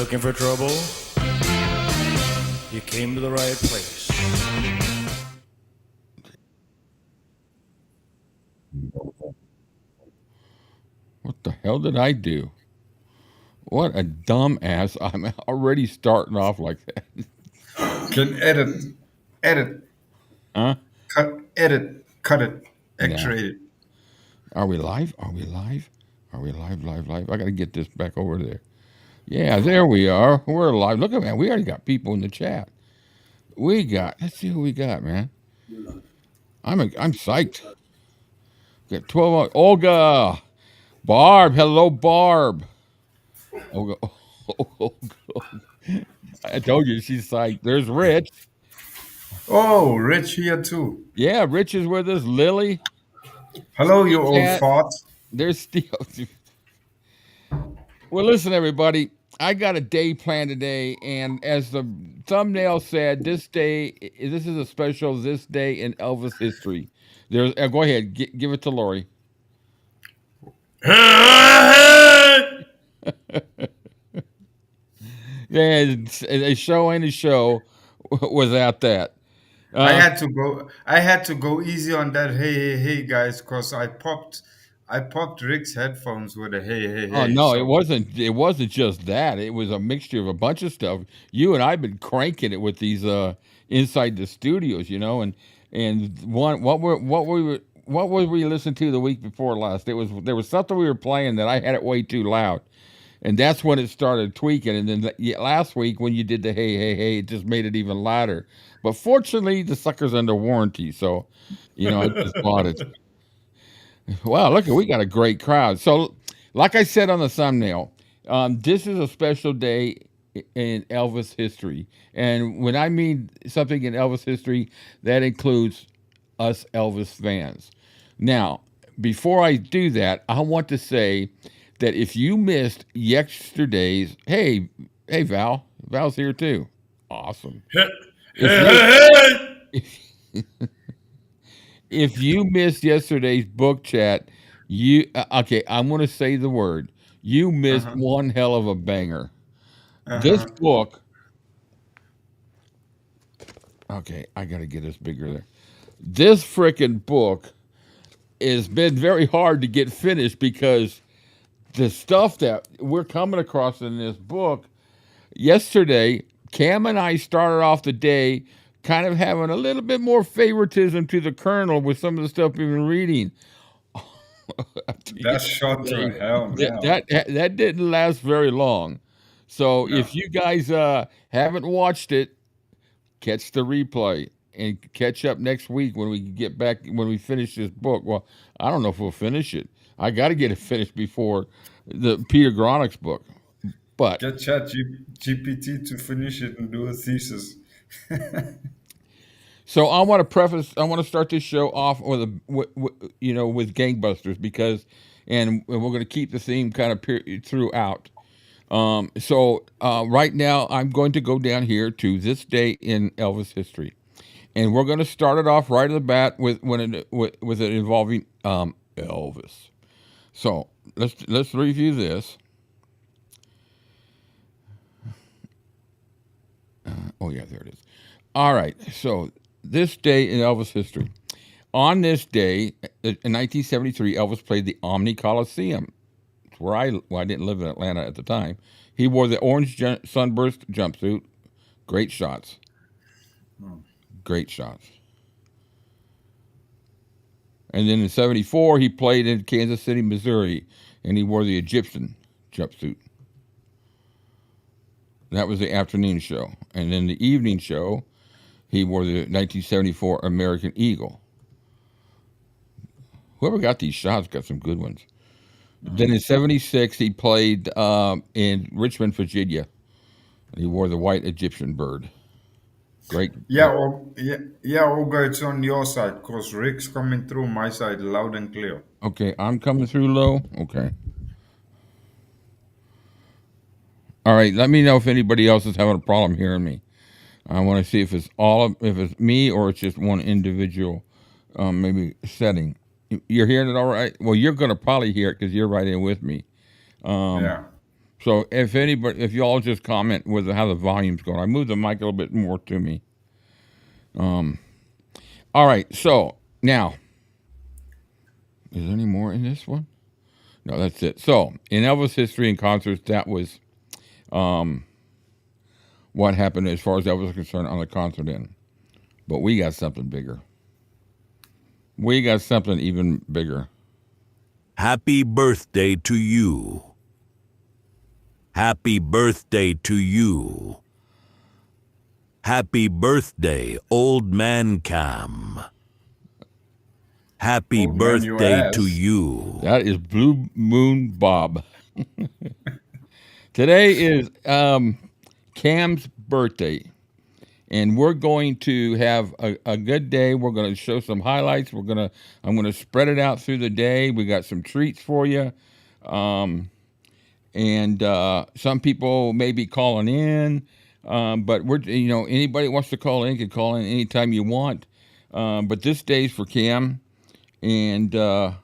Looking for trouble? You came to the right place. What the hell did I do? What a dumb ass. I'm already starting off like that. Can edit, Huh? cut it, Nah. X-ray it. Are we live? Are we live? Are we live? I got to get this back over there. Yeah, there we are. We're live. Look at man. We already got people in the chat. Let's see who we got, man. I'm psyched. Got 12. Olga. Barb. Hello, Barb. Olga. I told you she's psyched. There's Rich. Oh, Rich here too. Yeah, Rich is with us. Lily. Hello, you old Cat. fart. There's Steve. Well, listen, everybody. I got a day planned today, and as the thumbnail said, this is a special this day in Elvis history. There's go ahead, give it to Lori. Yeah, a show ain't a show without that. I had to go easy on that. Hey, guys, because I popped Rick's headphones with a hey. Oh no, So it wasn't just that. It was a mixture of a bunch of stuff. You and I've been cranking it with these inside the studios, and what were we listening to the week before last? There was something we were playing that I had it way too loud. And that's when it started tweaking. And then last week when you did the hey, it just made it even louder. But fortunately, the sucker's under warranty, so I just bought it. Wow, look, we got a great crowd. So, like I said on the thumbnail, this is a special day in Elvis history. And when I mean something in Elvis history, that includes us Elvis fans. Now, before I do that, I want to say that if you missed yesterday's, hey Val's here too. Awesome. If you missed yesterday's book chat, I'm going to say the word. You missed one hell of a banger. This book. Okay, I got to get this bigger there. This freaking book has been very hard to get finished because the stuff that we're coming across in this book, yesterday, Cam and I started off the day kind of having a little bit more favoritism to the Colonel with some of the stuff we've been reading. That's shot to hell. That didn't last very long. So if you guys haven't watched it, catch the replay and catch up next week when we get back, when we finish this book. Well, I don't know if we'll finish it. I got to get it finished before the Peter Gronik's book. But get GPT to finish it and do a thesis. So I want to start this show off with gangbusters because, and we're going to keep the theme kind of throughout. So right now I'm going to go down here to this day in Elvis history, and we're going to start it off right at the bat with it involving Elvis. So let's review this. There it is. All right, so this day in Elvis history. On this day, in 1973, Elvis played the Omni Coliseum. It's where I didn't live in Atlanta at the time. He wore the orange sunburst jumpsuit. Great shots. Great shots. And then in 74, he played in Kansas City, Missouri, and he wore the Egyptian jumpsuit. That was the afternoon show. And then the evening show, he wore the 1974 American Eagle. Whoever got these shots got some good ones. Then in 76, he played in Richmond, Virginia. He wore the white Egyptian bird. Great. Olga, it's on your side because Rick's coming through my side loud and clear. Okay, I'm coming through low. Okay. All right, let me know if anybody else is having a problem hearing me. I want to see if it's me or it's just one individual, maybe setting. You're hearing it all right? Well, you're going to probably hear it because you're right in with me. So if y'all just comment with how the volume's going, I moved the mic a little bit more to me. All right, so now, is there any more in this one? No, that's it. So in Elvis history and concerts, that was what happened as far as Elvis is concerned on the concert end. But we got something bigger. We got something even bigger. Happy birthday to you. Happy birthday to you. Happy birthday, old man Cam. Happy Old man, your birthday ass. to you. That is Blue Moon Bob. Today is Cam's birthday, and we're going to have a good day. We're going to show some highlights. I'm going to spread it out through the day. We got some treats for you, and some people may be calling in, but anybody wants to call in can call in anytime you want. But this day's for Cam, and how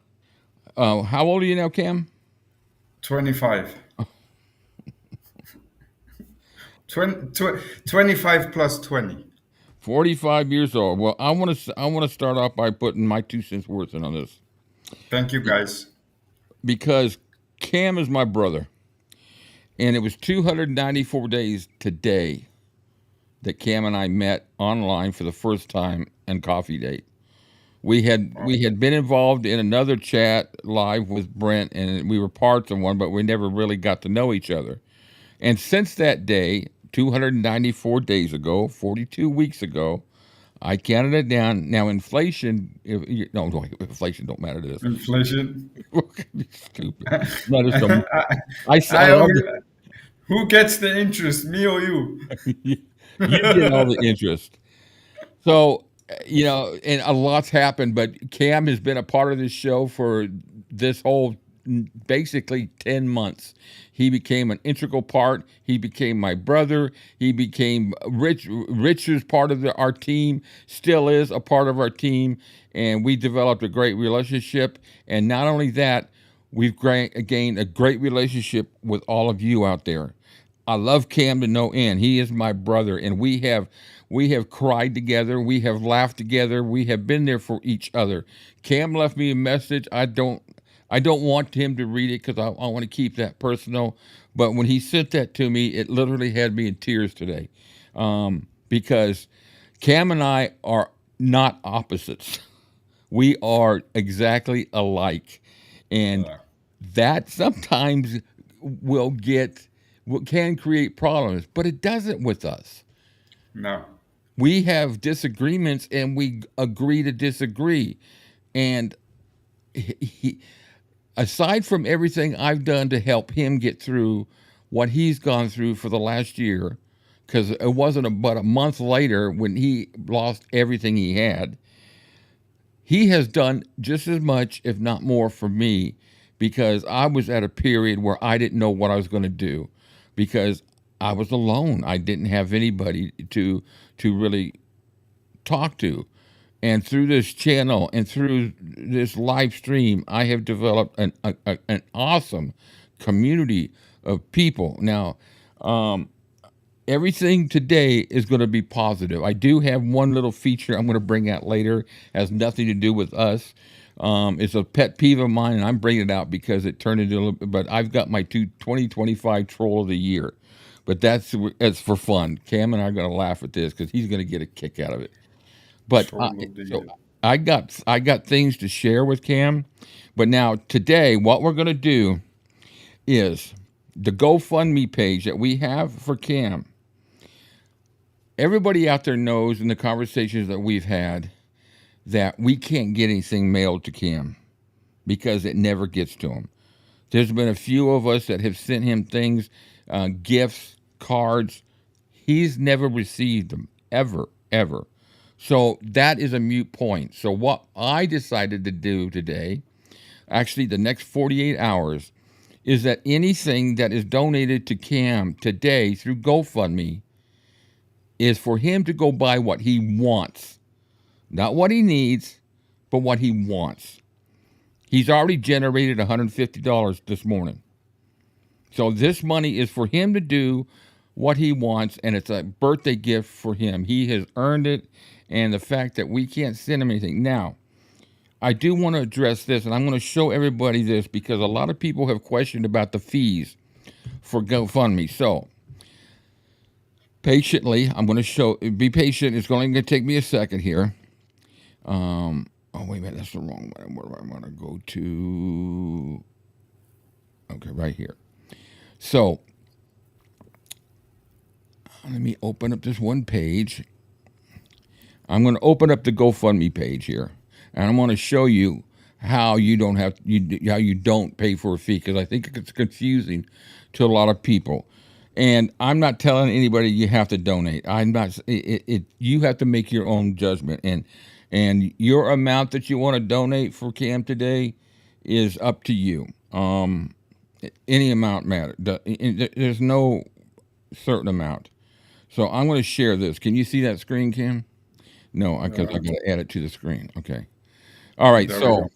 old are you now, Cam? 25. 25 plus 20. 45 years old. Well, I want to start off by putting my 2 cents worth in on this, Thank you, guys. because Cam is my brother, and it was 294 days today that Cam and I met online for the first time in Coffee Date. We had been involved in another chat live with Brent, and we were parts of one, but we never really got to know each other. And since that day, 294 days ago, 42 weeks ago, I counted it down. Now, inflation, inflation don't matter to this. Inflation. Stupid. No, there's some, I I love always- it. Who gets the interest, me or you? You get all the interest. So, and a lot's happened, but Cam has been a part of this show for this whole basically 10 months. He became an integral part. He became my brother. He became Richard's part of our team, still is a part of our team. And we developed a great relationship. And not only that, we've gained a great relationship with all of you out there. I love Cam to no end. He is my brother, and we have cried together. We have laughed together. We have been there for each other. Cam left me a message. I don't want him to read it because I want to keep that personal. But when he sent that to me, it literally had me in tears today, because Cam and I are not opposites. We are exactly alike, and that sometimes can create problems, but it doesn't with us. No. We have disagreements, and we agree to disagree. And aside from everything I've done to help him get through what he's gone through for the last year, because it wasn't but a month later when he lost everything he had, he has done just as much, if not more, for me, because I was at a period where I didn't know what I was going to do, because I was alone. I didn't have anybody to really talk to. And through this channel and through this live stream, I have developed an awesome community of people. Now, everything today is going to be positive. I do have one little feature I'm going to bring out later. Has nothing to do with us. It's a pet peeve of mine, and I'm bringing it out because it turned into a little bit. But I've got my 2025 Troll of the Year. But that's for fun. Cam and I are going to laugh at this because he's going to get a kick out of it. But I got things to share with Cam. But now today, what we're going to do is the GoFundMe page that we have for Cam. Everybody out there knows in the conversations that we've had that we can't get anything mailed to Cam because it never gets to him. There's been a few of us that have sent him things, gifts, cards. He's never received them, ever. So that is a moot point. So what I decided to do today, actually the next 48 hours, is that anything that is donated to Cam today through GoFundMe is for him to go buy what he wants. Not what he needs, but what he wants. He's already generated $150 this morning. So this money is for him to do what he wants, and it's a birthday gift for him. He has earned it, and the fact that we can't send him anything. Now, I do want to address this, and I'm going to show everybody this because a lot of people have questioned about the fees for GoFundMe. So, patiently, I'm going to be patient. It's only going to take me a second here. Oh, wait a minute, that's the wrong one. Where do I want to go to? Okay, right here. So, let me open up this one page. I'm going to open up the GoFundMe page here, and I'm going to show you how you don't how you don't pay for a fee, because I think it's confusing to a lot of people. And I'm not telling anybody you have to donate. I'm not. You have to make your own judgment, and your amount that you want to donate for Cam today is up to you. Any amount matters. There's no certain amount. So I'm going to share this. Can you see that screen, Cam? No, because I got to add it to the screen. Okay. All right. So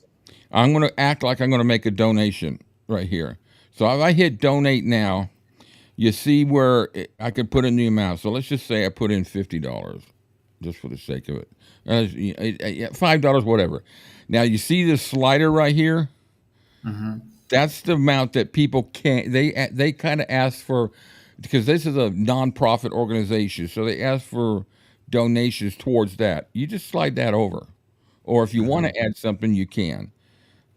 I'm going to act like I'm going to make a donation right here. So if I hit donate now, you see where I could put in the amount. So let's just say I put in $50, just for the sake of it. $5, whatever. Now you see this slider right here. Mm-hmm. That's the amount that people can't. They kind of ask for, because this is a nonprofit organization, so they ask for donations towards that. You just slide that over, or if you want to add something, you can.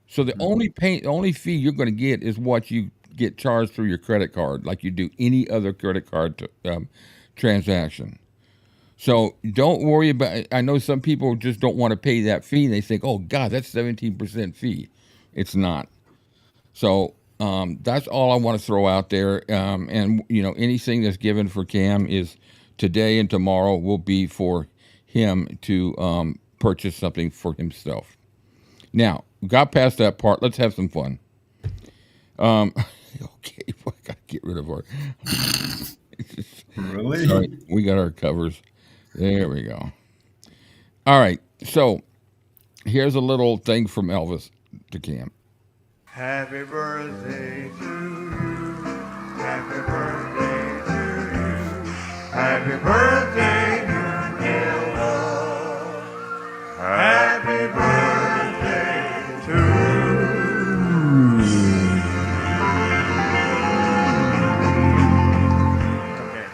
So the only fee you're going to get is what you get charged through your credit card, like you do any other credit card transaction. So don't worry about it. I know some people just don't want to pay that fee. They think, oh God, that's 17% fee. It's not. So that's all I want to throw out there. And anything that's given for Cam is today and tomorrow will be for him to purchase something for himself. Now, we got past that part. Let's have some fun. Okay, I gotta get rid of our. Really? Sorry, we got our covers. There we go. All right, so here's a little thing from Elvis to Cam. Happy birthday to you. Happy birthday to you. Happy birthday, dear love. Happy birthday to you. Okay.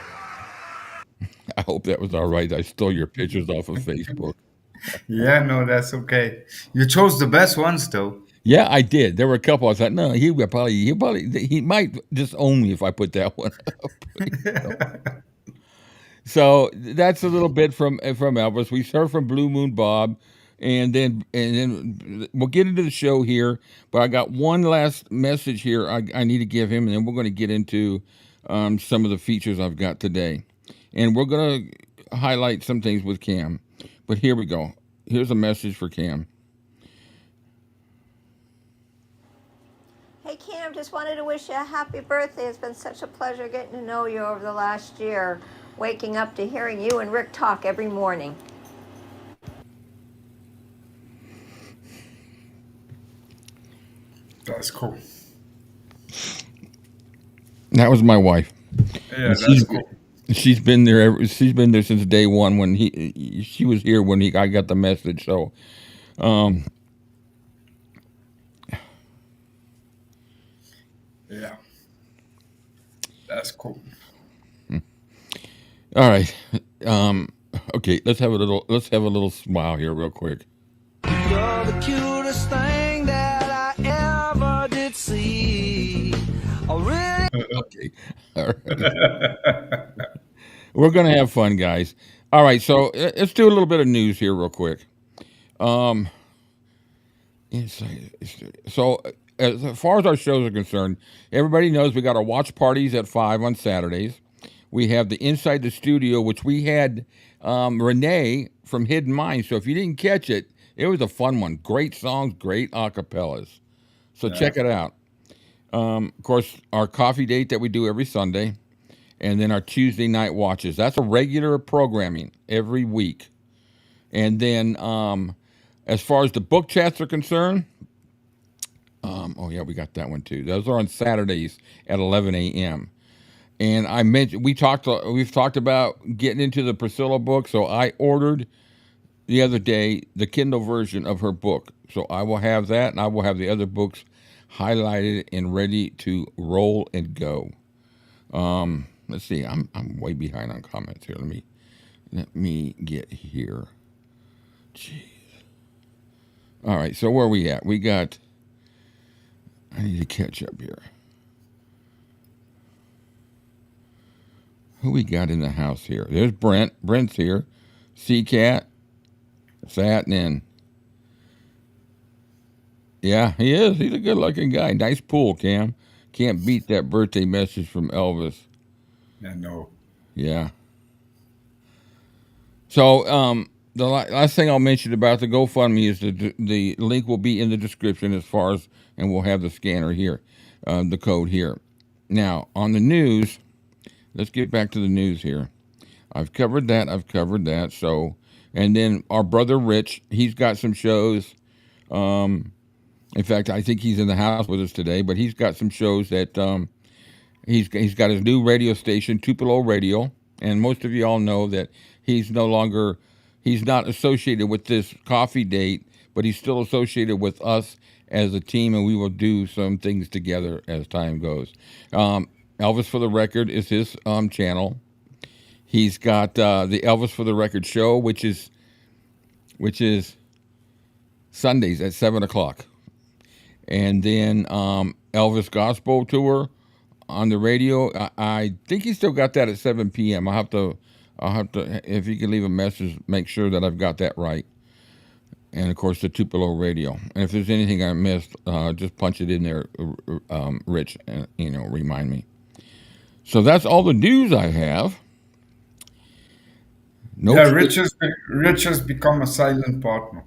I hope that was all right. I stole your pictures off of Facebook. Yeah, no, that's okay. You chose the best ones, though. Yeah, I did. There were a couple. I thought, no, he might disown me if I put that one up. So that's a little bit from Elvis. We heard from Blue Moon Bob, and then we'll get into the show here. But I got one last message here I need to give him, and then we're going to get into some of the features I've got today, and we're going to highlight some things with Cam. But here we go. Here's a message for Cam. Hey Cam, just wanted to wish you a happy birthday. It's been such a pleasure getting to know you over the last year, waking up to hearing you and Rick talk every morning. That's cool. That was my wife. Yeah, that's cool. She's been there. She's been there since day one when she was here when I got the message. So, Yeah, that's cool. All right. Okay. Let's have a little smile here, real quick. You're the cutest thing that I ever did see. I really. Okay. All right. We're gonna have fun, guys. All right. So let's do a little bit of news here, real quick. So as far as our shows are concerned, everybody knows we got our watch parties at 5 on Saturdays. We have the Inside the Studio, which we had Renee from Hidden Minds. So if you didn't catch it, it was a fun one. Great songs, great acapellas. So check it out. Of course, our coffee date that we do every Sunday, and then our Tuesday night watches. That's a regular programming every week. And then as far as the book chats are concerned, Oh yeah, we got that one too. Those are on Saturdays at 11 a.m. And I mentioned we've talked about getting into the Priscilla book, so I ordered the other day the Kindle version of her book. So I will have that, and I will have the other books highlighted and ready to roll and go. Let's see, I'm way behind on comments here. Let me get here. Jeez. All right, so where are we at? I need to catch up here. Who we got in the house here? There's Brent. Brent's here. C-Cat. Sat in. Yeah, he is. He's a good-looking guy. Nice pool, Cam. Can't beat that birthday message from Elvis. Yeah, no. Yeah. So, the last thing I'll mention about the GoFundMe is the link will be in the description and we'll have the scanner here, the code here. Now, on the news, let's get back to the news here. I've covered that. So, and then our brother Rich, he's got some shows. In fact, I think he's in the house with us today, but he's got some shows that he's got his new radio station, Tupelo Radio, and most of you all know that he's not associated with this coffee date, but he's still associated with us as a team, and we will do some things together as time goes. Elvis for the Record is his channel. He's got the Elvis for the Record show, which is Sundays at 7:00, and then Elvis Gospel Tour on the radio. I think he's still got that at 7 p.m. I'll have to, if you can leave a message, make sure that I've got that right. And of course, the Tupelo Radio. And if there's anything I missed, just punch it in there, Rich, and remind me. So that's all the news I have. Rich has become a silent partner.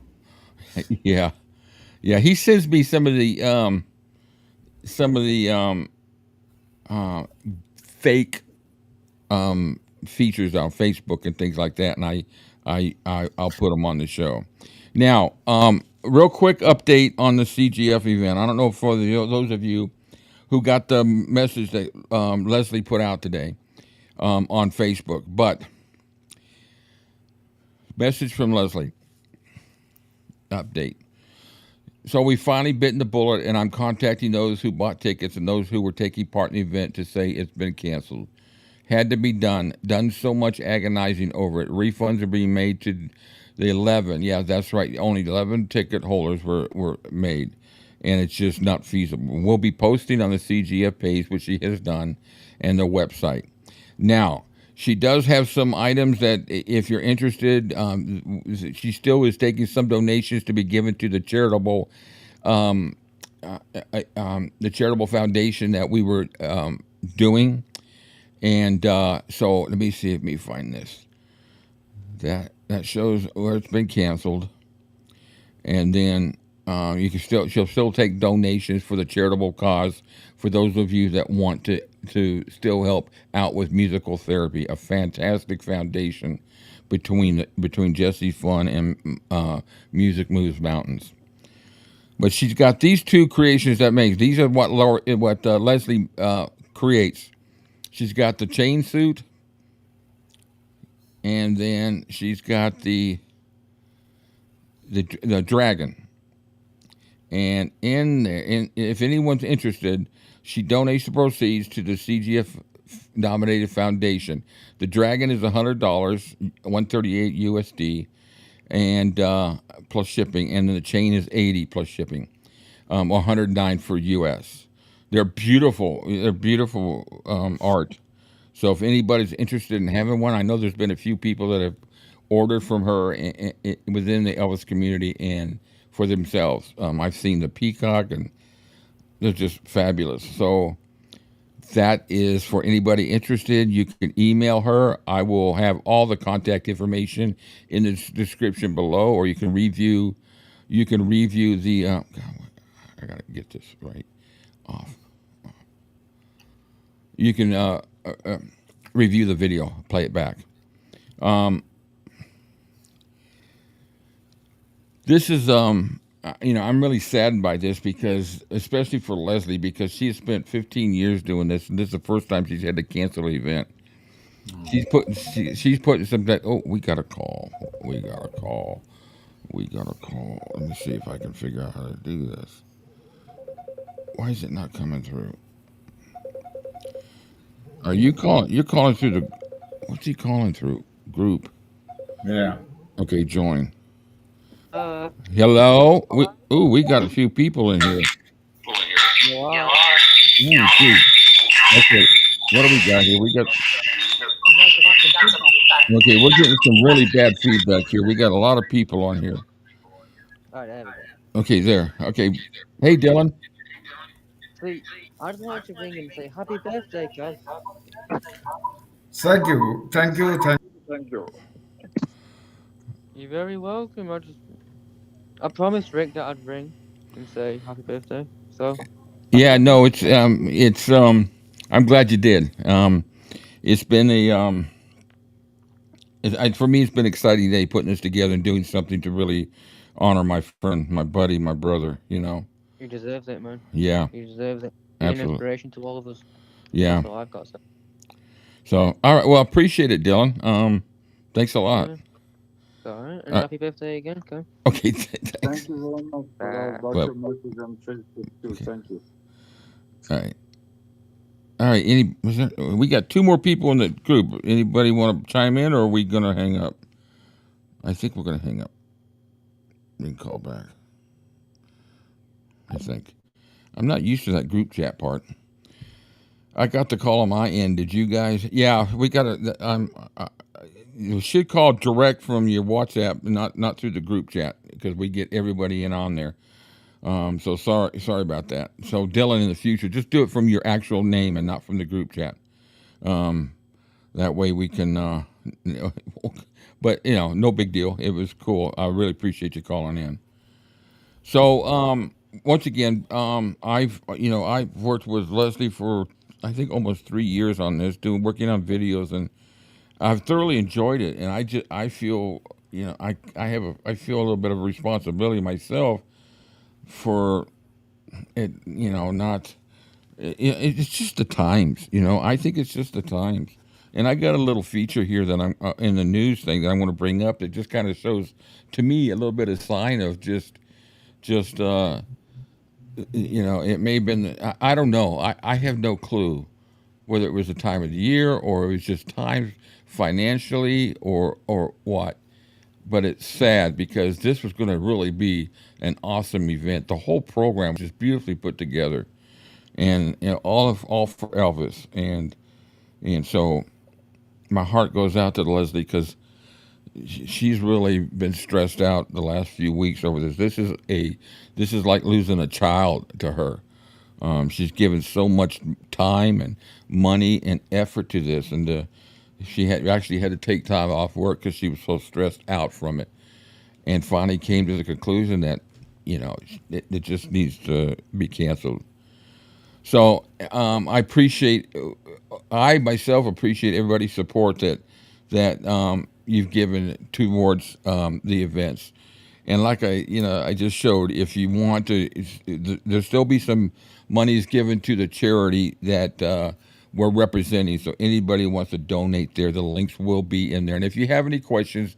Yeah. He sends me some of the fake features on Facebook and things like that, and I'll put them on the show. Now, real quick update on the CGF event. I don't know for those of you who got the message that Lesley put out today on Facebook, but message from Lesley. Update. So we finally bitten the bullet, and I'm contacting those who bought tickets and those who were taking part in the event to say it's been canceled. Had to be done. Done so much agonizing over it. Refunds are being made to the 11. Yeah, that's right. Only 11 ticket holders were made, and it's just not feasible. We'll be posting on the CGF page, which she has done, and the website. Now, she does have some items that, if you're interested, she still is taking some donations to be given to the charitable, the charitable foundation that we were doing. And so let me see if me find this. That shows where it's been canceled. And then she'll still take donations for the charitable cause for those of you that want to still help out with musical therapy, a fantastic foundation between Jesse's Fun and Music Moves Mountains. But she's got these two creations that makes. These are what Lesley creates. She's got the chain suit, and then she's got the dragon. And in there, if anyone's interested, she donates the proceeds to the CGF nominated foundation. The dragon is $100, $138 USD, and plus shipping, and then the chain is $80 plus shipping, $109 for US. They're beautiful. They're beautiful art. So if anybody's interested in having one, I know there's been a few people that have ordered from her within the Elvis community and for themselves. I've seen the peacock, and they're just fabulous. So that is for anybody interested. You can email her. I will have all the contact information in the description below, or you can review. You can review the. I gotta get this right off. You can review the video, play it back. This is I'm really saddened by this because, especially for Lesley, because she has spent 15 years doing this, and this is the first time she's had to cancel an event. She's putting some that. Oh, we got a call. We got a call. We got a call. Let me see if I can figure out how to do this. Why is it not coming through? Are you calling? You're calling through the. What's he calling through? Group. Yeah. Okay, join. Hello. We got a few people in here. Ooh, geez. Okay, what do we got here? We got. Okay, we're getting some really bad feedback here. We got a lot of people on here. Alright, there we go. Okay, there. Okay. Hey, Dylan. Sweet. I just wanted to ring and say happy birthday, John. Thank you. Thank you. Thank You're very welcome. I promised Rick that I'd ring and say happy birthday. So Yeah, no, I'm glad you did. It's been for me, it's been an exciting day putting this together and doing something to really honor my friend, my buddy, my brother. you deserve it, man. Yeah, You deserve it. Be an absolutely. inspiration to all of us. Yeah. That's all I've got to say. So, all right. Well, I appreciate it, Dylan. Thanks a lot. Yeah. Alright, and happy birthday again, okay? Okay, Thank thanks. you very much. I got Well- your message on Facebook too. Okay. Thank you. All right. All right. We got two more people in the group. Anybody want to chime in, or are we gonna hang up? I think we're gonna hang up. We can call back. I think. I'm not used to that group chat part. I got the call on my end. Did you guys? Yeah, we got a. You should call direct from your WhatsApp, not through the group chat, because we get everybody in on there. So sorry about that. So Dylan, in the future, just do it from your actual name and not from the group chat. That way we can. But no big deal. It was cool. I really appreciate you calling in. So once again, I've worked with Lesley for I think almost 3 years on this, working on videos, and I've thoroughly enjoyed it. And I feel I feel a little bit of a responsibility myself for it. It's just the times. I think it's just the times. And I got a little feature here that I'm in the news thing that I want to bring up that just kind of shows to me a little bit of sign of just it may have been, I don't know. I have no clue whether it was the time of the year or it was just time financially or what. But it's sad because this was going to really be an awesome event. The whole program was just beautifully put together, and all for Elvis. And so my heart goes out to Lesley because she's really been stressed out the last few weeks over this. This is like losing a child to her. She's given so much time and money and effort to this, and she actually had to take time off work because she was so stressed out from it, and finally came to the conclusion that it just needs to be canceled. So I myself appreciate everybody's support that you've given towards the events. And like I just showed, if you want to, there'll still be some monies given to the charity that we're representing. So anybody who wants to donate there, the links will be in there. And if you have any questions,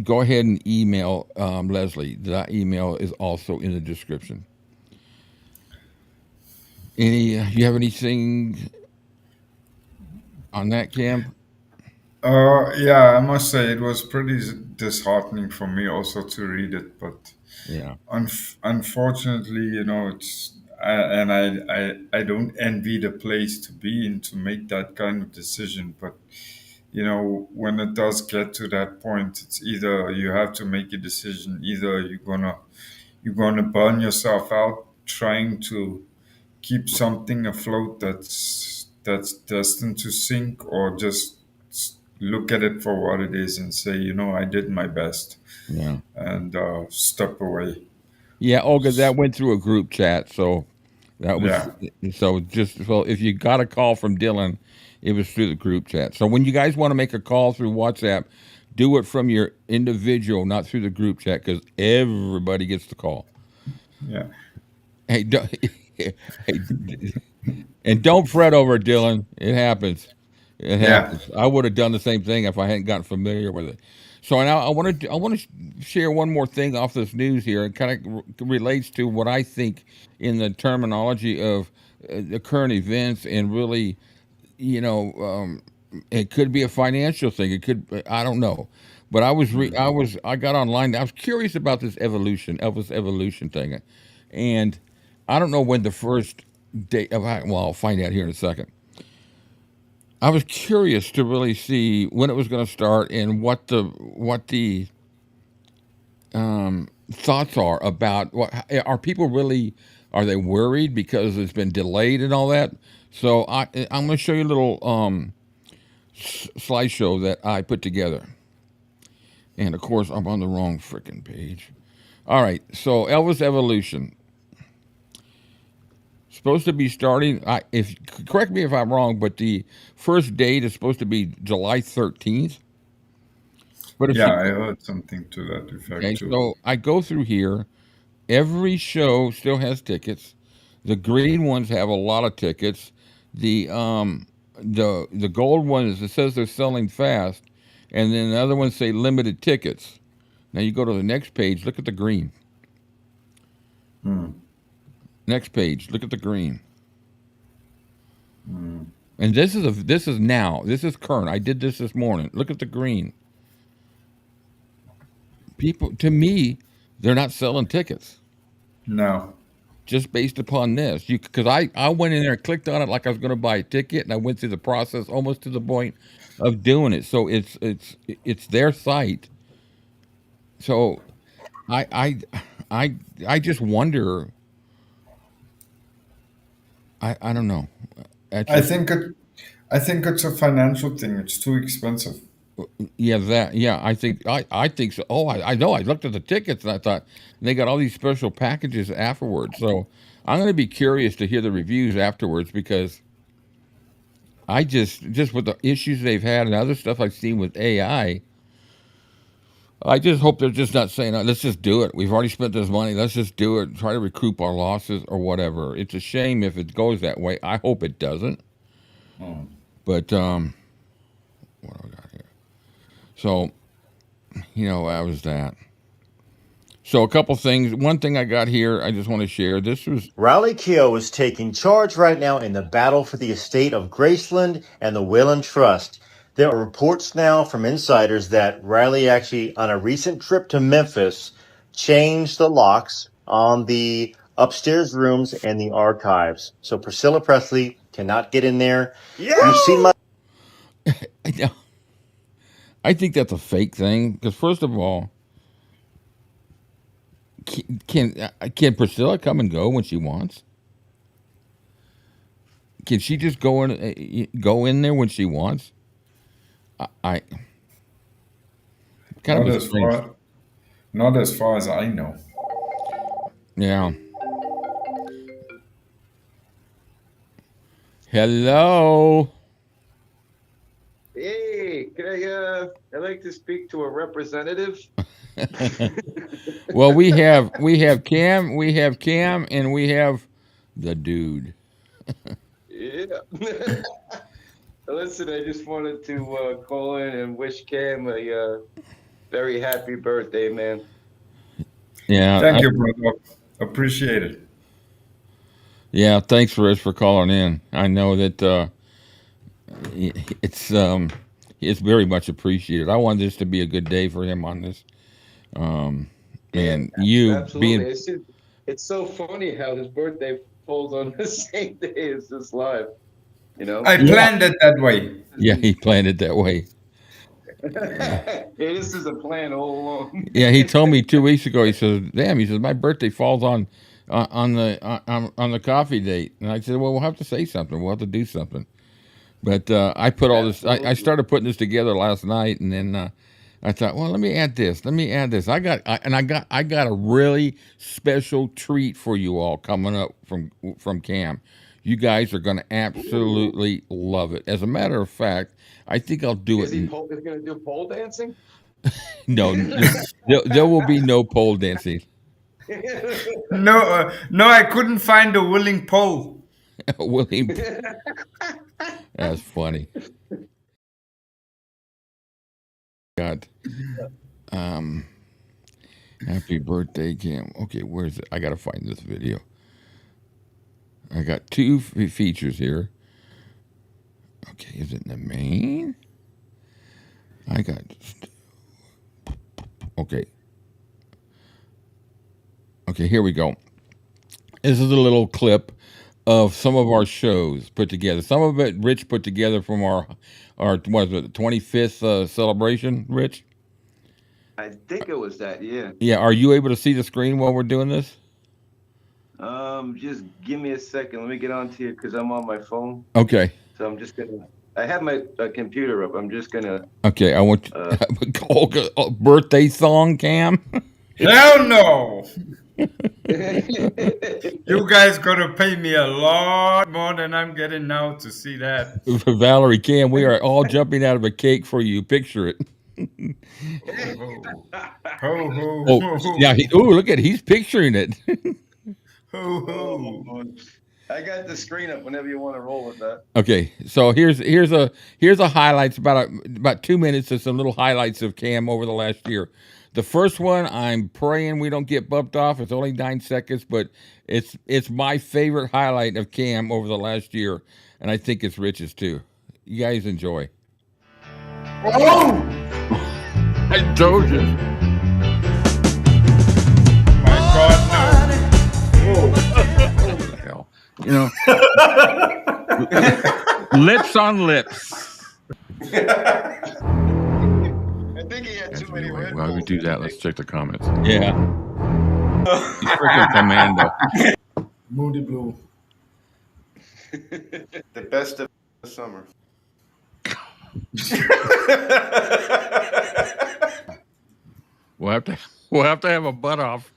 go ahead and email Lesley. That email is also in the description. You have anything on that, Cam? Yeah, I must say it was pretty disheartening for me also to read it, but Yeah. unfortunately, I don't envy the place to be in to make that kind of decision. But when it does get to that point, it's either you have to make a decision. Either you're gonna burn yourself out trying to keep something afloat that's destined to sink, or just look at it for what it is and say, I did my best, Yeah. and step away. Yeah, Olga, that went through a group chat, so that was Yeah. if you got a call from Dylan, it was through the group chat. So when you guys want to make a call through WhatsApp, do it from your individual, not through the group chat, because everybody gets the call. Yeah. Hey, hey, and don't fret over it, Dylan. It happens. It Yeah. happens. I would have done the same thing if I hadn't gotten familiar with it. So now I want to share one more thing off this news here. It kind of relates to what I think in the terminology of the current events, and really, you know, it could be a financial thing. It could, I don't know. But I got online. I was curious about this Elvis Evolution thing, and I don't know when the first day of. Well, I'll find out here in a second. I was curious to really see when it was going to start and what the thoughts are about what are people really, are they worried because it's been delayed and all that. So I'm going to show you a little slideshow that I put together, and of course I'm on the wrong freaking page. All right, so Elvis Evolution supposed to be starting. If correct me if I'm wrong, but the first date is supposed to be July 13th. But if Yeah, you, I heard something to that effect okay, too. so I go through here. Every show still has tickets. The green ones have a lot of tickets. The gold ones, it says they're selling fast, and then the other ones say limited tickets. Now you go to the next page. Look at the green. Next page. Look at the green. And this is now. This is current. I did this morning. Look at the green. People, to me, they're not selling tickets No. just based upon this. Because I went in there, clicked on it like I was going to buy a ticket, and I went through the process almost to the point of doing it. So it's their site. So I just wonder. I don't know. I think it's a financial thing. It's too expensive. Yeah, I think so. Oh, I know. I looked at the tickets and I thought they got all these special packages afterwards. So I'm going to be curious to hear the reviews afterwards, because I just with the issues they've had and other stuff I've seen with AI, I just hope they're just not saying, "Oh, let's just do it. We've already spent this money. Let's just do it. Try to recoup our losses or whatever." It's a shame if it goes that way. I hope it doesn't. But what do I got here? So, that was that. So a couple things. One thing I got here, I just want to share. This was 𝐉𝐞𝐿 is taking charge right now in the battle for the estate of Graceland and the Will Trust. There are reports now from insiders that Riley actually, on a recent trip to Memphis, changed the locks on the upstairs rooms and the archives. So Priscilla Presley cannot get in there. You've seen my... I think that's a fake thing, because first of all, can Priscilla come and go when she wants? Can she just go in there when she wants? I kind Not of a as strange. far, not as far as I know. Yeah. Hello. Hey, I'd like to speak to a representative. Well, we have Cam, and we have the dude. Yeah. Listen, I just wanted to call in and wish Cam a very happy birthday, man. Yeah. Thank you, brother. Appreciate it. Yeah, thanks, Rich, for calling in. I know that it's very much appreciated. I want this to be a good day for him on this. And you Absolutely. It's so funny how his birthday falls on the same day as this live. I planned it that way. Yeah, he planned it that way. Yeah, this is a plan all along. Yeah, he told me 2 weeks ago. He says, "Damn," he says, "my birthday falls on the coffee date." And I said, "Well, we'll have to say something. We'll have to do something." But I put all this. I started putting this together last night, and then I thought, well, let me add this. I got a really special treat for you all coming up from Cam. You guys are going to absolutely love it. As a matter of fact, I think I'll do Is it. he going to do pole dancing? No, there will be no pole dancing. No, I couldn't find a willing pole. William. That's funny. God. Happy birthday, Cam. Okay, where's it? I gotta find this video. I got two features here. Okay, is it in the main? I got. Okay. Okay, here we go. This is a little clip of some of our shows put together. Some of it Rich put together from our what is it, 25th celebration, Rich? I think it was that, yeah. Yeah, are you able to see the screen while we're doing this? Just give me a second. Let me get onto here because I'm on my phone. Okay. So I'm just gonna. I have my computer up. I'm just gonna. Okay, I want a birthday song, Cam. Hell no! You guys gotta pay me a lot more than I'm getting now to see that. For Valerie, Cam, we are all jumping out of a cake for you. Picture it. Ho, ho, Oh, ho, ho. yeah. Look at he's picturing it. Ho, ho. I got the screen up whenever you want to roll with that. Okay, so here's a highlights about 2 minutes of some little highlights of Cam over the last year. The first one, I'm praying we don't get bumped off. It's only 9 seconds, but it's my favorite highlight of Cam over the last year, and I think it's Rich's too. You guys enjoy. Oh! I told you. My God, Hell, you know, lips on lips. I think he had too many Red While we Bulls. do that, let's check the comments. Yeah. He's freaking commando. Moody Blue. The best of the summer. We'll have to have a butt off.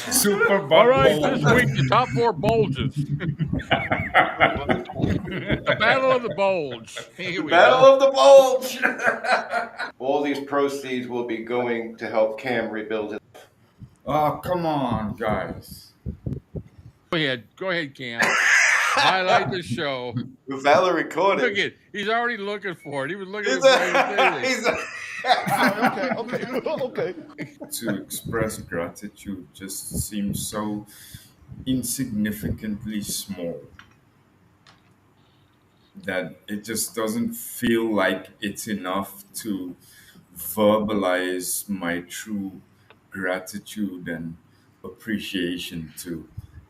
Super Bowl. All right, this week the top 4 bulges. The Battle of the Bulge. Here we Battle go. of the Bulge. All these proceeds will be going to help Cam rebuild it. Oh, come on, guys. Go ahead, Cam. Highlight the show. Valerie recorded. Look at he's already looking for it. He was looking for it. Okay. To express gratitude just seems so insignificantly small that it just doesn't feel like it's enough to verbalize my true gratitude and appreciation to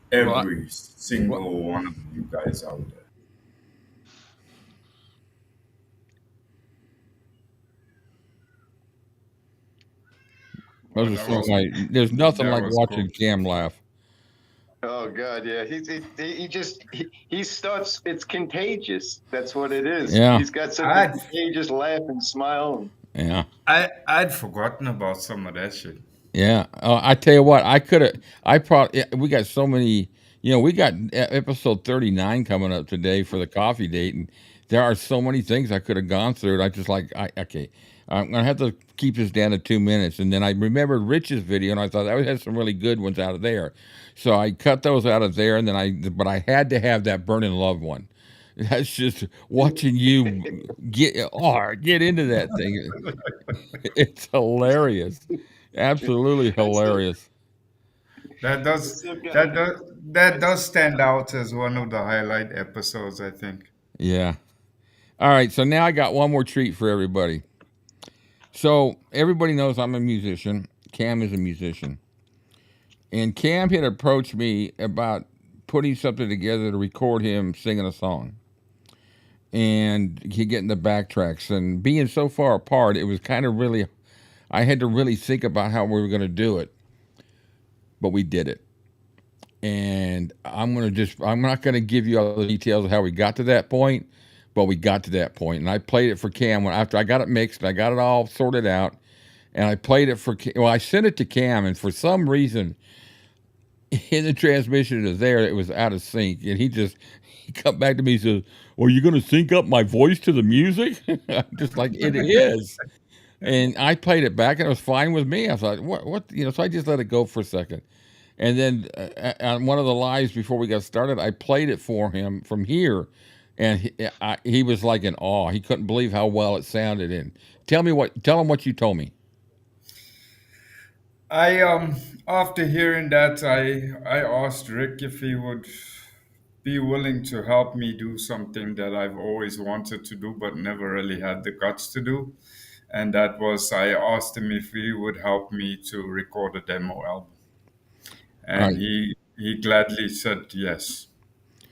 every single one of you guys out there. There's nothing like watching Cam laugh. Oh God, yeah. He starts. It's contagious. That's what it is. Yeah. He's got such a contagious laugh and smile. Yeah. I'd forgotten about some of that shit. Yeah. I tell you what, we got so many, we got episode 39 coming up today for the coffee date, and there are so many things I could have gone through. And I just okay, I'm going to have to keep this down to 2 minutes. And then I remembered Rich's video, and I thought I had some really good ones out of there. So I cut those out of there, and then but I had to have that Burning Love one. That's just watching you get into that thing. It's hilarious. Absolutely hilarious. That does stand out as one of the highlight episodes, I think. Yeah. All right, so now I got one more treat for everybody. So everybody knows I'm a musician. Cam is a musician. And Cam had approached me about putting something together to record him singing a song. And he getting the backtracks. And being so far apart, it was kind of really, I had to really think about how we were going to do it. But we did it. And I'm not going to give you all the details of how we got to that point, but we got to that point. And I played it for Cam after I got it mixed, I got it all sorted out, and I played it I sent it to Cam, and for some reason, in the transmission to there, it was out of sync. And he come back to me and says, "Are you going to sync up my voice to the music?" I'm just like, it is. And I played it back, and it was fine with me. I thought, what, so I just let it go for a second. And then on one of the lives before we got started, I played it for him from here, and he was like in awe. He couldn't believe how well it sounded. And tell him what you told me. I after hearing that, I asked Rick if he would be willing to help me do something that I've always wanted to do but never really had the guts to do. And that was, I asked him if he would help me to record a demo album. And he gladly said yes.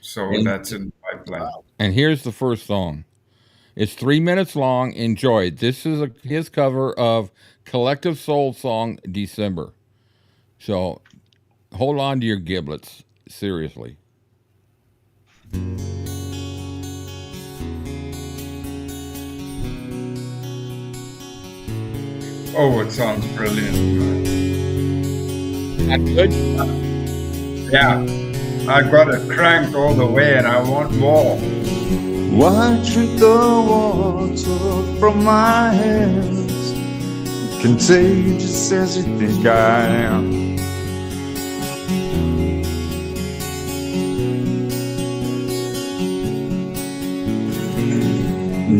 So that's in the pipeline. And here's the first song. It's 3 minutes long. Enjoy it. This is his cover of Collective Soul song December. So hold on to your giblets. Seriously. Oh, it sounds brilliant. That's good. Yeah, I got it cranked all the way and I want more. Why drink the water from my hands? Contagious as you think I am.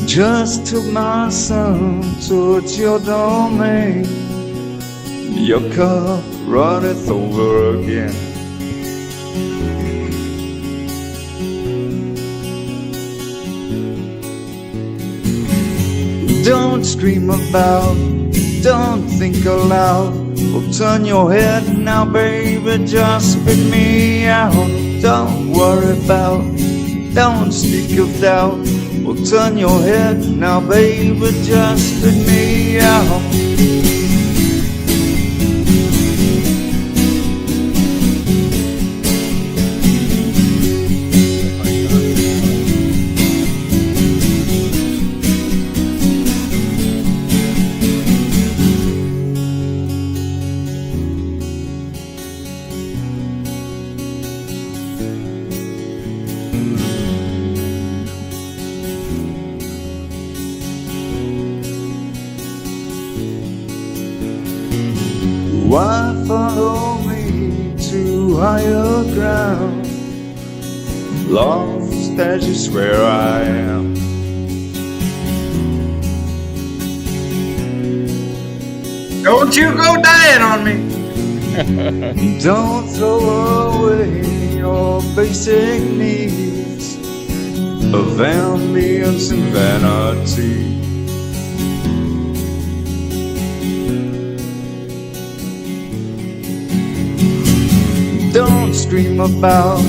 Just took my son towards your domain. Your cup runneth over again. Don't scream about, don't think aloud. Well, turn your head now, baby, just spit me out. Don't worry about, don't speak of doubt. Well, turn your head now, baby, just spit me out. Why follow me to higher ground? Lost as you swear I am. Don't you go dying on me. Don't throw away your basic needs of ambience and vanity. Don't scream about,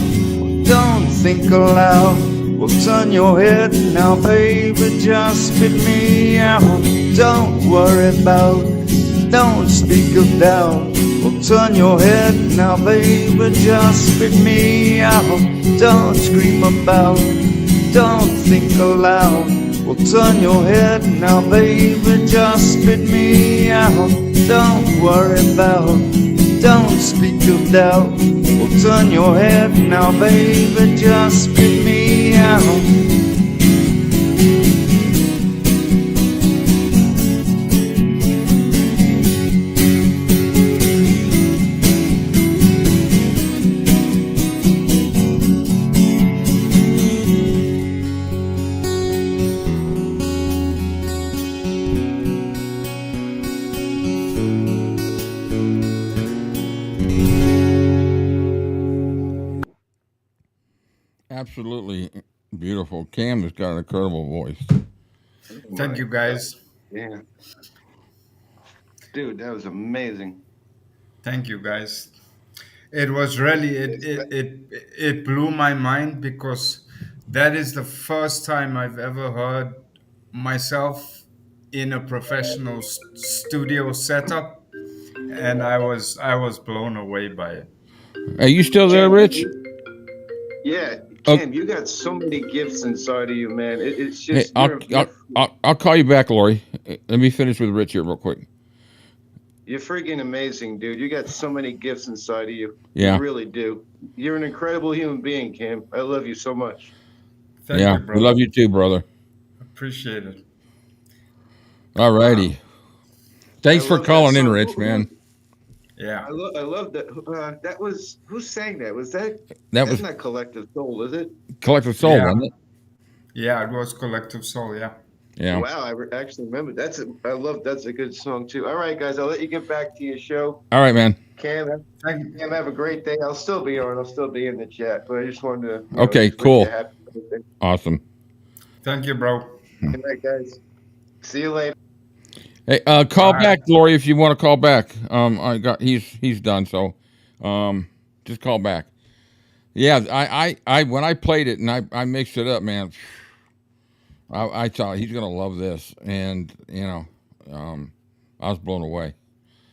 don't think aloud. Well, turn your head now, baby, just spit me out. Don't worry about, don't speak of doubt. Well, turn your head now, baby, just spit me out. Don't scream about, don't think aloud. Well, turn your head now, baby, just spit me out. Don't worry about, don't speak of doubt. Well, turn your head now, baby, just spit me out. Absolutely beautiful. Cam has got an incredible voice. Thank you, guys. Yeah. Dude, that was amazing. Thank you, guys. It was really it blew my mind because that is the first time I've ever heard myself in a professional studio setup, and I was blown away by it. Are you still there, Rich? Yeah, Cam, you got so many gifts inside of you, man. It's just I'll call you back, Lori. Let me finish with Rich here real quick. You're freaking amazing, dude. You got so many gifts inside of you. Yeah. You really do. You're an incredible human being, Cam. I love you so much. Thank you, brother. We love you too, brother. Appreciate it. All righty. Thanks I for love that calling in, song. Rich, man. Yeah. I love that. That was who sang that? Was that? That That's was not Collective Soul, is it? Collective Soul, Yeah. wasn't it? Yeah, it was Collective Soul, yeah. Yeah. Wow, actually remember. I love. That's a good song too. All right, guys, I'll let you get back to your show. All right, man. Cam, have a great day. I'll still be on. I'll still be in the chat, but I just wanted to. Okay, just wish you cool. a happy birthday. Awesome. Thank you, bro. Good night, guys. See you later. Hey, call back, Glory, if you want to call back. He's done, so just call back. Yeah, I when I played it and I mixed it up, man, I thought he's gonna love this, and I was blown away.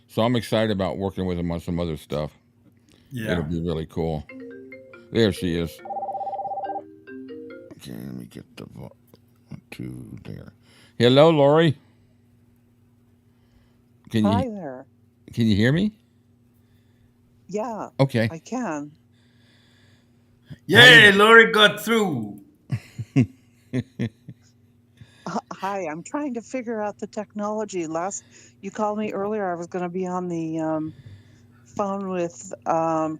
So I'm excited about working with him on some other stuff. Yeah. It'll be really cool. There she is. Okay, let me get the to there. Hello, Lori. Hi there. Can you hear me? Yeah. Okay. I can. Yay, Lori got through. Hi, I'm trying to figure out the technology. You called me earlier. I was going to be on the phone with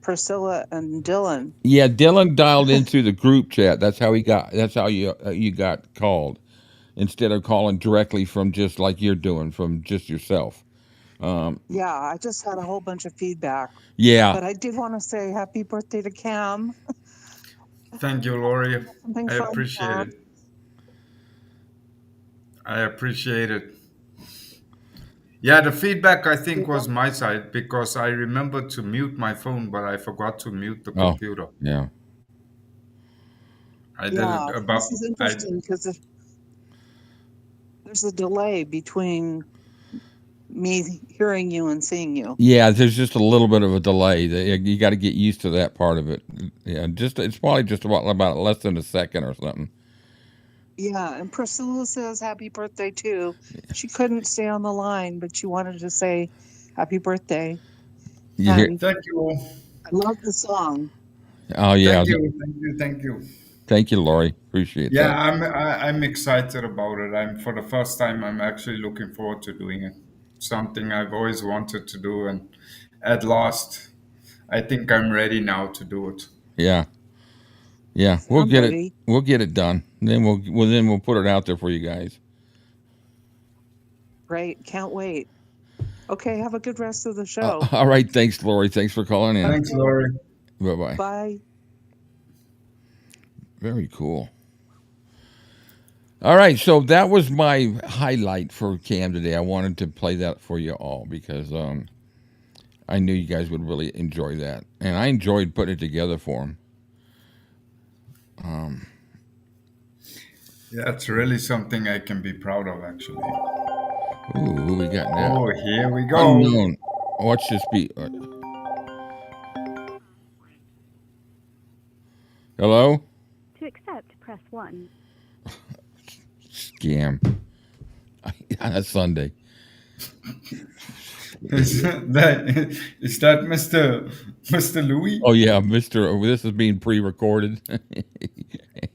Priscilla and Dylan. Yeah, Dylan dialed into the group chat. That's how you got called, instead of calling directly from just like you're doing from just yourself. Yeah, I just had a whole bunch of feedback. Yeah. But I did want to say happy birthday to Cam. Thank you, Lori. Something I fun, appreciate Cam. it. I appreciate it. Yeah, the feedback I think was my side because I remembered to mute my phone, but I forgot to mute the computer. Yeah. I did it about. This is interesting because there's a delay between me hearing you and seeing you. Yeah, there's just a little bit of a delay. You got to get used to that part of it. Yeah, it's probably just about less than a second or something. Yeah, and Priscilla says happy birthday too. She couldn't stay on the line, but she wanted to say happy birthday. Thank you. I love the song. Oh yeah. Thank you. Thank you, Lori. Appreciate that. Yeah, I'm excited about it. For the first time, I'm actually looking forward to doing it. Something I've always wanted to do, and at last, I think I'm ready now to do it. Yeah. Yeah, we'll get it. We'll get it done. And then we'll put it out there for you guys. Great, can't wait. Okay, have a good rest of the show. All right, thanks, Lori. Thanks for calling in. Thanks, Lori. Bye-bye. Bye. Very cool. All right, so that was my highlight for Cam today. I wanted to play that for you all because I knew you guys would really enjoy that, and I enjoyed putting it together for him. Yeah, it's really something I can be proud of, actually. Ooh, who we got now? Oh, here we go. Unknown. Watch this beat. Hello? To accept, press 1. Scam. On a Sunday. Is that Mr. Louis? Oh yeah, Mr. This is being pre-recorded.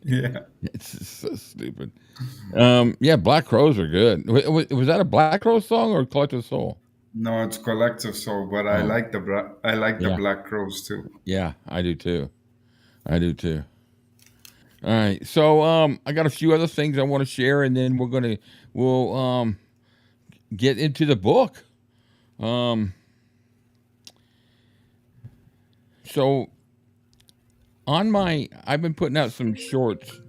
Yeah, it's so stupid. Yeah, Black Crows are good. Was that a Black Crows song or Collective Soul? No, it's Collective Soul, but I like the Black Crows too. Yeah, I do too. All right, so I got a few other things I want to share, and then we'll get into the book. So I've been putting out some shorts.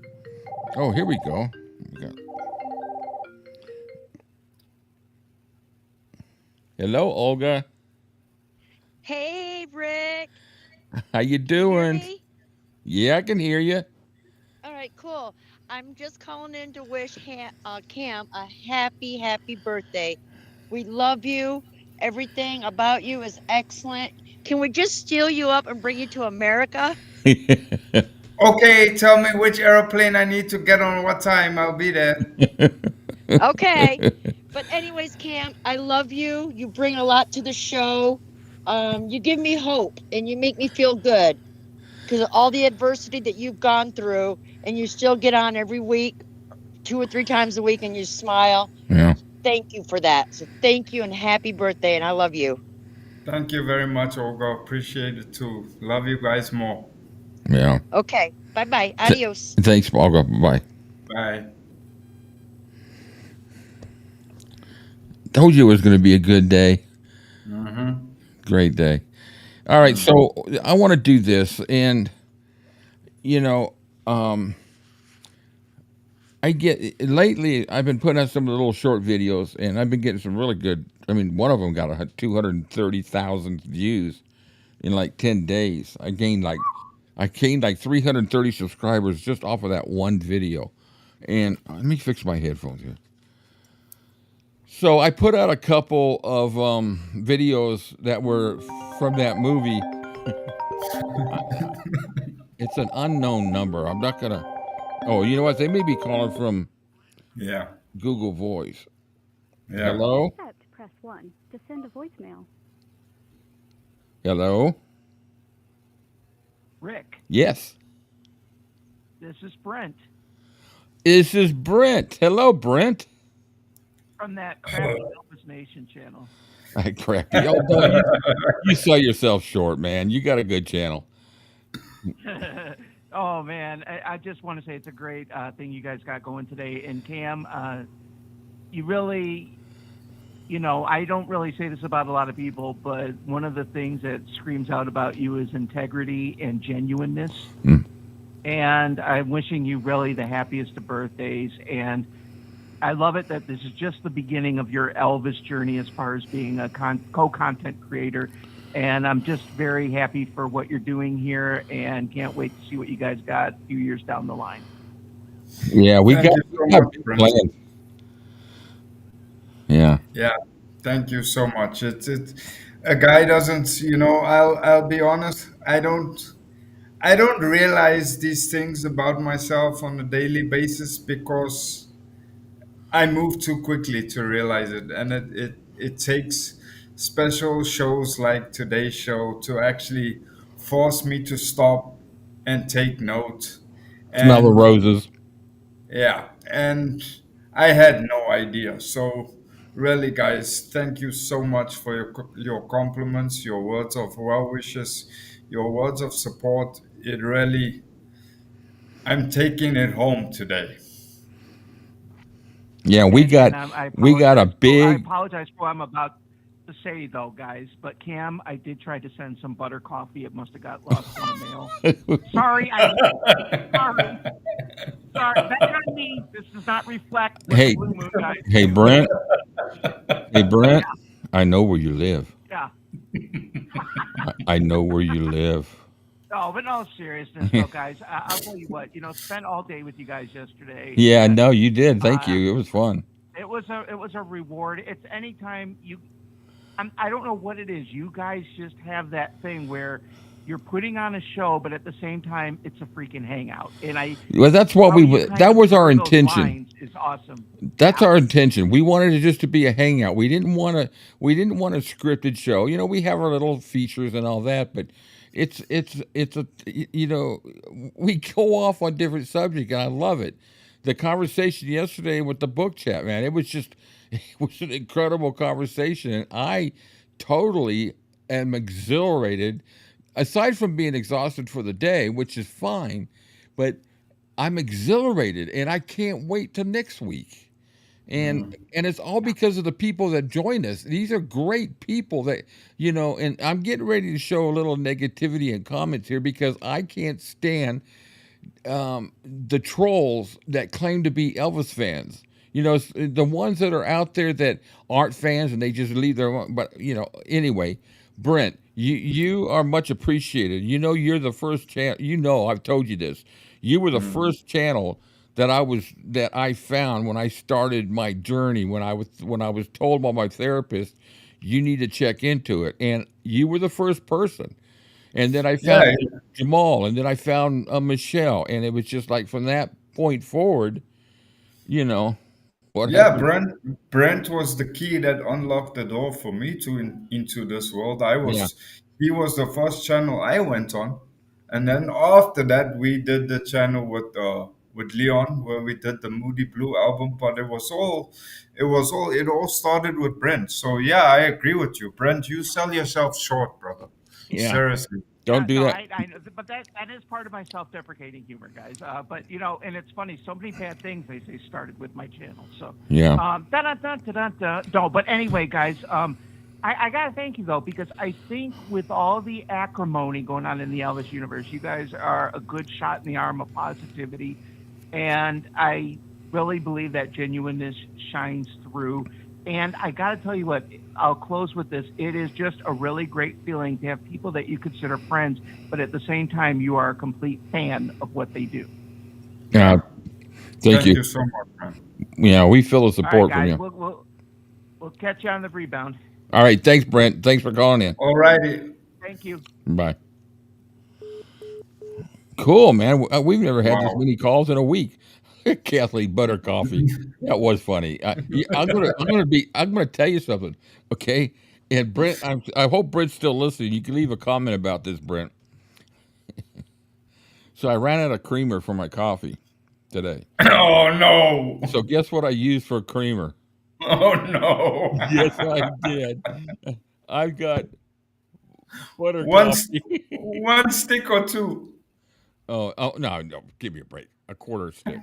Oh, here we go. Hello, Olga. Hey, Rick. How you doing? Yeah, I can hear you. All right, cool. I'm just calling in to wish Cam a happy birthday. We love you. Everything about you is excellent. Can we just steal you up and bring you to America? Okay, tell me which airplane I need to get on, what time. I'll be there. Okay. But anyways, Cam, I love you. You bring a lot to the show. You give me hope and you make me feel good because of all the adversity that you've gone through, and you still get on every week, 2 or 3 times a week, and you smile. Yeah. thank you for that. So thank you and happy birthday, and I love you. Thank you very much, Olga. Appreciate it too. Love you guys more. Yeah. Okay, bye-bye. Adios. Thanks, Olga. Bye. Bye. Told you it was going to be a good day. Mm-hmm. Great day. All right, so I want to do this, and you know, I get lately. I've been putting out some of the little short videos, and I've been getting some really good. I mean, one of them got 230,000 views in like 10 days. I gained like 330 subscribers just off of that one video. And let me fix my headphones here. So I put out a couple of videos that were from that movie. It's an unknown number. I'm not gonna. Oh, you know what? They may be calling from Yeah. Google Voice. Yeah. Hello? Accept, press 1. To send a voicemail. Hello? Rick, Yes. this is Brent This is Brent. Hello, Brent. from that crappy Elvis Nation channel. Crappy. Oh, no, you sell yourself short, man. You got a good channel. Oh man, I just want to say it's a great thing you guys got going today. And Cam, you really, I don't really say this about a lot of people, but one of the things that screams out about you is integrity and genuineness. And I'm wishing you really the happiest of birthdays. And I love it that this is just the beginning of your Elvis journey as far as being a co-content creator. And I'm just very happy for what you're doing here and can't wait to see what you guys got a few years down the line. Yeah, we Thank got, you so we got much, big Brent. plans. Yeah. Yeah. Thank you so much. It's a guy doesn't, I'll be honest, I don't realize these things about myself on a daily basis because I move too quickly to realize it, and it takes special shows like today's show to actually force me to stop and take note. Smell the And roses. yeah, and I had no idea. So really, guys, thank you so much for your compliments, your words of well wishes, your words of support. It really, I'm taking it home today. Yeah, we got a I big. apologize for what I'm about to say, though, guys. But Cam, I did try to send some butter coffee. It must have got lost in the mail. Sorry, sorry. That's on me. This does not reflect. what Hey, the Blue Moon guys hey, do. Brent. Hey, Brent. I know where you live. Yeah. I know where you live. No, but in all seriousness, though, guys, I'll tell you what. Spent all day with you guys yesterday. Yeah, and, no, you did. Thank you. It was fun. It was a reward. It's anytime I don't know what it is. You guys just have that thing where you're putting on a show, but at the same time, it's a freaking hangout. And Well, that's what that was our those intention. lines is awesome. That's our intention. We wanted it just to be a hangout. We didn't want a scripted show. We have our little features and all that, but it's a we go off on different subjects, and I love it. The conversation yesterday with the book chat, man, it was an incredible conversation, and I totally am exhilarated. Aside from being exhausted for the day, which is fine, but I'm exhilarated, and I can't wait till next week. And it's all because of the people that join us. These are great people that, and I'm getting ready to show a little negativity in comments here because I can't stand the trolls that claim to be Elvis fans. The ones that are out there that aren't fans and they just leave their own. But, anyway, Brent, you are much appreciated. You're the first channel. I've told you this. You were the first channel that I found when I started my journey. When I was told by my therapist, you need to check into it, and you were the first person. And then I found Jamal, and then I found Michelle, and it was just like from that point forward, what Yeah, happened? Brent was the key that unlocked the door for me into this world. Yeah. He was the first channel I went on, and then after that we did the channel with with Leon, where we did the Moody Blue album, but it all started with Brent. So yeah, I agree with you, Brent. You sell yourself short, brother. Yeah. Seriously. Don't do no, that. I know, but that is part of my self-deprecating humor, guys. But and it's funny. So many bad things they say started with my channel. So Yeah. No, but anyway, guys. I gotta thank you though, because I think with all the acrimony going on in the Elvis universe, you guys are a good shot in the arm of positivity, and I really believe that genuineness shines through. And I gotta tell you what, I'll close with this. It is just a really great feeling to have people that you consider friends, but at the same time, you are a complete fan of what they do. Thank you. You so much, man. Yeah, we feel the All support right, from guys, you. we'll catch you on the rebound. All right. Thanks, Brent. Thanks for calling in. All righty. Thank you. Bye. Cool, man. We've never had this Wow. many calls in a week. Kathleen Butter Coffee. That was funny. I'm gonna tell you something. Okay. And Brent, I hope Brent's still listening. You can leave a comment about this, Brent. So I ran out of creamer for my coffee today. Oh no. So guess what I used for creamer? Oh no. Yes, I did. I've got butter One coffee. one stick or two. Oh no, give me a break. A quarter stick.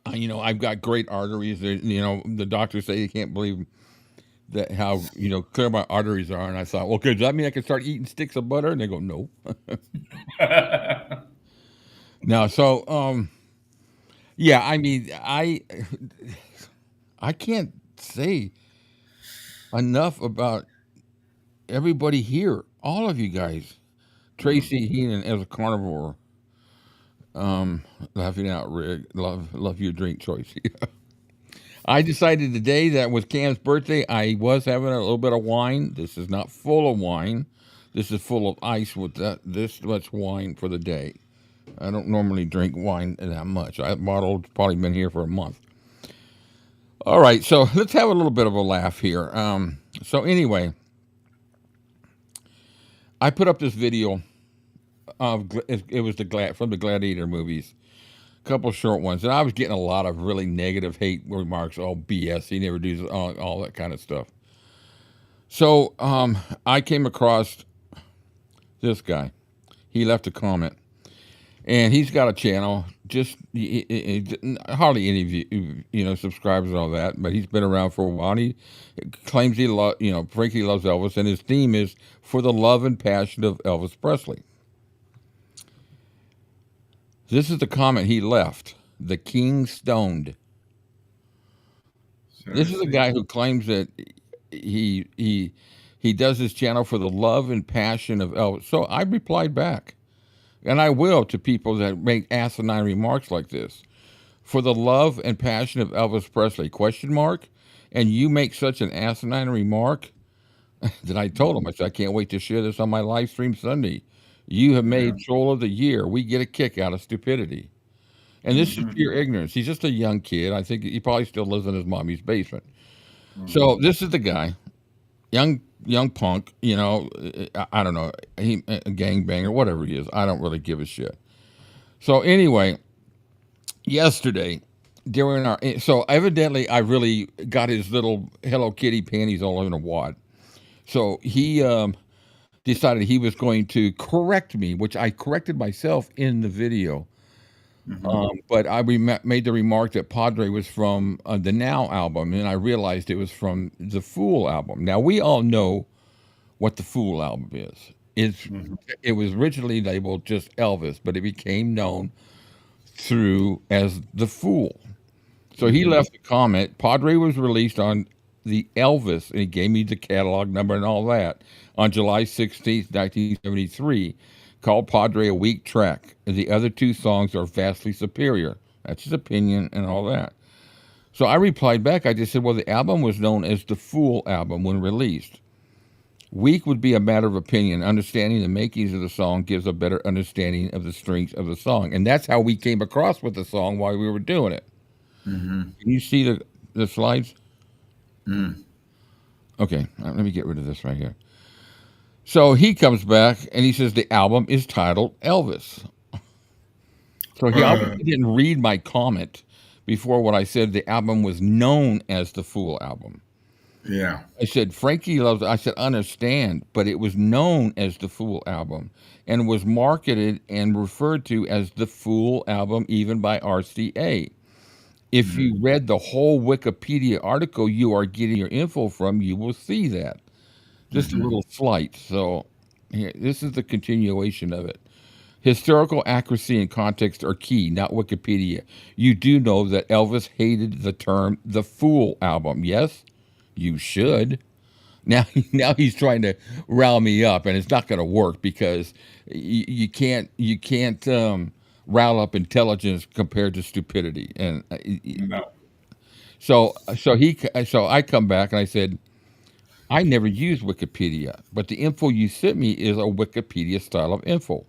I've got great arteries. The doctors say you can't believe that how clear my arteries are. And I thought, well, does that mean I can start eating sticks of butter? And they go, no. Now, so yeah, I mean, I can't say enough about everybody here. All of you guys. Tracy Heenan as a carnivore. Laughing out, Rick. Love your drink choice. I decided today that with Cam's birthday, I was having a little bit of wine. This is not full of wine. This is full of ice with this much wine for the day. I don't normally drink wine that much. That bottle's probably been here for a month. All right, so let's have a little bit of a laugh here. So anyway, I put up this video of it was from the Gladiator movies, a couple short ones, and I was getting a lot of really negative hate remarks. Oh, BS! He never does all that kind of stuff. So I came across this guy. He left a comment, and he's got a channel. Just hardly any of you subscribers and all that, but he's been around for a while. And he claims Frankie loves Elvis, and his theme is for the love and passion of Elvis Presley. This is the comment he left. The King Stoned. This is a guy who claims that he does his channel for the love and passion of Elvis. So I replied back, and I will, to people that make asinine remarks like this. For the love and passion of Elvis Presley, ? And you make such an asinine remark that I told him, I said, I can't wait to share this on my live stream Sunday. You have made Troll of the Year. We get a kick out of stupidity. And this is pure ignorance. He's just a young kid. I think he probably still lives in his mommy's basement. So this is the guy, young punk, I don't know, he a gangbanger, whatever he is. I don't really give a shit. So anyway, yesterday, so evidently I really got his little Hello Kitty panties all in a wad. So he decided he was going to correct me, which I corrected myself in the video. But I made the remark that Padre was from the Now album, and I realized it was from the Fool album. Now, we all know what the Fool album is. It was originally labeled just Elvis, but it became known as the Fool. So he left a comment. Padre was released on the Elvis, and he gave me the catalog number and all that, on July 16th, 1973, called Padre a weak track. And the other two songs are vastly superior. That's his opinion and all that. So I replied back. I just said, well, the album was known as the Fool album when released. Weak would be a matter of opinion. Understanding the makings of the song gives a better understanding of the strengths of the song. And that's how we came across with the song while we were doing it. Can you see the slides? Okay, let me get rid of this right here. So he comes back and he says the album is titled Elvis. So he obviously didn't read my comment before what I said the album was known as the Fool album. Yeah. I said, Frankie loves it. I said, understand, but it was known as the Fool album and was marketed and referred to as the Fool album even by RCA. If you read the whole Wikipedia article you are getting your info from, you will see that. Just a little slight. So here, this is the continuation of it. Historical accuracy and context are key, not Wikipedia. You do know that Elvis hated the term the Fool album. Yes, you should. Now he's trying to rile me up, and it's not going to work because you can't rile up intelligence compared to stupidity. And No. so I come back and I said, I never used Wikipedia, but the info you sent me is a Wikipedia style of info.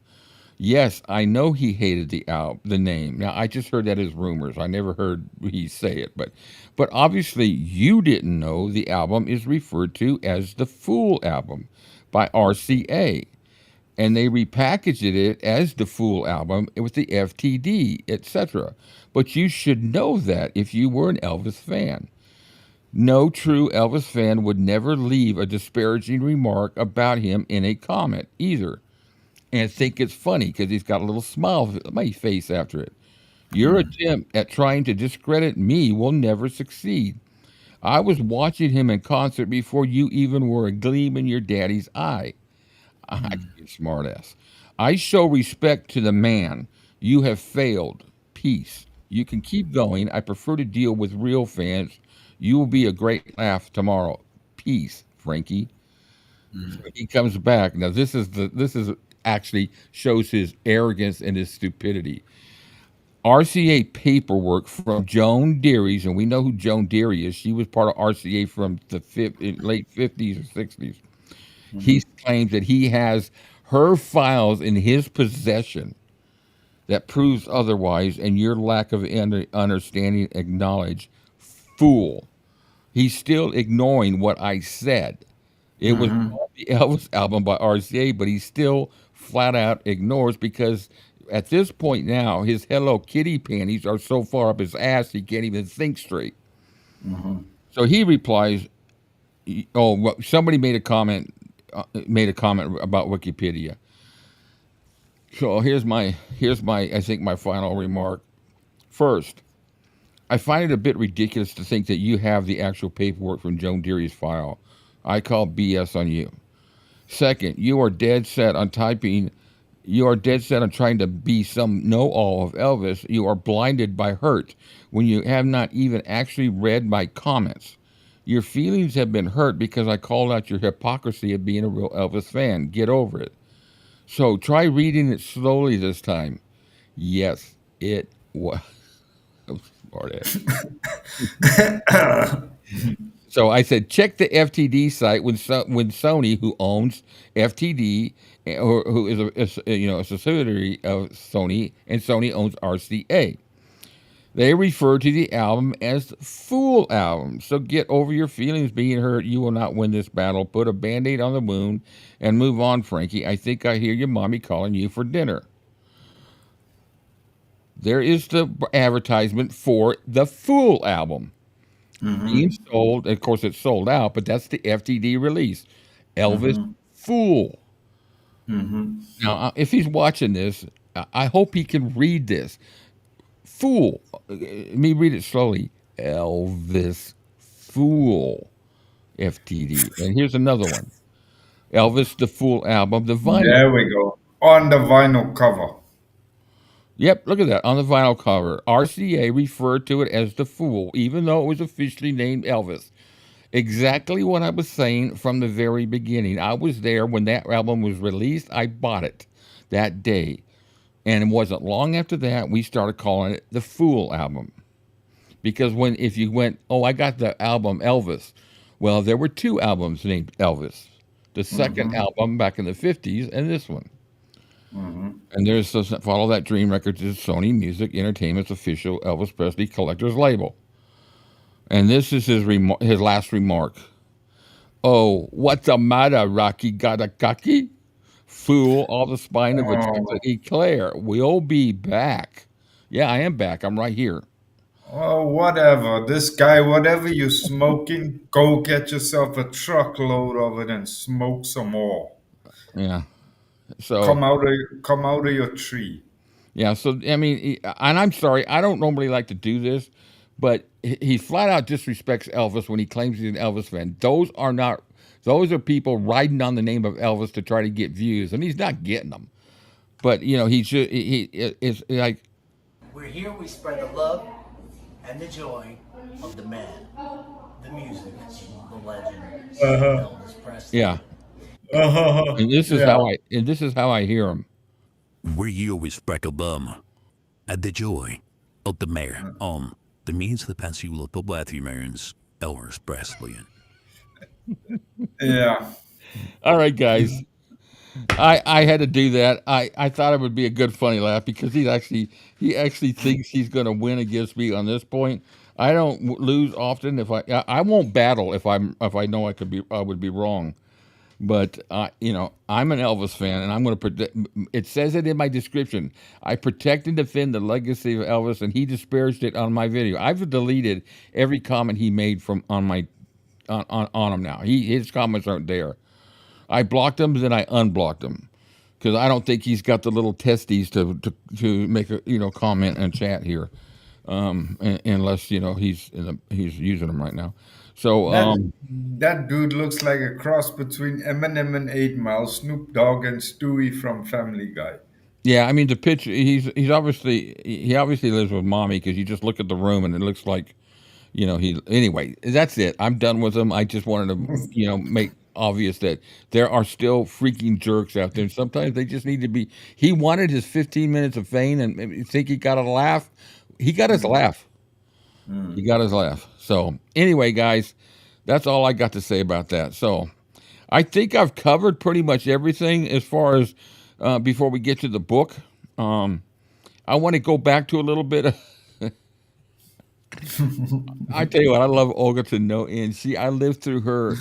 Yes, I know he hated the name. Now I just heard that as rumors. I never heard he say it, but obviously you didn't know the album is referred to as the Fool album by RCA, and they repackaged it as the Fool album with the FTD, etc. But you should know that if you were an Elvis fan. No true Elvis fan would never leave a disparaging remark about him in a comment either. And think it's funny because he's got a little smile on my face after it. Your attempt at trying to discredit me will never succeed. I was watching him in concert before you even were a gleam in your daddy's eye. Smartass. I show respect to the man. You have failed. Peace. You can keep going. I prefer to deal with real fans. You will be a great laugh tomorrow. Peace, Frankie. So he comes back. Now this is actually shows his arrogance and his stupidity. RCA paperwork from Joan Deary's, and we know who Joan Deary is. She was part of RCA from the late 50s or 60s. He claims that he has her files in his possession that proves otherwise, and your lack of understanding acknowledge. Fool. He's still ignoring what I said. It was the Elvis album by RCA, but he still flat out ignores because at this point now, his Hello Kitty panties are so far up his ass he can't even think straight. So he replies, "Oh, well, somebody made a comment about Wikipedia." So here's my I think my final remark. First, I find it a bit ridiculous to think that you have the actual paperwork from Joan Deary's file. I call BS on you. Second, you are dead set on trying to be some know-all of Elvis. You are blinded by hurt when you have not even actually read my comments. Your feelings have been hurt because I called out your hypocrisy of being a real Elvis fan. Get over it. So try reading it slowly this time. Yes, it was. So I said, check the FTD site when Sony, who owns FTD, or who is a subsidiary of Sony, and Sony owns RCA. They refer to the album as Fool album. So get over your feelings being hurt. You will not win this battle. Put a Band-Aid on the wound and move on, Frankie. I think I hear your mommy calling you for dinner. There is the advertisement for the Fool album. Being sold, of course, it's sold out, but that's the FTD release. Elvis Fool. Now, if he's watching this, I hope he can read this. Fool. Let me read it slowly. Elvis Fool. FTD. And here's another one. Elvis the Fool album, the vinyl. There we go. On the vinyl cover. Yep, look at that. On the vinyl cover, RCA referred to it as the Fool, even though it was officially named Elvis. Exactly what I was saying from the very beginning. I was there when that album was released. I bought it that day. And it wasn't long after that, we started calling it the Fool album. Because if you went, oh, I got the album Elvis. Well, there were two albums named Elvis. The second album back in the 50s and this one. And there's Follow That Dream Records is Sony Music Entertainment's official Elvis Presley collector's label. And this is his last remark. Oh, what's the matter, Rocky? Got a cocky? Fool, all the spine of a chocolate eclair. We'll be back. Yeah, I am back. I'm right here. Oh, whatever. This guy, whatever you're smoking, go get yourself a truckload of it and smoke some more. Yeah. So Come out of your tree. yeah. So I mean, and I'm sorry, I don't normally like to do this, but he flat out disrespects Elvis when he claims he's an Elvis fan. Those are not. Those are people riding on the name of Elvis to try to get views, and he's not getting them. But you know, he is like. We're here, we spread the love and the joy of the man, the music, the legend, Elvis Presley. Yeah. And this is how I hear him. We're here with Spreckle Bum at the joy of the mayor on the means of the Pennsylvania Latvians Elvis Presley. Yeah. All right, guys. I had to do that. I thought it would be a good funny laugh because he actually thinks he's going to win against me on this point. I don't lose often if I won't battle if I know I would be wrong. But you know, I'm an Elvis fan, and I'm going to protect. It says it in my description. I protect and defend the legacy of Elvis, and he disparaged it on my video. I've deleted every comment he made from on him now. His comments aren't there. I blocked him, then I unblocked him because I don't think he's got the little testes to make a comment and chat here, unless he's using them right now. So that dude looks like a cross between Eminem and 8 Mile, Snoop Dogg and Stewie from Family Guy. Yeah, I mean the picture. He obviously lives with mommy because you just look at the room and it looks like, Anyway, that's it. I'm done with him. I just wanted to make obvious that there are still freaking jerks out there. Sometimes they just need to be. He wanted his 15 minutes of fame and think he got a laugh. He got his laugh. He got his laugh. So anyway, guys, that's all I got to say about that. So I think I've covered pretty much everything as far as before we get to the book. I want to go back to a little bit. I tell you what, I love Olga to no end. I lived through her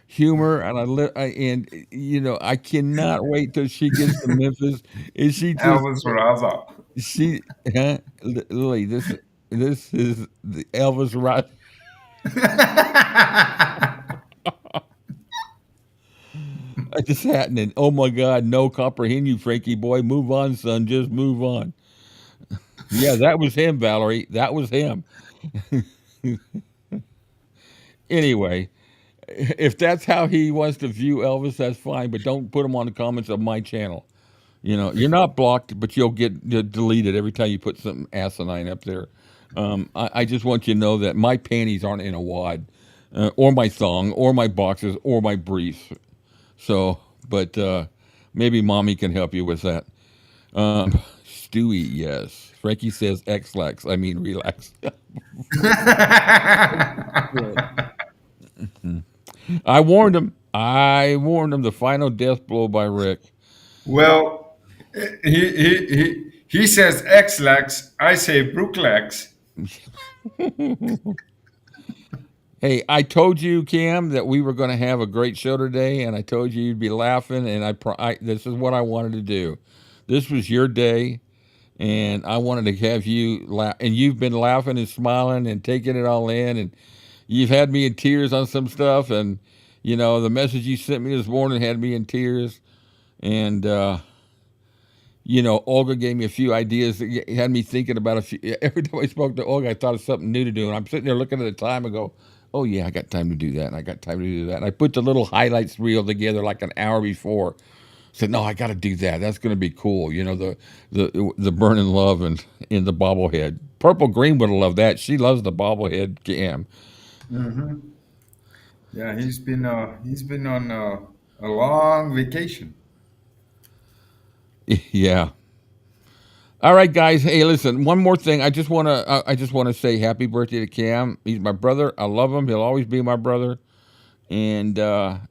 humor, and I cannot wait till she gets to Memphis. And she just Elvis Raza. Lily, this is the Elvis right. It's happening. Oh my God, no comprehend you, Frankie boy. Move on, son. Just move on. Yeah, that was him, Valerie. That was him. Anyway, if that's how he wants to view Elvis, that's fine. But don't put him on the comments of my channel. You're not blocked, but you'll get deleted every time you put something asinine up there. I just want you to know that my panties aren't in a wad, or my thong, or my boxes, or my briefs. So, but maybe mommy can help you with that. Stewie, yes. Frankie says X-lax. I mean, relax. I warned him. The final death blow by Rick. Well, he says X-lax. I say Brooklax. Hey, I told you, Cam, that we were going to have a great show today, and I told you you'd be laughing, and this is what I wanted to do. This was your day, and I wanted to have you laugh, and you've been laughing and smiling and taking it all in, and you've had me in tears on some stuff, and, the message you sent me this morning had me in tears, and, Olga gave me a few ideas. It had me thinking about a few. Every time I spoke to Olga, I thought of something new to do, and I'm sitting there looking at the time and go, oh, yeah, I got time to do that, and I got time to do that. And I put the little highlights reel together like an hour before. Said, no, I got to do that. That's going to be cool. The burning love and in the bobblehead. Purple Green would have loved that. She loves the bobblehead, Cam. Mm-hmm. Yeah, he's been on a long vacation. Yeah. All right, guys. Hey, listen. One more thing. I just want to say happy birthday to Cam. He's my brother. I love him. He'll always be my brother. And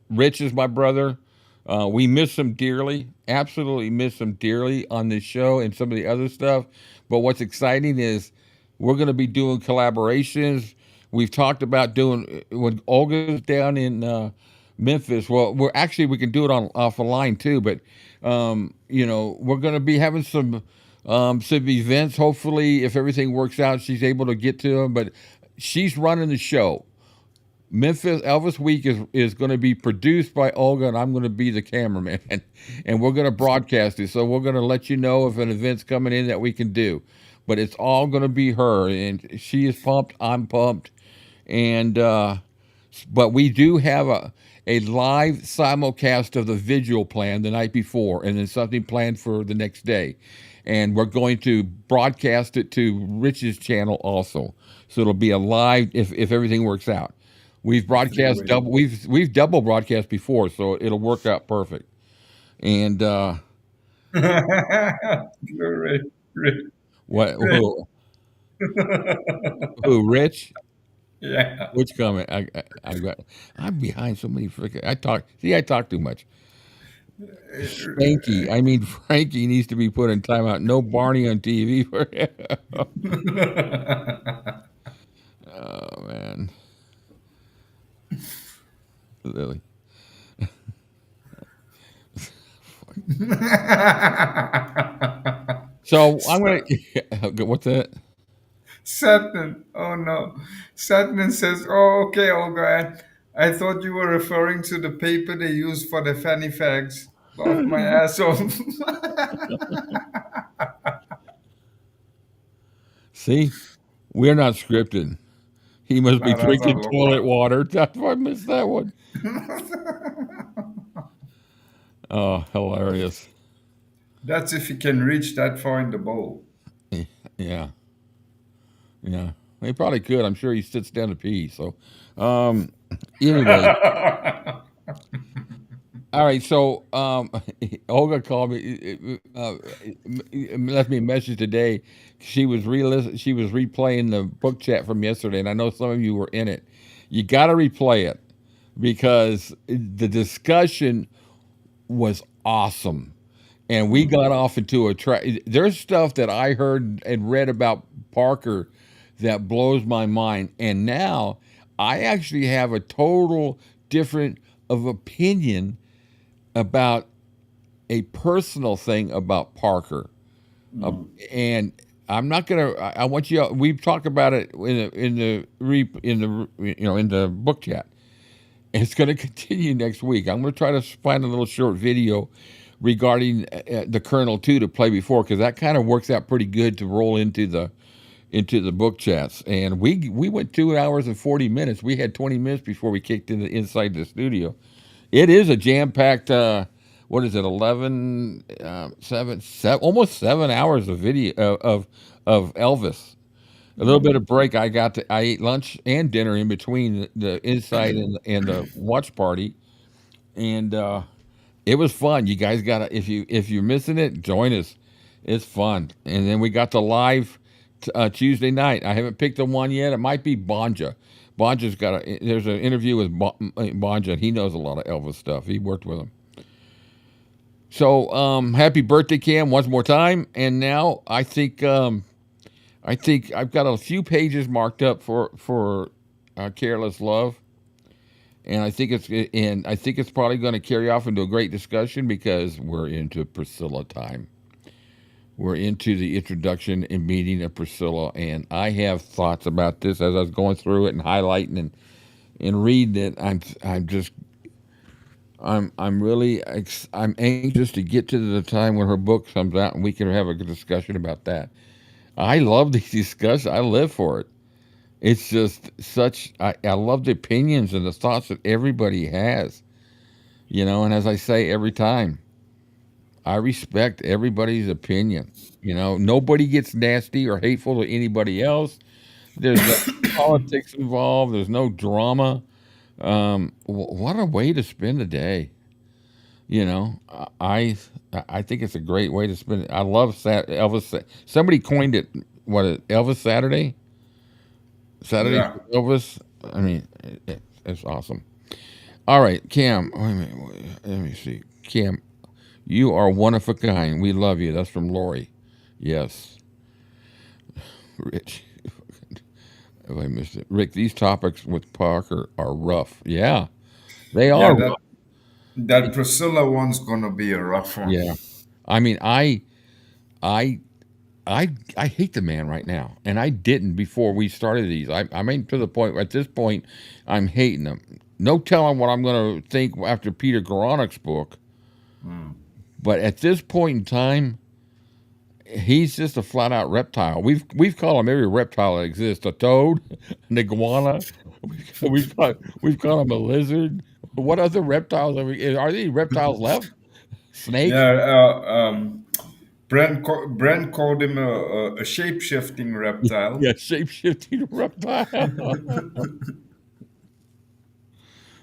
Rich is my brother. We miss him dearly. Absolutely miss him dearly on this show and some of the other stuff. But what's exciting is we're going to be doing collaborations. We've talked about doing when Olga's down in Memphis. Well, we can do it off a line too. But we're going to be having some some events. Hopefully, if everything works out, she's able to get to them. But she's running the show. Memphis Elvis Week is going to be produced by Olga, and I'm going to be the cameraman, and we're going to broadcast it. So we're going to let you know if an event's coming in that we can do. But it's all going to be her, and she is pumped. I'm pumped, and but we do have a live simulcast of the vigil plan the night before, and then something planned for the next day, and we're going to broadcast it to Rich's channel also. So it'll be a live if everything works out. We've broadcast double. We've double broadcast before, so it'll work out perfect. And what? Who? Rich? Yeah. Which comment? I'm behind so many freaking. I talk too much. Frankie. I mean, Frankie needs to be put in timeout. No Barney on TV for him. Oh man. Lily. So I'm gonna. What's that? Satnan. Oh no. Satnan says, "Oh, okay, Olga. I thought you were referring to the paper they use for the fanny fags. Laugh my ass off." See, we're not scripted. He must be drinking toilet water. That's why I missed that one. Oh, hilarious. That's if you can reach that far in the bowl. Yeah. Yeah. He probably could. I'm sure he sits down to pee. So, anyway. All right. So, Olga called me, left me a message today. She was replaying the book chat from yesterday, and I know some of you were in it. You got to replay it because the discussion was awesome. And we got off into a track. There's stuff that I heard and read about Parker that blows my mind. And now I actually have a total different of opinion about a personal thing about Parker. And I'm not gonna. I want you. We've talked about it in the book chat. And it's going to continue next week. I'm going to try to find a little short video regarding the Colonel 2 to play before, because that kind of works out pretty good to roll into the book chats. And we went 2 hours and 40 minutes. We had 20 minutes before we kicked inside the studio. It is a jam-packed, what is it, 11, 7, almost 7 hours of video of Elvis. A little bit of break. I ate lunch and dinner in between the inside and the watch party, and it was fun. You guys gotta, if you're missing it, join us. It's fun. And then we got the live Tuesday night. I haven't picked the one yet. It might be Banja. Banja's there's an interview with Banja. He knows a lot of Elvis stuff. He worked with him. So happy birthday, Cam, once more time. And now I think I've got a few pages marked up for Careless Love, and I think it's probably going to carry off into a great discussion because we're into Priscilla time. We're into the introduction and meeting of Priscilla, and I have thoughts about this as I was going through it and highlighting and reading it. I'm anxious to get to the time when her book comes out and we can have a good discussion about that. I love these discussions. I live for it. It's just I love the opinions and the thoughts that everybody has, and as I say every time, I respect everybody's opinion. Nobody gets nasty or hateful to anybody else. There's no politics involved. There's no drama. What a way to spend the day. I think it's a great way to spend it. I love Elvis. Somebody coined it. What is Elvis Saturday? Saturday Yeah. Elvis. I mean, it's awesome. All right, Cam. Wait a minute. Let me see. Cam, you are one of a kind. We love you. That's from Lori. Yes. Rich. If I missed it, Rick. These topics with Parker are rough. Yeah, they are. Yeah, that Priscilla one's gonna be a rough one. Yeah, I mean, I I hate the man right now, and I didn't before we started these. I mean, to the point at this point, I'm hating him. No telling what I'm going to think after Peter Goronek's book, but at this point in time, he's just a flat out reptile. We've called him every reptile that exists: a toad, an iguana. We've called him a lizard. What other reptiles are there any reptiles left? Snake? Yeah, Brent called him a shape-shifting reptile. Yeah, shape-shifting reptile.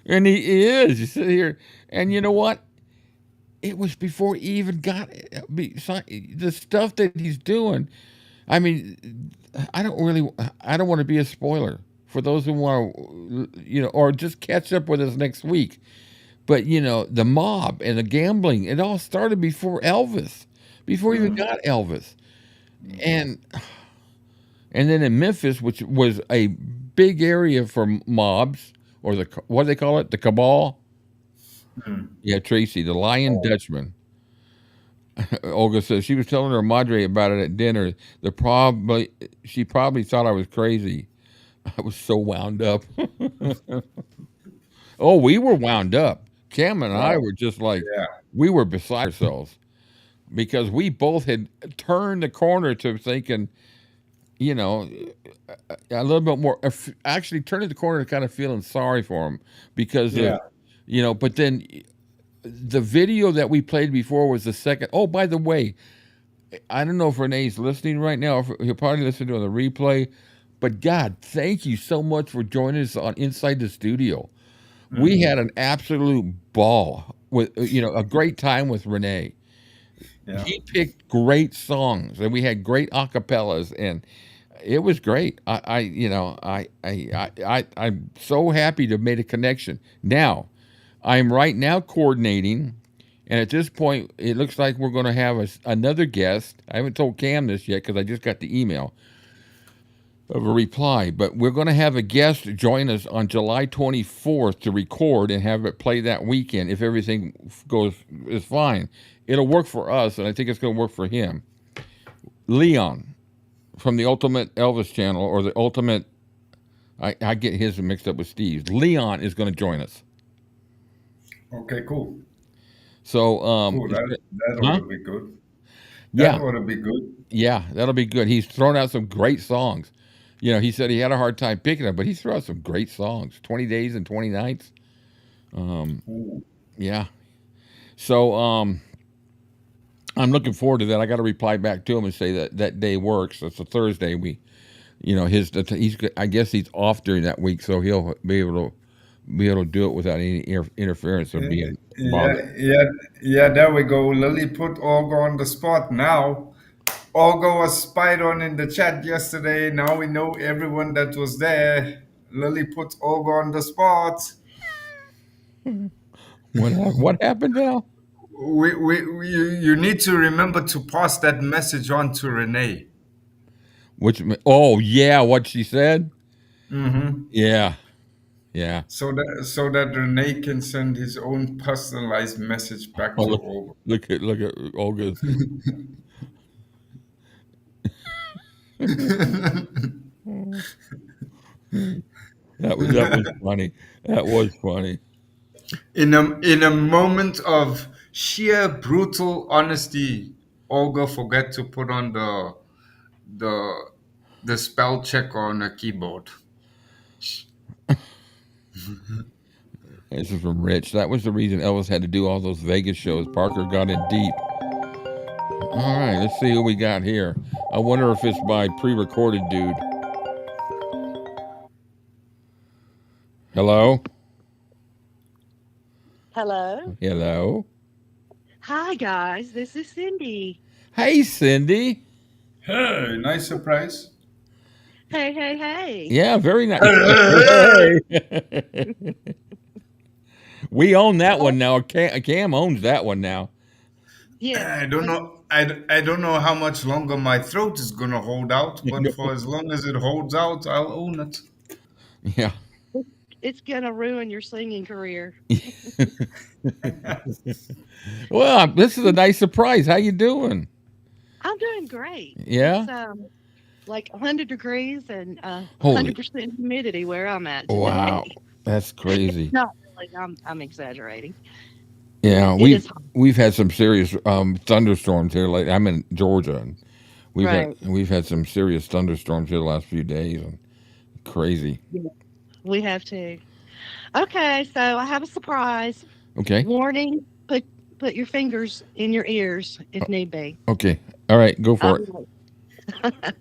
And he is. You sit here, and you know what? It was before he even got the stuff that he's doing. I mean, I don't want to be a spoiler for those who want to, or just catch up with us next week. But the mob and the gambling, it all started before Elvis, before he even got Elvis, and then in Memphis, which was a big area for mobs, or what do they call it, the cabal. Yeah, Tracy, the Lion Dutchman. Olga says she was telling her madre about it at dinner. She probably thought I was crazy. I was so wound up. Oh, we were wound up. Cam and I were just like, we were beside ourselves because we both had turned the corner to thinking, a little bit more. Actually, turning the corner to kind of feeling sorry for him because, but then the video that we played before was the second. Oh, by the way, I don't know if Renee's listening right now. He'll probably listen to the replay. But God, thank you so much for joining us on Inside the Studio. We had an absolute ball with, a great time with Renee. Yeah. He picked great songs, and we had great acapellas, and it was great. I'm so happy to have made a connection. Now, I'm right now coordinating, and at this point, it looks like we're going to have another guest. I haven't told Cam this yet because I just got the email of a reply, but we're going to have a guest join us on July 24th to record and have it play that weekend if everything is fine. It'll work for us, and I think it's going to work for him. Leon from the Ultimate Elvis channel, or the Ultimate, I get his mixed up with Steve's. Leon is going to join us. Okay, cool. So, cool. That ought to be good. That ought to be good. Yeah, that'll be good. He's thrown out some great songs. He said he had a hard time picking them, but he threw out some great songs. 20 Days and 20 Nights. Yeah. So I'm looking forward to that. I got to reply back to him and say that day works. It's a Thursday. I guess he's off during that week, so he'll be able to do it without any interference or being bothered. Yeah. There we go. Lily put Olga on the spot now. Olga was spied on in the chat yesterday. Now we know everyone that was there. Lily put Olga on the spot. What happened now? You need to remember to pass that message on to Renee. What she said? Mm-hmm. Yeah. So that Renee can send his own personalized message back to Olga. Look at Olga. That was funny. That was funny. In a moment of sheer brutal honesty, Olga forgot to put on the spell checker on her keyboard. This is from Rich. That was the reason Elvis had to do all those Vegas shows. Parker got in deep. All right, let's see who we got here. I wonder if it's my pre-recorded dude. Hello? Hello. Hi, guys. This is Cindy. Hey, Cindy. Hey, nice surprise. Hey. Yeah, very nice. Hey. We own that one now. Cam owns that one now. Yeah. I don't know. I don't know how much longer my throat is gonna hold out, but for as long as it holds out, I'll own it. Yeah. It's gonna ruin your singing career. Well, this is a nice surprise. How you doing? I'm doing great. Yeah? It's like 100 degrees and Holy 100% humidity where I'm at today. wow. That's crazy. Not really. I'm exaggerating. Yeah, It is hot. we've had some serious thunderstorms here. Like I'm in Georgia, and Right. we've had some serious thunderstorms here the last few days. And crazy. Yeah, we have to. Okay, so I have a surprise. Okay. Warning: put your fingers in your ears if need be. Okay. All right. Go for it.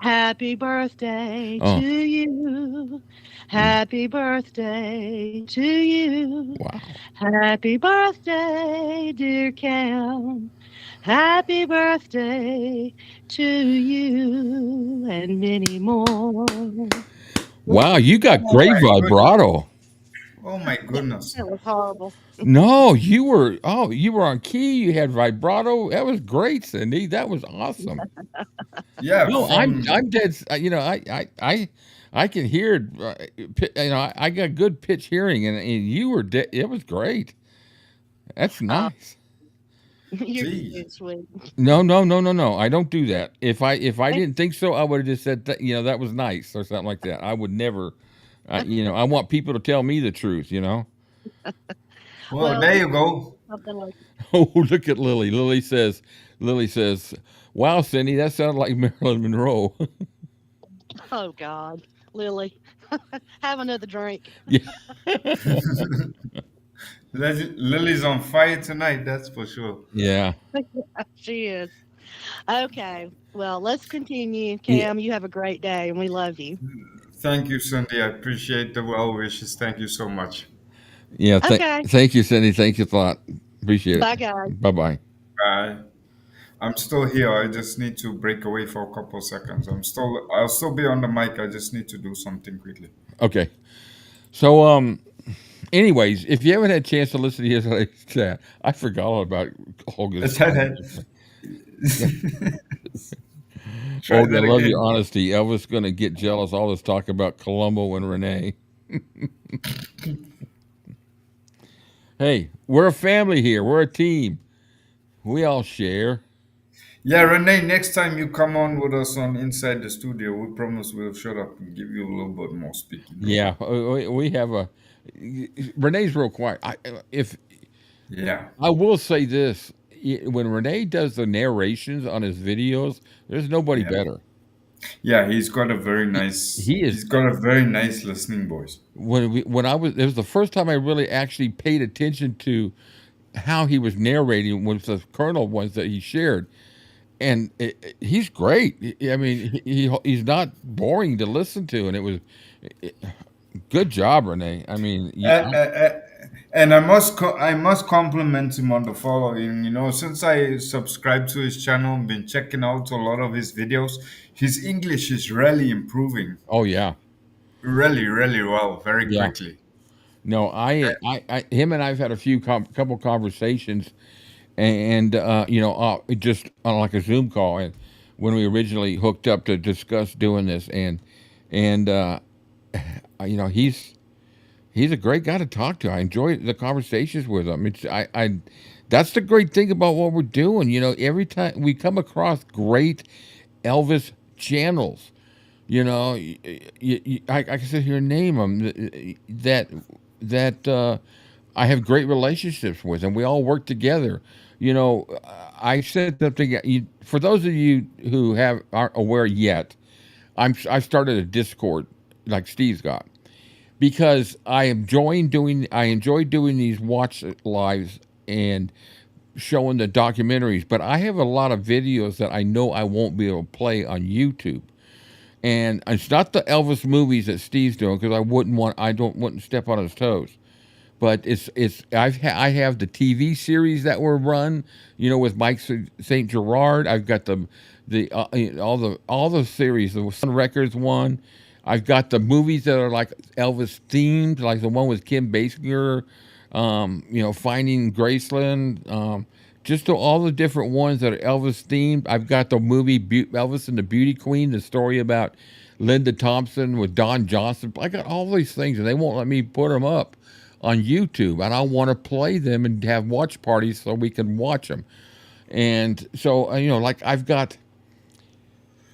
Happy birthday Oh. to you. Happy birthday to you. Wow. Happy birthday, dear Cam. Happy birthday to you and many more. Wow, you got great vibrato. Oh my goodness. That was horrible. No, you were on key. You had vibrato. That was great, Cindy. That was awesome. Yeah. No, I'm dead. You know, I can hear it. You know, I got good pitch hearing, and you were. It was great. That's nice. You're too sweet. No. I don't do that. If I didn't think so, I would have just said that, you know, that was nice or something like that. I would never. You know, I want people to tell me the truth. You know. Well, there you go. Something like Oh, look at Lily. Lily says, "Wow, Cindy, that sounded like Marilyn Monroe." oh God, Lily, have another drink. Yeah. Lily's on fire tonight, that's for sure. Yeah. She is. Okay, well, let's continue. Cam, you have a great day, and we love you. Thank you, Cindy. I appreciate the well wishes. Thank you so much. Yeah. Okay. Thank you, Cindy. Thank you a lot. Appreciate it. Bye, guys. Bye-bye. Bye. I'm still here. I just need to break away for a couple seconds. I'll still be on the mic. I just need to do something quickly. Okay. So, anyways, if you haven't had a chance to listen to yesterday's chat, I forgot all about Olga's. Olga, I love your honesty. Elvis going to get jealous. All this talk about Columbo and Renee. Hey, we're a family here. We're a team. We all share. Yeah, Renee, next time you come on with us on Inside the Studio, we promise we'll shut up and give you a little bit more speaking. Yeah, we have a... Renee's real quiet. I will say this. When Renee does the narrations on his videos, there's nobody better. Yeah, he's got a very nice... He's got a very nice listening voice. It was the first time I really actually paid attention to how he was narrating with the Colonel ones that he shared. And he's great. I mean, he's not boring to listen to, and it was good job, Renee. I mean, and I must compliment him on the following. You know, since I subscribed to his channel and been checking out a lot of his videos, his English is really improving. Oh yeah, really, really well, very quickly. No, him and I've had a few couple conversations. And, you know, just on like a Zoom call, and when we originally hooked up to discuss doing this, and you know, he's a great guy to talk to. I enjoy the conversations with him. That's the great thing about what we're doing. You know, every time we come across great Elvis channels, you know, I can sit here and name them that I have great relationships with, and we all work together. You know, I said something. For those of you who aren't aware yet, I started a Discord like Steve's got, because I enjoy doing these watch lives and showing the documentaries. But I have a lot of videos that I know I won't be able to play on YouTube, and it's not the Elvis movies that Steve's doing, because I wouldn't step on his toes. But I have the TV series that were run, you know, with Mike St. Gerard. I've got all the series, the Sun Records one. I've got the movies that are like Elvis themed, like the one with Kim Basinger, you know, Finding Graceland, just all the different ones that are Elvis themed. I've got the movie Elvis and the Beauty Queen, the story about Linda Thompson with Don Johnson. I got all these things, and they won't let me put them up on YouTube, and I want to play them and have watch parties so we can watch them. And so like I've got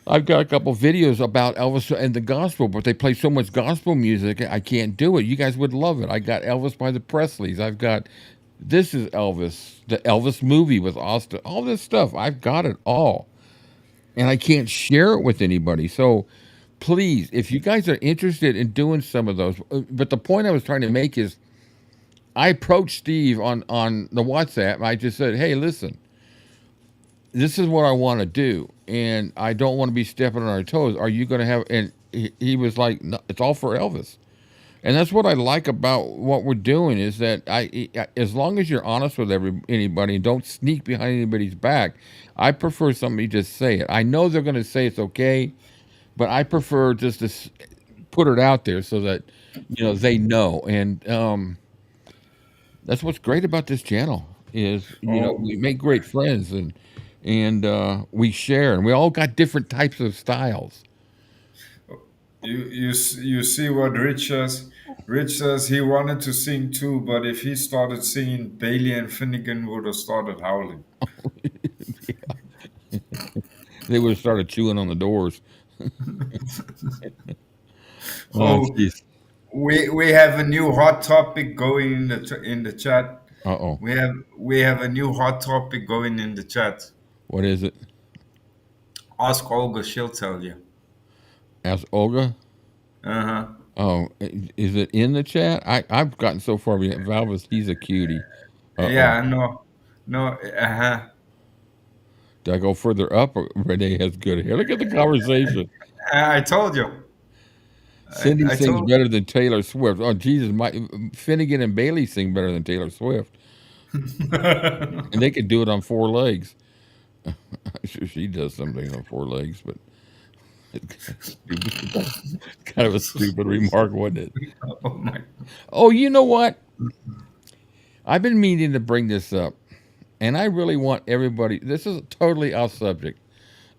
a couple videos about Elvis and the gospel, but they play so much gospel music, I can't do it. You guys would love it. I got Elvis by the Presleys. I've got This Is Elvis, the Elvis movie with Austin, all this stuff. I've got it all. And I can't share it with anybody. So please, if you guys are interested in doing some of those, but the point I was trying to make is I approached Steve on the WhatsApp. And I just said, hey, listen, this is what I want to do, and I don't want to be stepping on our toes. Are you going to have? And he was like, no, it's all for Elvis, and that's what I like about what we're doing is that as long as you're honest with anybody and don't sneak behind anybody's back, I prefer somebody just say it. I know they're going to say it's okay, but I prefer just to put it out there so that they know, and that's what's great about this channel is we make great friends and we share, and we all got different types of styles. You see what Rich says? Rich says he wanted to sing too, but if he started singing, Bailey and Finnegan would have started howling. They would have started chewing on the doors. Geez. We have a new hot topic going in the chat. Uh-oh. We have a new hot topic going in the chat. What is it? Ask Olga, she'll tell you. Ask Olga? Uh-huh. Oh, is it in the chat? I've gotten so far behind Elvis. He's a cutie. Yeah, no, uh-huh. Do I go further up? Or Renee has good hair. Look at the conversation. I told you. Cindy sings better than Taylor Swift. Oh, Jesus. Finnegan and Bailey sing better than Taylor Swift. And they could do it on 4 legs. I'm sure she does something on 4 legs, but kind of a stupid remark, wasn't it? Oh, my. Oh, you know what? I've been meaning to bring this up, and I really want everybody. This is totally off subject.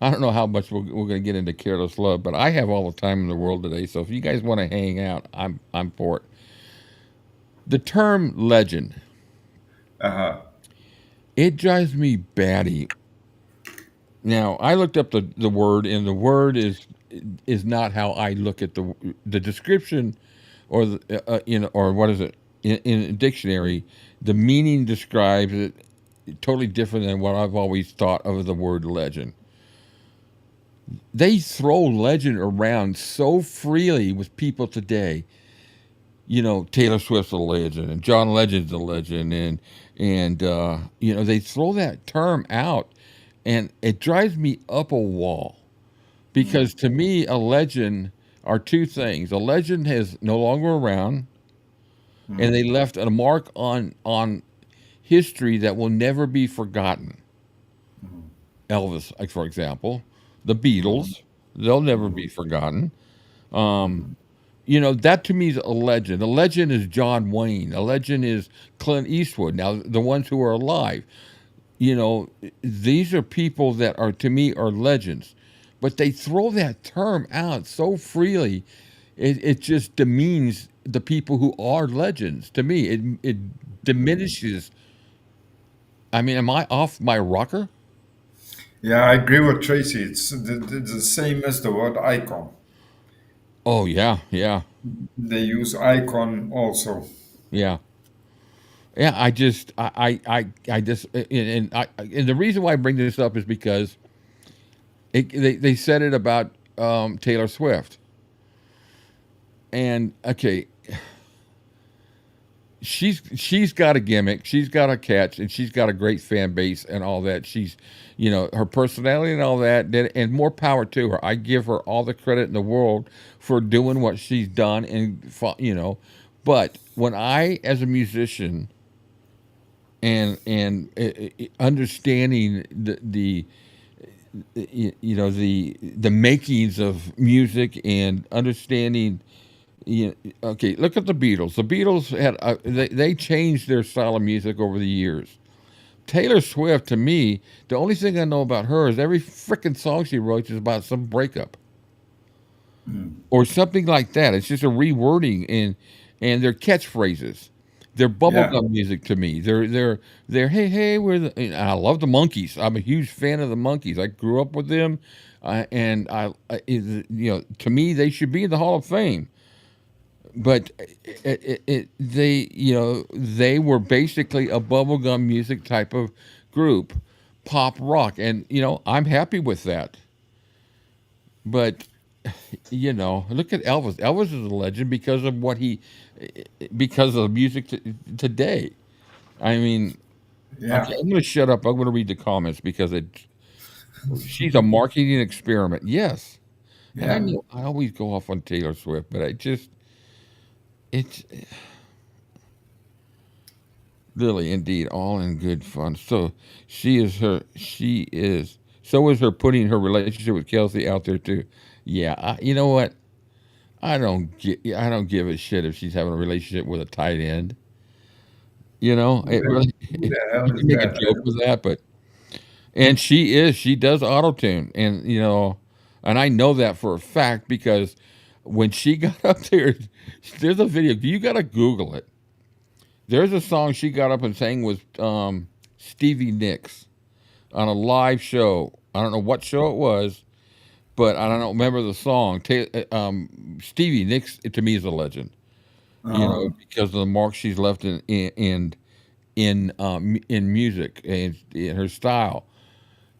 I don't know how much we're going to get into careless love, but I have all the time in the world today. So if you guys want to hang out, I'm for it. The term legend. Uh-huh. It drives me batty. Now, I looked up the word, and the word is not how I look at the description, or or what is it in a dictionary. The meaning describes it totally different than what I've always thought of the word legend. They throw legend around so freely with people today. Taylor Swift's a legend, and John Legend's a legend, and they throw that term out, and it drives me up a wall, because to me, a legend are 2 things. A legend is no longer around, and they left a mark on history that will never be forgotten. Elvis, like, for example. The Beatles, they'll never be forgotten. That to me is a legend. A legend is John Wayne. A legend is Clint Eastwood. Now, the ones who are alive, these are people that are, to me, are legends. But they throw that term out so freely, it just demeans the people who are legends. To me, it diminishes. I mean, am I off my rocker? Yeah, I agree with Tracy. It's the same as the word icon. Oh, yeah, yeah. They use icon also. Yeah. Yeah, I just, and the reason why I bring this up is because they said it about Taylor Swift. And, okay, she's got a gimmick, she's got a catch, and she's got a great fan base and all that. She's, her personality and all that, and more power to her. I give her all the credit in the world for doing what she's done, and but when I, as a musician, and understanding the makings of music, and understanding. Okay, look at the Beatles. The Beatles had they changed their style of music over the years. Taylor Swift, to me, the only thing I know about her is every freaking song she wrote is about some breakup or something like that. It's just a rewording and their catchphrases. They're Yeah. bubblegum music to me. They're hey, we're the. And I love the Monkees. I'm a huge fan of the Monkees. I grew up with them, and to me they should be in the Hall of Fame. But they were basically a bubblegum music type of group, pop rock, and I'm happy with that. But look at Elvis. Elvis is a legend because of music today. I mean, Yeah. okay, I'm going to shut up. I'm going to read the comments because she's a marketing experiment. Yes, and I Yeah. know I always go off on Taylor Swift, but it's really indeed all in good fun. So so is her putting her relationship with Kelsey out there too. Yeah, you know what? I don't give a shit if she's having a relationship with a tight end. It really Who the hell you is can make a that? joke with that, but and she does auto tune, and and I know that for a fact because when she got up there, there's a video. You got to Google it. There's a song she got up and sang with Stevie Nicks on a live show. I don't know what show it was, but I don't remember the song. Stevie Nicks to me is a legend, because of the mark she's left in music and in her style.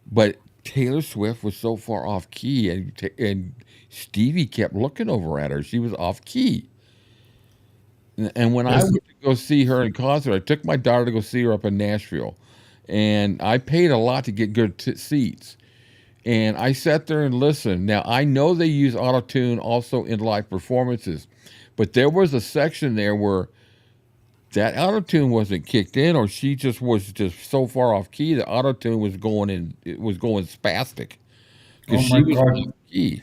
But Taylor Swift was so far off key, and Stevie kept looking over at her. She was off key. And when I Yes. went to go see her in concert, I took my daughter to go see her up in Nashville, and I paid a lot to get good seats. And I sat there and listened. Now I know they use autotune also in live performances, but there was a section there where that autotune wasn't kicked in, or she just was so far off key the autotune was going in. It was going spastic because Oh my she was God. off key.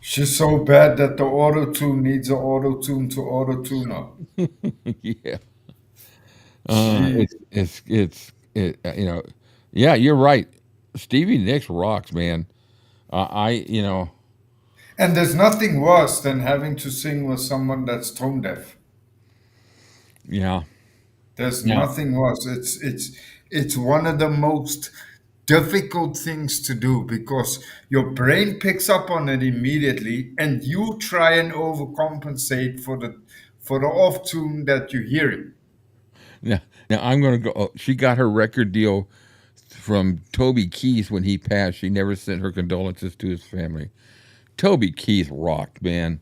She's so bad that the auto tune needs an auto tune to auto tune her. Yeah. She Yeah, you're right. Stevie Nicks rocks, man. I and there's nothing worse than having to sing with someone that's tone deaf. yeah. There's Yeah. nothing worse. It's one of the most difficult things to do because your brain picks up on it immediately and you try and overcompensate for the off tune that you're hearing. Now, I'm gonna go. Oh, she got her record deal from Toby Keith when he passed. She never sent her condolences to his family. Toby Keith rocked, man.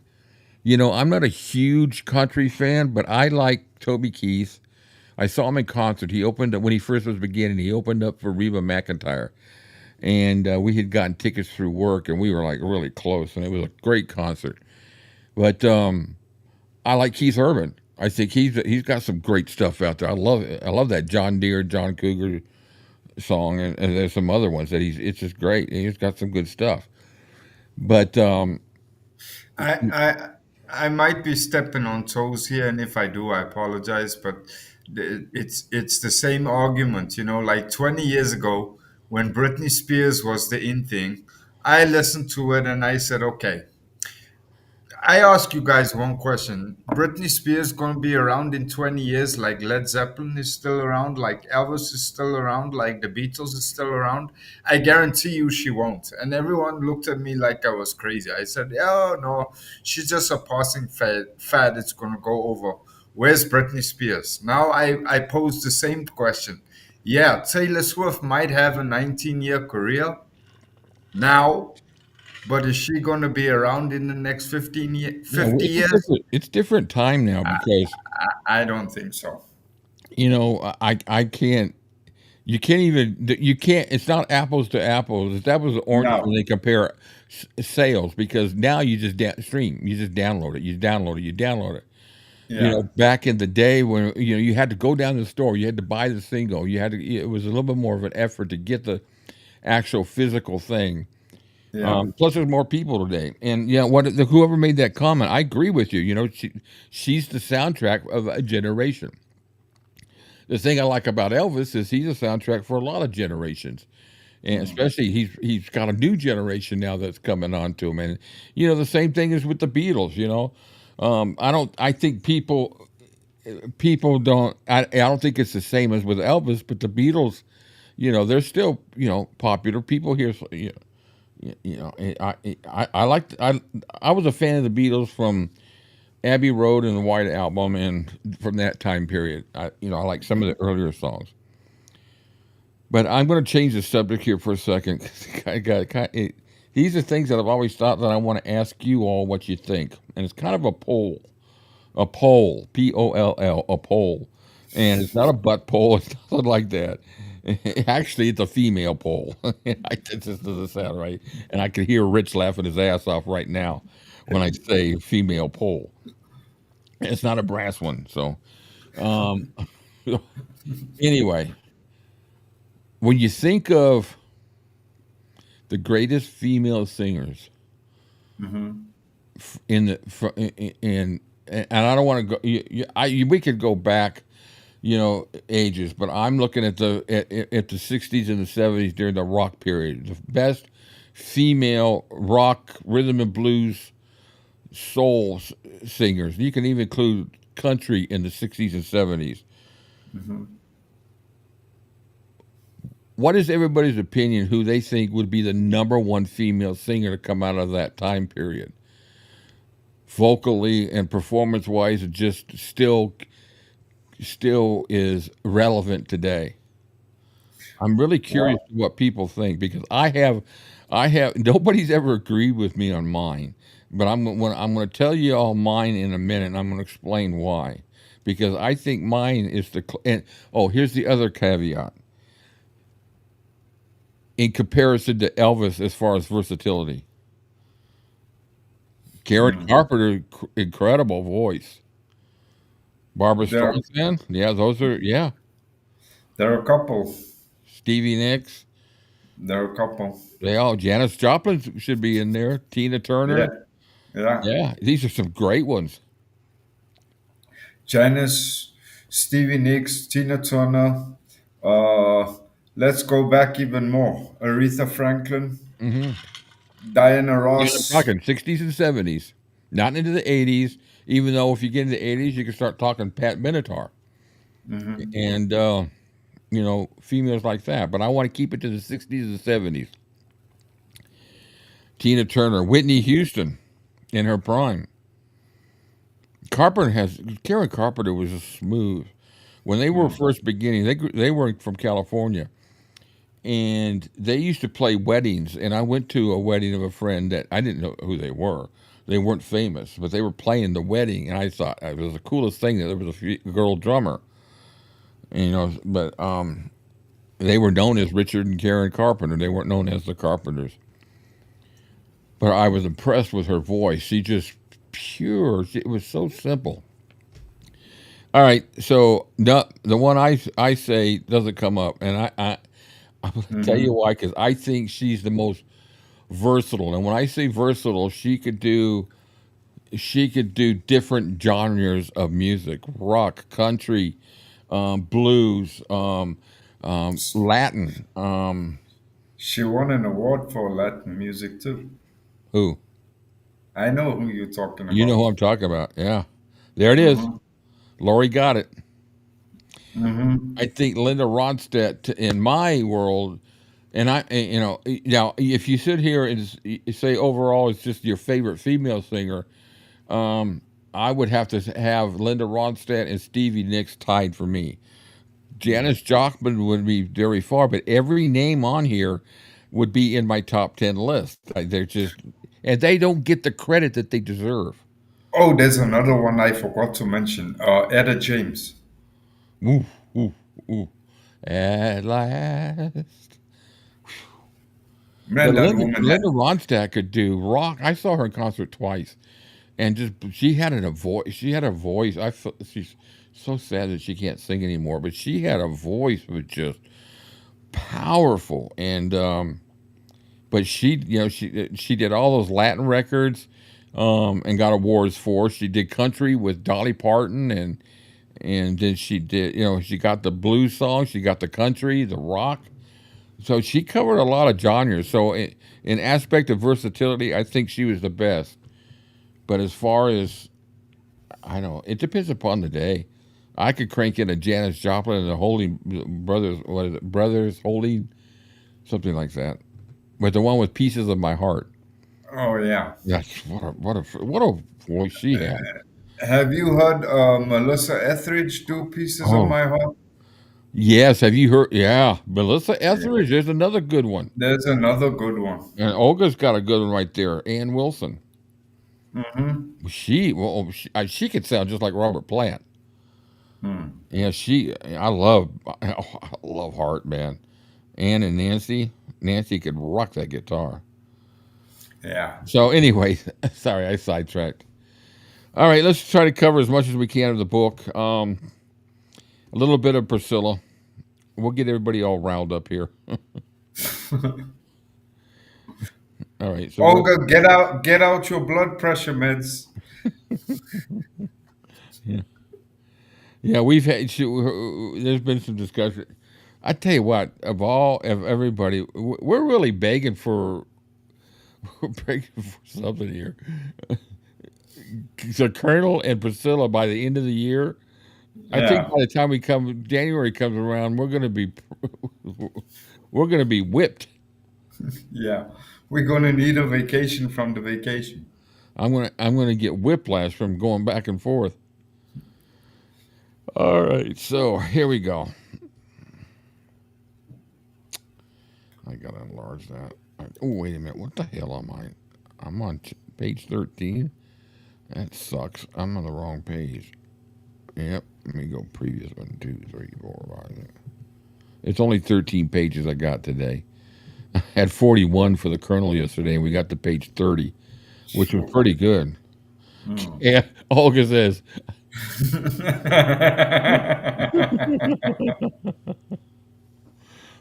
I'm not a huge country fan, but I like Toby Keith. I saw him in concert. He opened up when he first was beginning. He opened up for 𝐉𝐞𝐰𝐞𝐿, and we had gotten tickets through work, and we were like really close, and it was a great concert. But I like Keith Urban. I think he's got some great stuff out there. I love it. I love that John Deere, John Cougar song, and there's some other ones that it's just great. He's got some good stuff. But I might be stepping on toes here, and if I do, I apologize. But it's the same argument, like 20 years ago when Britney Spears was the in thing. I listened to it and I said, okay. I ask you guys one question. Britney Spears going to be around in 20 years like Led Zeppelin is still around, like Elvis is still around, like the Beatles is still around? I guarantee you she won't. And everyone looked at me like I was crazy. I said, oh, no, she's just a passing fad. It's going to go over. Where's Britney Spears? Now I pose the same question. Yeah, Taylor Swift might have a 19-year career now, but is she going to be around in the next 50 years? it's different time now because I don't think so. I can't. You can't even. You can't. It's not apples to apples. It's apples to oranges when they compare sales because now you just stream. You just download it. You download it. You download it. Yeah. Back in the day when you had to go down to the store, you had to buy the single. It was a little bit more of an effort to get the actual physical thing. Yeah. Plus, there's more people today, and whoever made that comment, I agree with you. She's the soundtrack of a generation. The thing I like about Elvis is he's a soundtrack for a lot of generations, and especially he's got a new generation now that's coming on to him. And the same thing is with the Beatles. I think people people don't. I don't think it's the same as with Elvis, but the Beatles, they're still popular. People here, I liked. I was a fan of the Beatles from Abbey Road and the White Album, and from that time period, I like some of the earlier songs. But I'm going to change the subject here for a second. These are things that I've always thought that I want to ask you all what you think, and it's kind of a poll, P-O-L-L, a poll, and it's not a butt poll. It's nothing like that. Actually, it's a female poll. It just doesn't sound right, and I can hear Rich laughing his ass off right now when I say female poll. It's not a brass one, so anyway, when you think of the greatest female singers in the and I don't want to go. We could go back, ages, but I'm looking at the 60s and the 70s during the rock period. The best female rock, rhythm and blues, soul singers. You can even include country in the 60s and 70s. What is everybody's opinion who they think would be the number one female singer to come out of that time period? Vocally and performance-wise, it just still is relevant today. I'm really curious what people think, because I have nobody's ever agreed with me on mine, but I'm going to tell you all mine in a minute, and I'm going to explain why. Because I think mine is here's the other caveat. In comparison to Elvis, as far as versatility, Karen Carpenter, incredible voice. Barbara Streisand, those are, There are a couple. Stevie Nicks. There are a couple. Janis Joplin should be in there. Tina Turner. Yeah. These are some great ones. Janis, Stevie Nicks, Tina Turner. Let's go back even more. Aretha Franklin. Diana Ross. I'm talking 60s and 70s, not into the 80s. Even though if you get into the 80s, you can start talking Pat Benatar and females like that. But I want to keep it to the 60s and 70s. Tina Turner, Whitney Houston, in her prime. Karen Carpenter was just smooth when they were first beginning. They were from California. And they used to play weddings, and I went to a wedding of a friend that I didn't know who they were. They weren't famous, but they were playing the wedding, and I thought it was the coolest thing that there was a girl drummer. But they were known as Richard and Karen Carpenter. They weren't known as the Carpenters. But I was impressed with her voice. She just pure. It was so simple. All right, so the one I say doesn't come up, and I'm going to tell you why, because I think she's the most versatile. And when I say versatile, she could do different genres of music: rock, country, blues, Latin. She won an award for Latin music too. Who? I know who you're talking about. You know who I'm talking about. Yeah, there it is. Lori got it. I think Linda Ronstadt, in my world, and now if you sit here and say overall it's just your favorite female singer, I would have to have Linda Ronstadt and Stevie Nicks tied for me. Janis Joplin would be very far, but every name on here would be in my top 10 list. They're just, and they don't get the credit that they deserve. Oh, there's another one I forgot to mention. Etta James. Ooh. At last. Man, Linda Ronstadt could do rock. I saw her in concert twice, and she had a voice. She's so sad that she can't sing anymore, but she had a voice that was just powerful. And but she did all those Latin records, and got awards for. She did country with Dolly Parton, and then she did, she got the blues songs, she got the country, the rock. So she covered a lot of genres. So in aspect of versatility, I think she was the best. But as far as, I don't know, it depends upon the day. I could crank in a Janis Joplin and the Holding Brothers. What is it? Brothers Holding, something like that. But the one with Pieces of My Heart. Oh yeah. What a voice she had. Have you heard Melissa Etheridge do Pieces of My Heart? Yes. Have you heard? Yeah, Melissa Etheridge. There's another good one. There's another good one. And Olga's got a good one right there. Ann Wilson. Mm-hmm. She could sound just like Robert Plant. Yeah, I love Heart, man. Ann and Nancy. Nancy could rock that guitar. Yeah. So anyway, sorry, I sidetracked. All right, let's try to cover as much as we can of the book. A little bit of Priscilla. We'll get everybody all riled up here. All right. So Olga, get out your blood pressure meds. Yeah, we've had. There's been some discussion. I tell you what, of everybody, we're really begging for something here. So Colonel and Priscilla, by the end of the year, I think by the time January comes around, we're gonna be whipped. Yeah, we're gonna need a vacation from the vacation. I'm gonna get whiplash from going back and forth. All right, so here we go. I gotta enlarge that. Oh, wait a minute. What the hell am I? I'm on page 13. That sucks. I'm on the wrong page. Yep. Let me go previous 1, 2, 3, 4, 5. It's only 13 pages I got today. I had 41 for the Colonel yesterday, and we got to page 30, which was pretty good. Yeah, Olga says.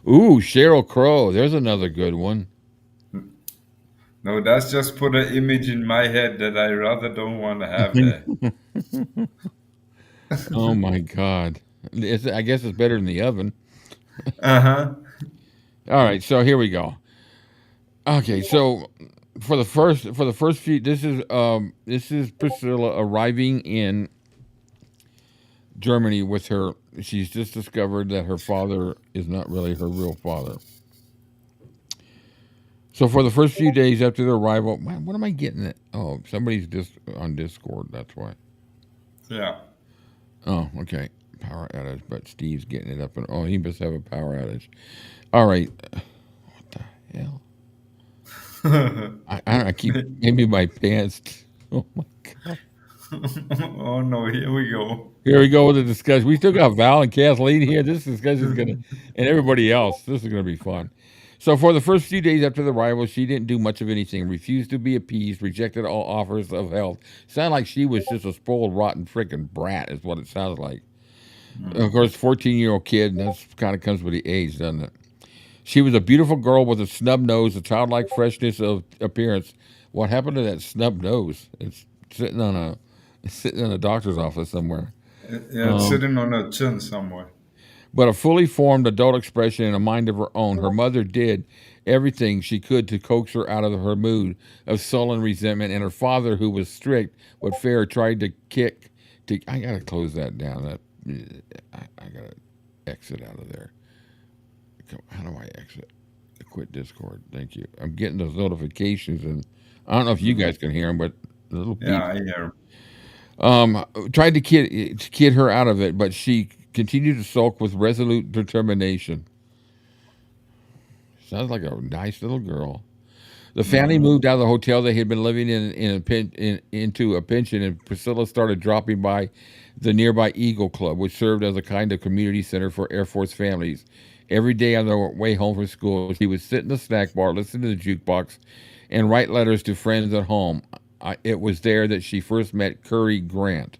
Ooh, Sheryl Crow. There's another good one. No, that's just put an image in my head that I rather don't want to have there. Oh my God! I guess it's better than the oven. Uh-huh. All right, so here we go. Okay, so for the first few, this is Priscilla arriving in Germany with her. She's just discovered that her father is not really her real father. So for the first few days after their arrival, what am I getting at? Oh, somebody's on Discord. That's why. Yeah. Oh, okay. Power outage, but Steve's getting it up. He must have a power outage. All right. What the hell? I keep maybe my pants. Oh my God. Oh no! Here we go. Here we go with the discussion. We still got Val and Kathleen here. This discussion is and everybody else. This is gonna be fun. So for the first few days after the arrival, she didn't do much of anything. Refused to be appeased. Rejected all offers of help. Sounded like she was just a spoiled, rotten, freaking brat. Is what it sounds like. Of course, 14-year-old kid. And that kind of comes with the age, doesn't it? She was a beautiful girl with a snub nose, a childlike freshness of appearance. What happened to that snub nose? It's sitting in a doctor's office somewhere. Yeah, it's sitting on her chin somewhere. But a fully formed adult expression and a mind of her own. Her mother did everything she could to coax her out of her mood of sullen resentment, and her father, who was strict but fair, tried to I gotta close that down. I gotta exit out of there. How do I exit? Quit Discord. Thank you. I'm getting those notifications, and I don't know if you guys can hear them, but the little beep. Yeah, I hear them. Tried to kid her out of it, but she continued to sulk with resolute determination. Sounds like a nice little girl. The family moved out of the hotel they had been living into a pension, and Priscilla started dropping by the nearby Eagle Club, which served as a kind of community center for Air Force families. Every day on their way home from school, she would sit in the snack bar, listen to the jukebox, and write letters to friends at home. It was there that she first met Curry Grant.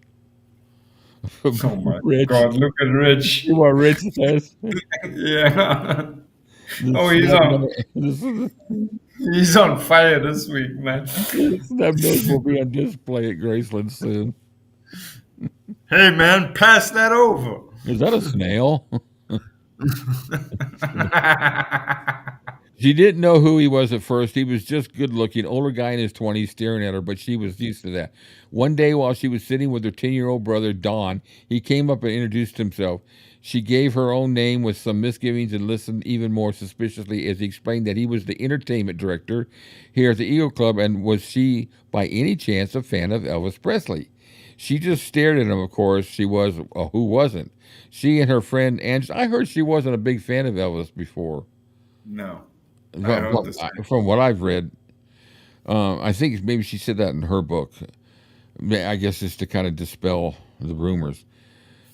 Oh my Rich. God! Look at Rich. You are Rich says. Yeah. Oh, he's on fire this week, man. That nose will be on display at Graceland soon. Hey, man, pass that over. Is that a snail? She didn't know who he was at first. He was just good looking, older guy in his 20s staring at her, but she was used to that. One day while she was sitting with her 10-year-old brother, Don, he came up and introduced himself. She gave her own name with some misgivings and listened even more suspiciously as he explained that he was the entertainment director here at the Eagle Club, and was she, by any chance, a fan of Elvis Presley? She just stared at him, of course. She was, who wasn't? She and her friend Angela, I heard she wasn't a big fan of Elvis before. No. From what I've read, I think maybe she said that in her book. I guess just to kind of dispel the rumors.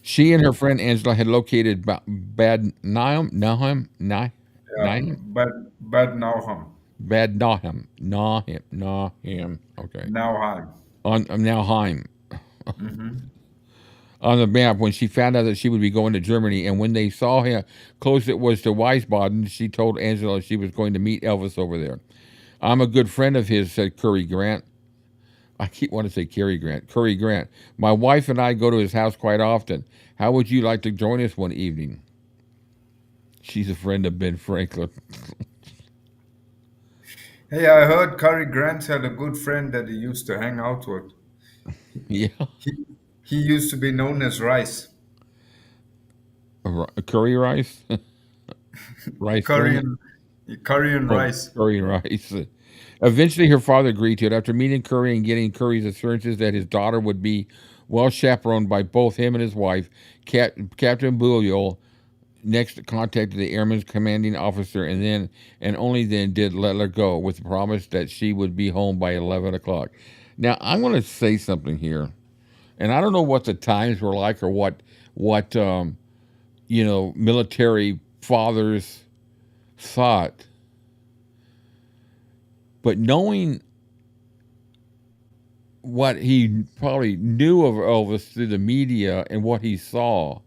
She and her friend Angela had located Bad Nauheim. Okay. Nauheim. On Nauheim. On the map when she found out that she would be going to Germany, and when they saw how close it was to Wiesbaden, she told Angela she was going to meet Elvis over there. I'm a good friend of his, said Curry Grant. I keep wanting to say Cary Grant. Curry Grant. My wife and I go to his house quite often. How would you like to join us one evening? She's a friend of Ben Franklin. Hey, I heard Cary Grant had a good friend that he used to hang out with. Yeah. He used to be known as Rice. Curry Rice? Rice. Curry and Rice. Curry and Rice. Eventually, her father agreed to it. After meeting Curry and getting Curry's assurances that his daughter would be well chaperoned by both him and his wife, Captain Bouliol next contacted the airman's commanding officer, and only then did let her go, with the promise that she would be home by 11 o'clock. Now, I want to say something here, and I don't know what the times were like or what military fathers thought, but knowing what he probably knew of Elvis through the media and what he saw,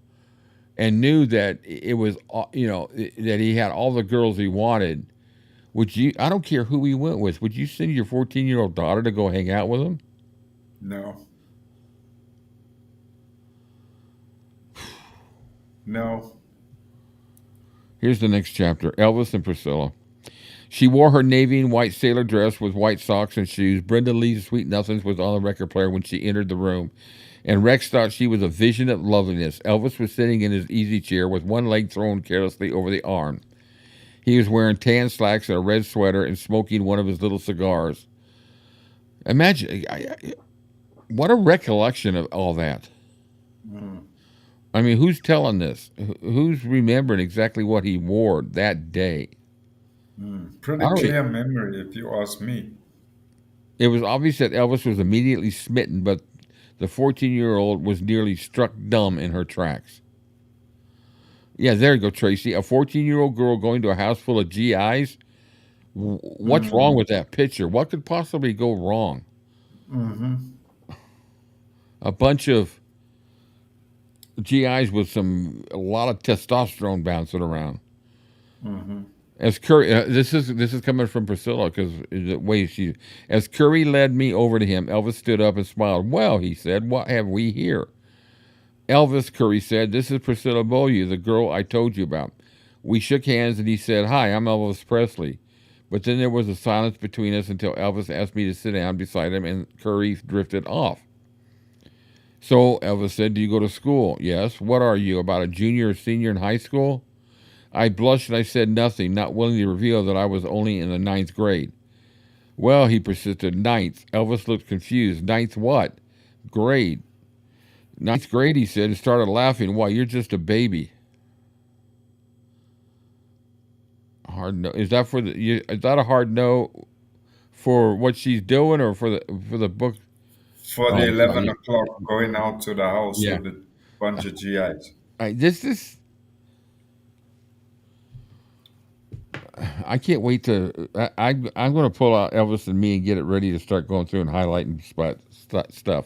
and knew that it was, that he had all the girls he wanted, I don't care who he went with, would you send your 14-year-old daughter to go hang out with him? No. No. Here's the next chapter. Elvis and Priscilla. She wore her navy and white sailor dress with white socks and shoes. Brenda Lee's Sweet Nothings was on the record player when she entered the room, and Rex thought she was a vision of loveliness. Elvis was sitting in his easy chair with one leg thrown carelessly over the arm. He was wearing tan slacks and a red sweater and smoking one of his little cigars. Imagine, what a recollection of all that. I mean, who's telling this? Who's remembering exactly what he wore that day? Pretty clear memory, if you ask me. It was obvious that Elvis was immediately smitten, but the 14-year-old was nearly struck dumb in her tracks. Yeah, there you go, Tracy. A 14-year-old girl going to a house full of GIs? What's wrong with that picture? What could possibly go wrong? A bunch of GIs with a lot of testosterone bouncing around. As Curry, this is coming from Priscilla, because the way as Curry led me over to him, Elvis stood up and smiled. Well, he said, what have we here? Elvis, Curry said, this is Priscilla Beaulieu, the girl I told you about. We shook hands and he said, hi, I'm Elvis Presley. But then there was a silence between us until Elvis asked me to sit down beside him and Curry drifted off. So Elvis said, do you go to school? Yes. What are you, about a junior or senior in high school? I blushed and I said nothing, not willing to reveal that I was only in the 9th grade. Well, he persisted, 9th. Elvis looked confused. 9th what? Grade. 9th grade, he said, and started laughing. Why, you're just a baby. Hard no. Is that is that a hard no for what she's doing, or for the book? For the 11 o'clock going out to the house with a bunch of GIs. I can't wait to. I'm going to pull out Elvis and Me and get it ready to start going through and highlighting stuff.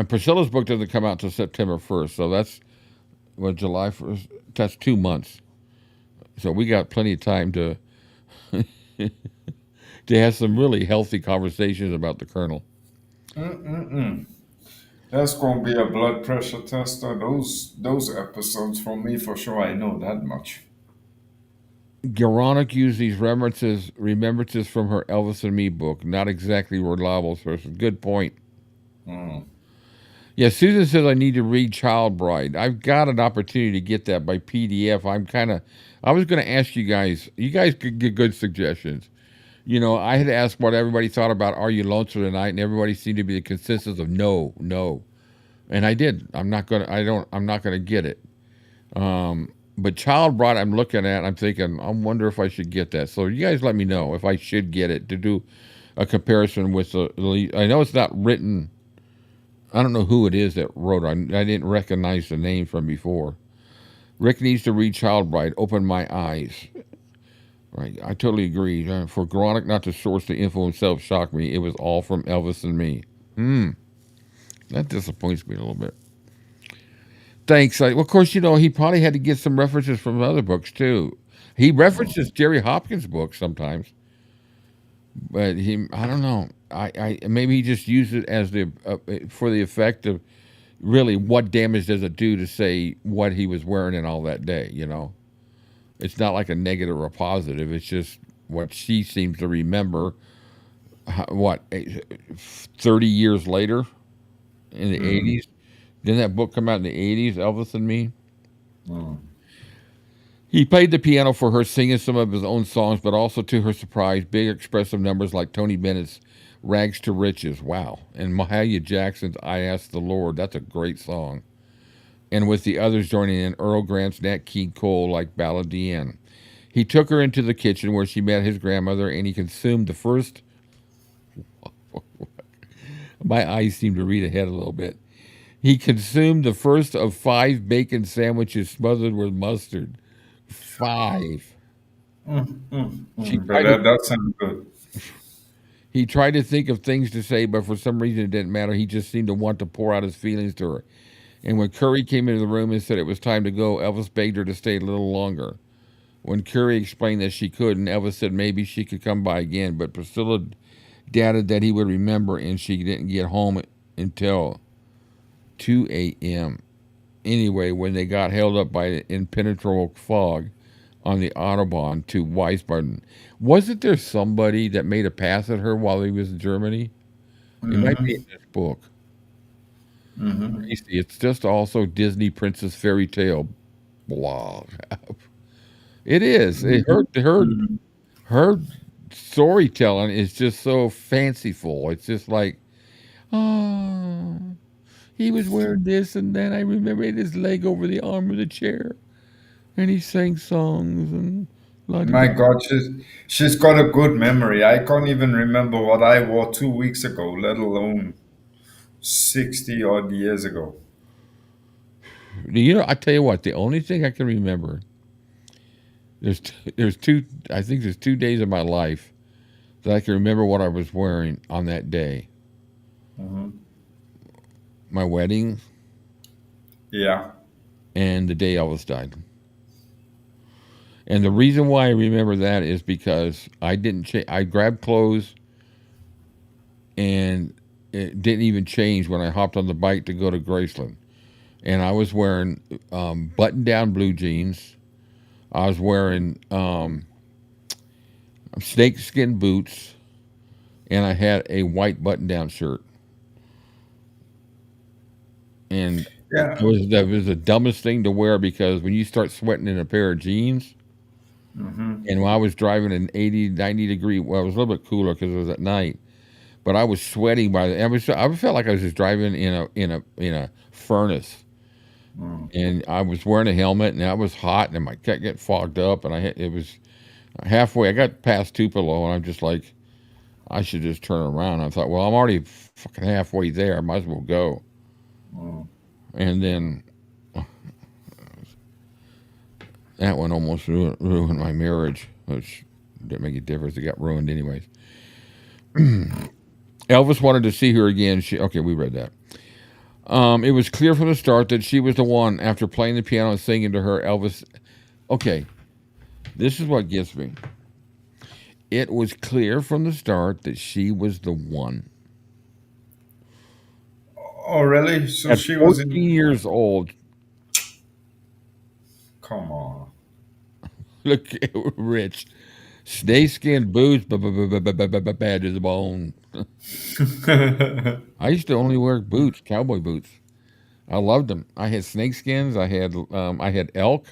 Priscilla's book doesn't come out until September 1st, so that's July 1st. That's 2 months. So we got plenty of time to have some really healthy conversations about the Colonel. That's going to be a blood pressure tester. Those episodes for me, for sure. I know that much. 𝐉𝐞𝐰𝐞𝐥𝐥𝐞𝐝 used these remembrances from her Elvis and Me book. Not exactly reliable sources. Good point. Yeah, Susan says I need to read Child Bride. I've got an opportunity to get that by PDF. I was going to ask you guys. You guys could get good suggestions. You know, I had asked what everybody thought about Are You Lonesome Tonight, and everybody seemed to be the consensus of no, no. And I did. I'm not gonna get it. But Child Bride, I'm looking at. I'm thinking. I wonder if I should get that. So you guys, let me know if I should get it to do a comparison with the. I know it's not written. I don't know who it is that wrote it. I didn't recognize the name from before. Rick needs to read Child Bride. Open my eyes. Right, I totally agree. For 𝐉𝐞𝐰𝐞 not to source the info himself shocked me. It was all from Elvis and Me. That disappoints me a little bit. Thanks. Well, of course, you know, he probably had to get some references from other books, too. He references Jerry Hopkins' books sometimes. But I don't know. Maybe he just used it as for the effect of really what damage does it do to say what he was wearing and all that day, you know? It's not like a negative or a positive. It's just what she seems to remember. 30 years later in the 80s? Didn't that book come out in the 80s, Elvis and Me? He played the piano for her, singing some of his own songs, but also, to her surprise, big expressive numbers like Tony Bennett's Rags to Riches. Wow. And Mahalia Jackson's I Asked the Lord. That's a great song. And with the others joining in, Earl Grant's Nat King Cole like Ballad Deanne. He took her into the kitchen where she met his grandmother, and he consumed the first... My eyes seem to read ahead a little bit. He consumed the first of 5 bacon sandwiches smothered with mustard. 5. That sounds good. He tried to think of things to say, but for some reason it didn't matter. He just seemed to want to pour out his feelings to her. And when Curry came into the room and said it was time to go, Elvis begged her to stay a little longer. When Curry explained that she couldn't, Elvis said maybe she could come by again, but Priscilla doubted that he would remember, and she didn't get home until 2 a.m. Anyway, when they got held up by the impenetrable fog on the Autobahn to Wiesbaden, wasn't there somebody that made a pass at her while he was in Germany? It might be in this book. It's just also Disney Princess Fairy Tale. Blah. It is. Her storytelling is just so fanciful. It's just like, oh, he was wearing this, and then I remember his leg over the arm of the chair, and he sang songs and. My God, she's got a good memory. I can't even remember what I wore 2 weeks ago, let alone 60 odd years ago. You know, I tell you what, the only thing I can remember, there's 2 days of my life that I can remember what I was wearing on that day. My wedding. Yeah. And the day Elvis died. And the reason why I remember that is because I didn't change. I grabbed clothes and it didn't even change when I hopped on the bike to go to Graceland. And I was wearing button-down blue jeans. I was wearing snakeskin boots, and I had a white button-down shirt. And that was the dumbest thing to wear, because when you start sweating in a pair of jeans, and when I was driving an 80, 90 degree, well, it was a little bit cooler because it was at night, but I was sweating I felt like I was just driving in a furnace. And I was wearing a helmet, and I was hot, and my kept getting fogged up, and it was halfway. I got past Tupelo, and I'm just like, I should just turn around. I thought, well, I'm already fucking halfway there. I might as well go. And then that one almost ruined my marriage, which didn't make a difference. It got ruined anyways. Elvis wanted to see her again. Okay, we read that. It was clear from the start that she was the one. After playing the piano and singing to her, Elvis... Okay, this is what gets me. It was clear from the start that she was the one. Oh, really? So At she was 14 years old. Come on. Look, Rich. Snakeskin boots, bad to the bone. I used to only wear boots, cowboy boots. I loved them. I had snakeskins. I had elk.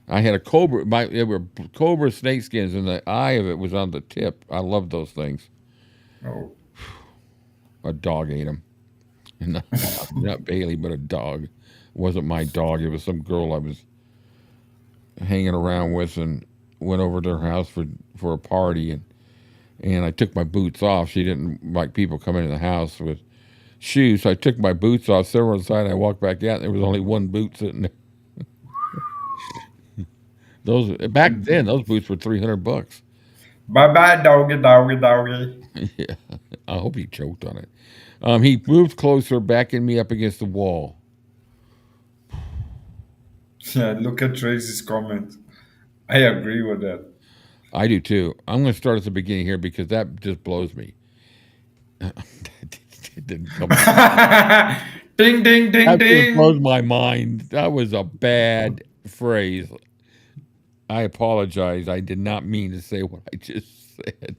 I had a cobra. They were cobra snakeskins, and the eye of it was on the tip. I loved those things. Oh. A dog ate them. Not Bailey, but a dog. It wasn't my dog. It was some girl I was hanging around with, and went over to her house for a party, and I took my boots off. She didn't like people coming in the house with shoes, so I took my boots off, set them aside, and I walked back out, and there was only one boot sitting there. Those back then, those boots were $300. Bye, doggy. Yeah, I hope he choked on it. He moved closer, backing me up against the wall. Yeah, look at Tracy's comment. I agree with that. I do too. I'm going to start at the beginning here because that just blows me. It didn't come Ding, ding, ding, that ding. just blows my mind. That was a bad phrase. I apologize. I did not mean to say what I just said.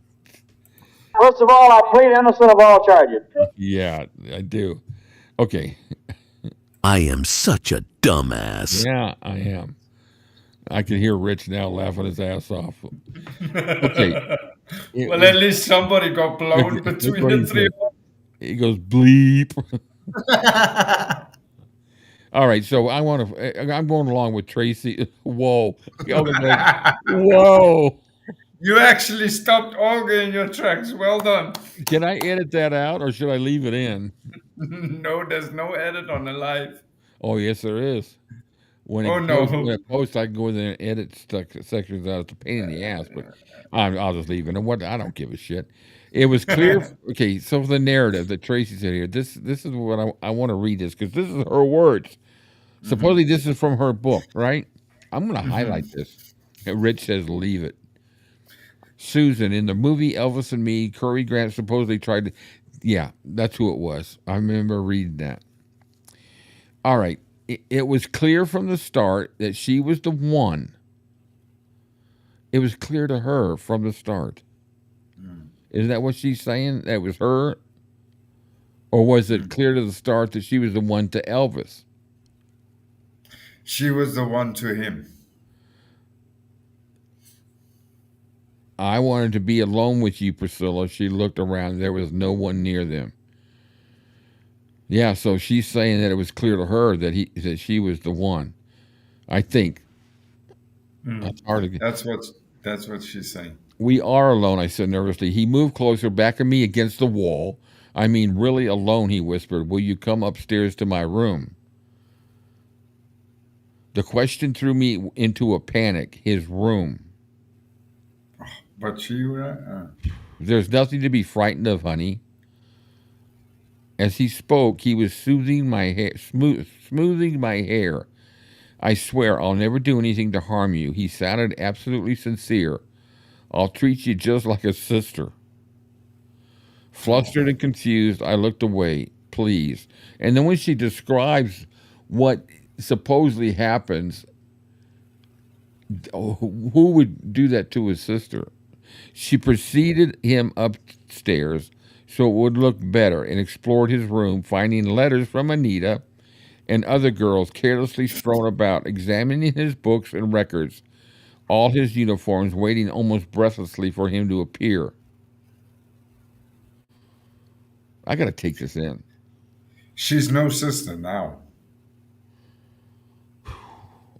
First of all, I plead innocent of all charges. Yeah, I do. Okay. I am such a dumbass. Yeah, I am. I can hear Rich now laughing his ass off. Okay. Well, at least somebody got blown between the three of us. He goes bleep. All right, so I'm going along with Tracy. Whoa. Whoa. You actually stopped Olga in your tracks. Well done. Can I edit that out or should I leave it in? No, there's no edit on the live. Oh, yes, there is. When it posts, I can go in there and edit sections out. It's a pain in the ass, but I'll just leave it. And I don't give a shit. It was clear. Okay, so the narrative that Tracy said here, this is what I want to read this because this is her words. Supposedly this is from her book, right? I'm going to highlight this. Rich says leave it. Susan, in the movie Elvis and Me, Curry Grant supposedly tried to... Yeah, that's who it was. I remember reading that. All right. It was clear from the start that she was the one. It was clear to her from the start. Isn't that what she's saying? That was her? Or was it clear to the start that she was the one to Elvis? She was the one to him. I wanted to be alone with you, Priscilla. She looked around. There was no one near them. Yeah, so she's saying that it was clear to her that she was the one. I think. That's hard to get. That's what she's saying. We are alone, I said nervously. He moved closer, backing me against the wall. I mean, really alone, he whispered. Will you come upstairs to my room? The question threw me into a panic. His room. But she... There's nothing to be frightened of, honey. As he spoke, he was soothing my hair, smoothing my hair. I swear I'll never do anything to harm you. He sounded absolutely sincere. I'll treat you just like a sister. Flustered and confused, I looked away. Please. And then when she describes what supposedly happens, who would do that to his sister? She preceded him upstairs so it would look better and explored his room, finding letters from Anita and other girls carelessly strewn about, examining his books and records, all his uniforms, waiting almost breathlessly for him to appear. I got to take this in. She's no sister now.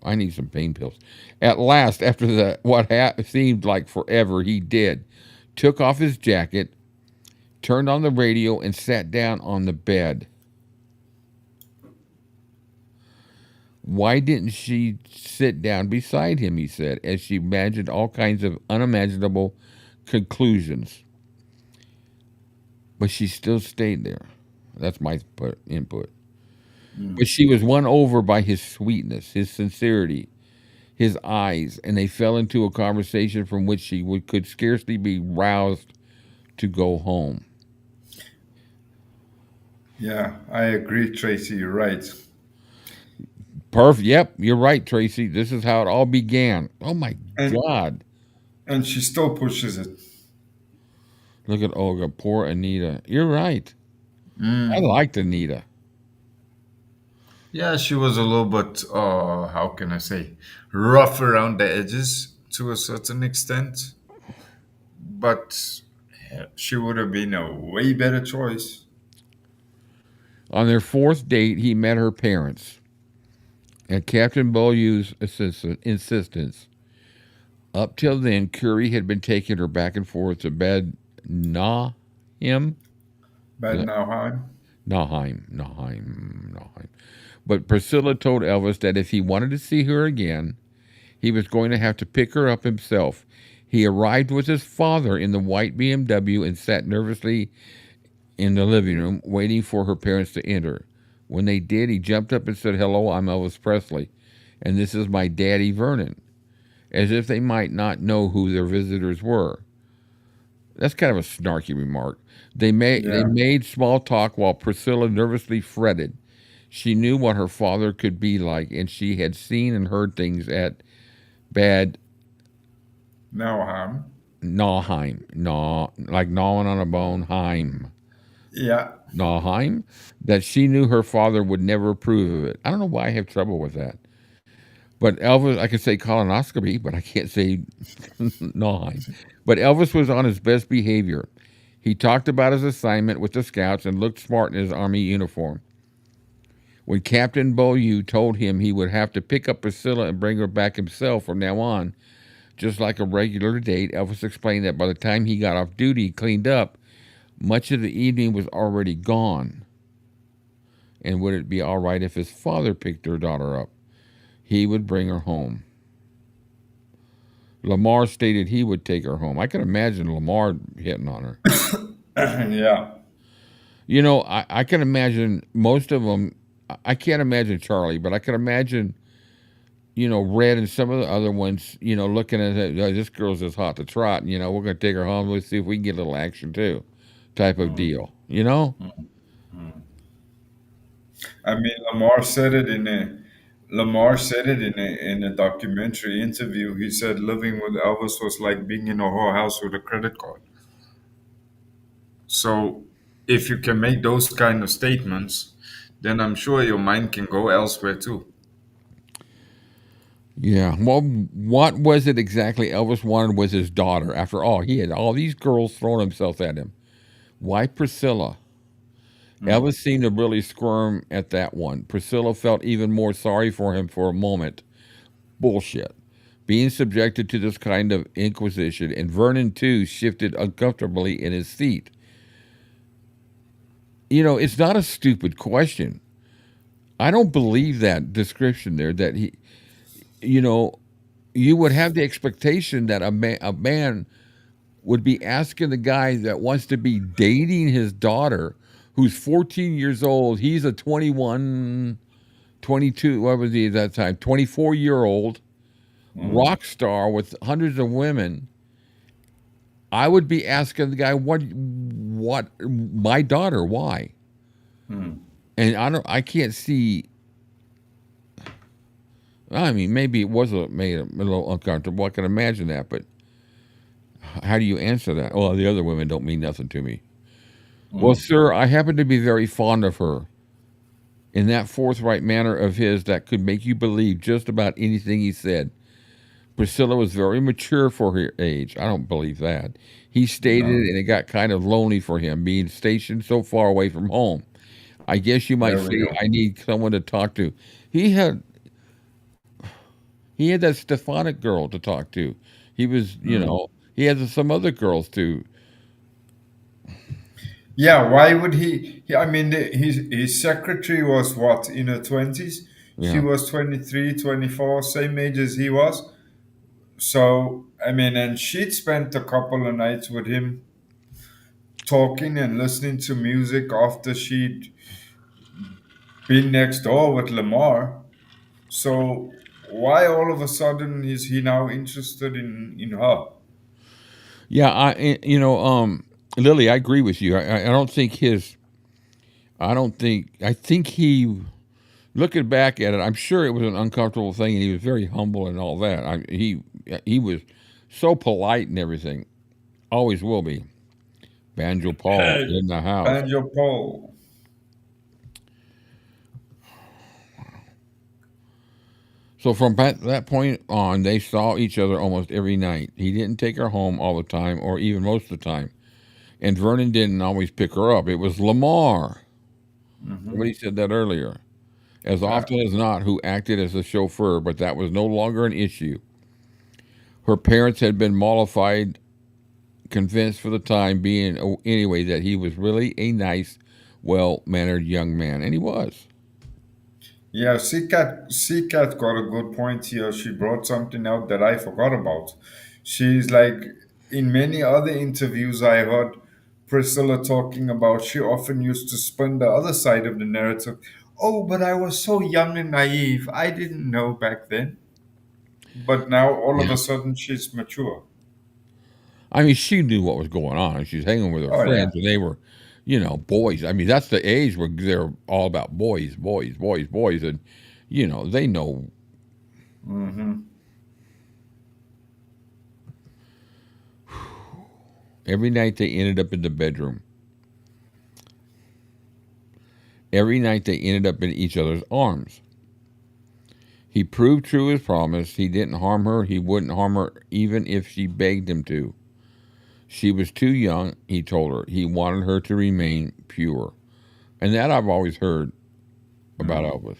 I need some pain pills. At last, after what seemed like forever, he did. Took off his jacket, turned on the radio, and sat down on the bed. Why didn't she sit down beside him, he said, as she imagined all kinds of unimaginable conclusions. But she still stayed there. That's my input. But she was won over by his sweetness, his sincerity, his eyes, and they fell into a conversation from which she could scarcely be roused to go home. Yeah, I agree, Tracy. You're right. Perfect. Yep, you're right, Tracy. This is how it all began. Oh my and God! and she still pushes it. Look at Olga. Poor Anita. You're right. I Mm. liked Anita. Yeah, she was a little bit, how can I say, rough around the edges to a certain extent, but she would have been a way better choice. On their fourth date, he met her parents. At Captain Beaulieu's insistence, up till then, Curie had been taking her back and forth to bed Nahim. Bad Nauheim. Nahim. But Priscilla told Elvis that if he wanted to see her again, he was going to have to pick her up himself. He arrived with his father in the white BMW and sat nervously in the living room, waiting for her parents to enter. When they did, he jumped up and said, "Hello, I'm Elvis Presley, and this is my daddy, Vernon," as if they might not know who their visitors were. That's kind of a snarky remark. They made small talk while Priscilla nervously fretted. She knew what her father could be like, and she had seen and heard things at Bad Nauheim. Like gnawing on a bone, Heim. Yeah. Nauheim, that she knew her father would never approve of it. I don't know why I have trouble with that. But Elvis, I can say colonoscopy, but I can't say Nauheim. But Elvis was on his best behavior. He talked about his assignment with the Scouts and looked smart in his Army uniform. When Captain Beaulieu told him he would have to pick up Priscilla and bring her back himself from now on, just like a regular date, Elvis explained that by the time he got off duty, cleaned up, much of the evening was already gone. And would it be all right if his father picked their daughter up? He would bring her home. Lamar stated he would take her home. I can imagine Lamar hitting on her. Yeah. You know, I can imagine most of them. I can't imagine Charlie, but I can imagine, Red and some of the other ones, looking at it, "Oh, this girl's just hot to trot, and, we're going to take her home. Let's see if we can get a little action too," type of deal, I mean, Lamar said it in a documentary interview. He said living with Elvis was like being in a whorehouse with a credit card. So, if you can make those kind of statements, then I'm sure your mind can go elsewhere too. Yeah. Well, what was it exactly Elvis wanted with his daughter? After all, he had all these girls throwing themselves at him. Why Priscilla? Elvis seemed to really squirm at that one. Priscilla felt even more sorry for him for a moment. Bullshit. Being subjected to this kind of inquisition, and Vernon, too, shifted uncomfortably in his seat. It's not a stupid question. I don't believe that description there, that he, you would have the expectation that a man would be asking the guy that wants to be dating his daughter, who's 14 years old. He's a 21, 22, what was he at that time? 24-year-old rock star with hundreds of women. I would be asking the guy, what, my daughter, why? And I can't see. I mean, maybe it made him a little uncomfortable. I can imagine that, but how do you answer that? Well, the other women don't mean nothing to me. Well, sir, I happen to be very fond of her. In that forthright manner of his that could make you believe just about anything he said. Priscilla was very mature for her age. I don't believe that. He stated, and it got kind of lonely for him, being stationed so far away from home. I guess you might say, I need someone to talk to. He had that Stefanik girl to talk to. He was, he had some other girls too. Yeah, why would he? I mean, his secretary was what, in her 20s? Yeah. She was 23, 24, same age as he was. So, I mean, and she'd spent a couple of nights with him talking and listening to music after she'd been next door with Lamar. So, why all of a sudden is he now interested in her? Yeah, Lily, I agree with you. I think he looking back at it, I'm sure it was an uncomfortable thing, and he was very humble and all that. He was so polite and everything. Always will be. Banjo Paul in the house. Banjo Paul. So from that point on, they saw each other almost every night. He didn't take her home all the time, or even most of the time. And Vernon didn't always pick her up. It was Lamar. Somebody said that earlier. As often as not, who acted as a chauffeur, but that was no longer an issue. Her parents had been mollified, convinced for the time being anyway that he was really a nice, well-mannered young man. And he was. Yeah, C-Cat got a good point here. She brought something out that I forgot about. She's like, in many other interviews I heard Priscilla talking about, she often used to spin the other side of the narrative. Oh, but I was so young and naive. I didn't know back then. But now all of a sudden she's mature. I mean, she knew what was going on. She's hanging with her friends, and they were, boys. I mean, that's the age where they're all about boys, boys, boys, boys, and they know. Every night they ended up in the bedroom. Every night they ended up in each other's arms. He proved true his promise. He didn't harm her. He wouldn't harm her even if she begged him to. She was too young, he told her. He wanted her to remain pure. And that I've always heard about Elvis.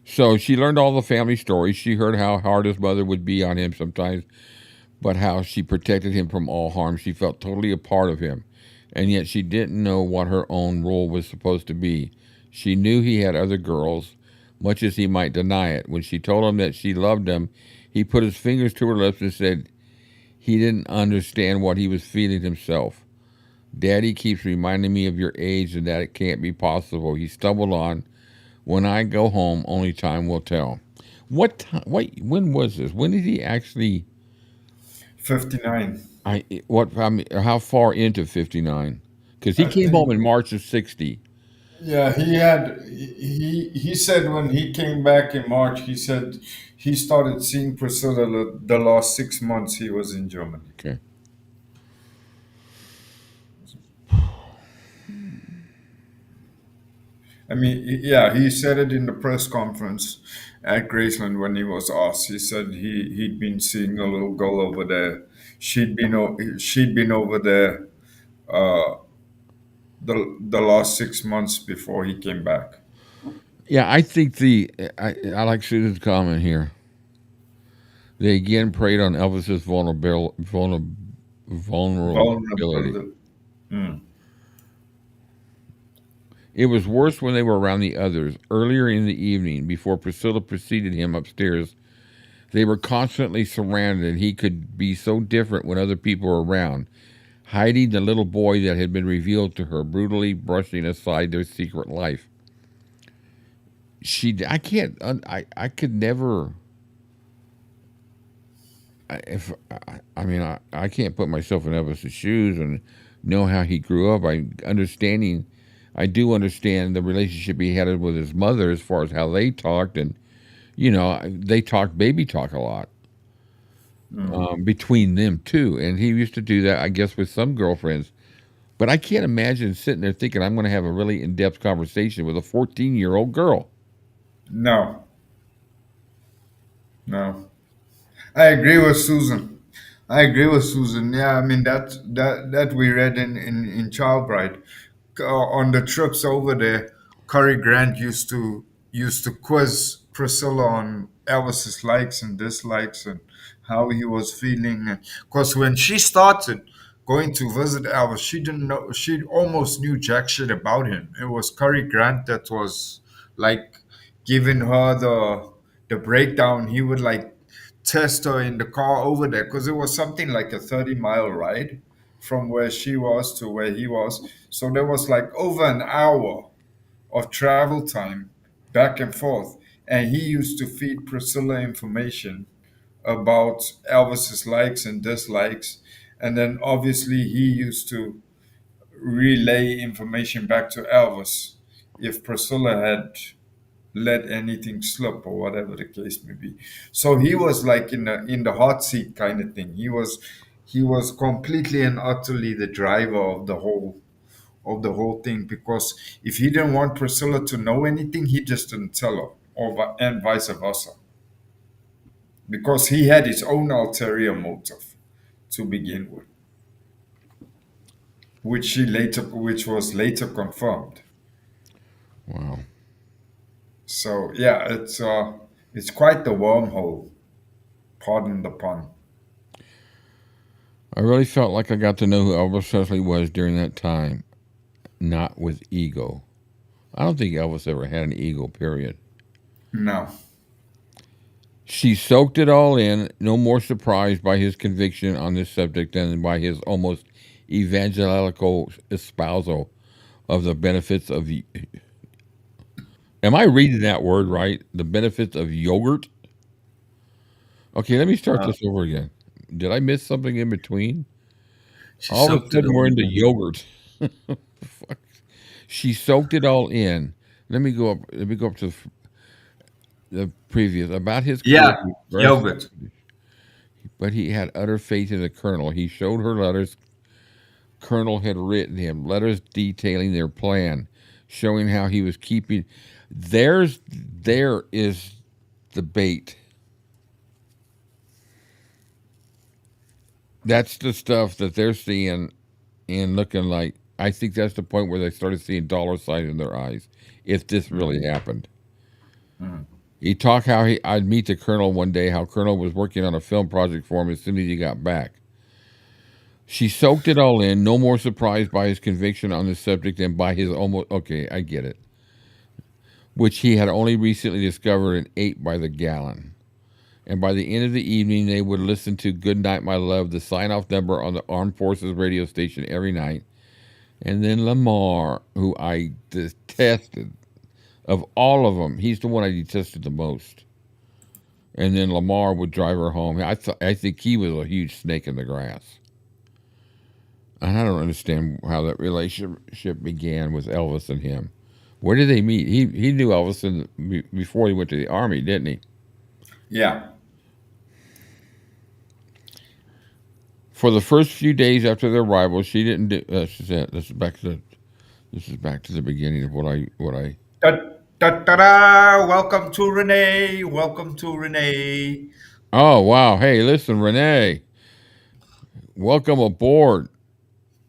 So she learned all the family stories. She heard how hard his mother would be on him sometimes, but how she protected him from all harm. She felt totally a part of him, and yet she didn't know what her own role was supposed to be. She knew he had other girls, much as he might deny it. When she told him that she loved him, he put his fingers to her lips and said he didn't understand what he was feeling himself. Daddy keeps reminding me of your age and that it can't be possible. He stumbled on, when I go home, only time will tell. What time? Wait, when was this? When did he actually? 59. How far into 59? Because he came home in March of 60. Yeah, he said when he came back in March, he said he started seeing Priscilla the last 6 months he was in Germany. Okay. I mean, yeah, he said it in the press conference at Graceland when he was asked. He said he'd been seeing a little girl over there. She'd been over there the last 6 months before he came back. Yeah, I think I like Susan's comment here. They again preyed on Elvis's vulnerability. It was worse when they were around the others. Earlier in the evening, before Priscilla preceded him upstairs, they were constantly surrounded, and he could be so different when other people were around, hiding the little boy that had been revealed to her, brutally brushing aside their secret life. I could never. I can't put myself in Elvis's shoes and know how he grew up. I do understand the relationship he had with his mother as far as how they talked, and they talked baby talk a lot between them too. And he used to do that, I guess, with some girlfriends. But I can't imagine sitting there thinking I'm going to have a really in-depth conversation with a 14-year-old girl. No. I agree with Susan. Yeah, I mean that we read in Child Bride. On the trips over there, Cary Grant used to quiz Priscilla on Elvis's likes and dislikes and how he was feeling. Because when she started going to visit Elvis, she didn't know. She almost knew jack shit about him. It was Cary Grant that was like giving her the breakdown. He would like test her in the car over there because it was something like a 30-mile ride from where she was to where he was. So there was like over an hour of travel time back and forth. And he used to feed Priscilla information about Elvis's likes and dislikes, and then obviously he used to relay information back to Elvis if Priscilla had let anything slip or whatever the case may be. So he was like in the hot seat kind of thing. He was completely and utterly the driver of the whole thing, because if he didn't want Priscilla to know anything, he just didn't tell her, and vice versa, because he had his own ulterior motive to begin with, which was later confirmed. Wow. So yeah, it's quite the wormhole. Pardon the pun. I really felt like I got to know who Elvis Presley was during that time, not with ego. I don't think Elvis ever had an ego, period. No. She soaked it all in, no more surprised by his conviction on this subject than by his almost evangelical espousal of the benefits of... Am I reading that word right? The benefits of yogurt? Okay, let me start this over again. Did I miss something in between? All of a sudden, we're into yogurt. Fuck. She soaked it all in. Let me go up to the previous about his yogurt. But he had utter faith in the Colonel. He showed her letters Colonel had written him, letters detailing their plan, showing how he was keeping. There is the bait. That's the stuff that they're seeing and looking like. I think that's the point where they started seeing dollar signs in their eyes, if this really happened. He talked how I'd meet the Colonel one day, how Colonel was working on a film project for him as soon as he got back. She soaked it all in, no more surprised by his conviction on the subject than by his almost, okay, I get it, which he had only recently discovered and ate by the gallon. And by the end of the evening, they would listen to Good Night, My Love, the sign-off number on the Armed Forces radio station every night. And then Lamar, who I detested, of all of them, he's the one I detested the most. And then Lamar would drive her home. I think he was a huge snake in the grass. And I don't understand how that relationship began with Elvis and him. Where did they meet? He knew Elvis before he went to the Army, didn't he? Yeah. For the first few days after their arrival, she didn't do. This is back to the beginning of what I. Da-da-da! Welcome to Renee. Welcome to Renee. Oh wow! Hey, listen, Renee. Welcome aboard.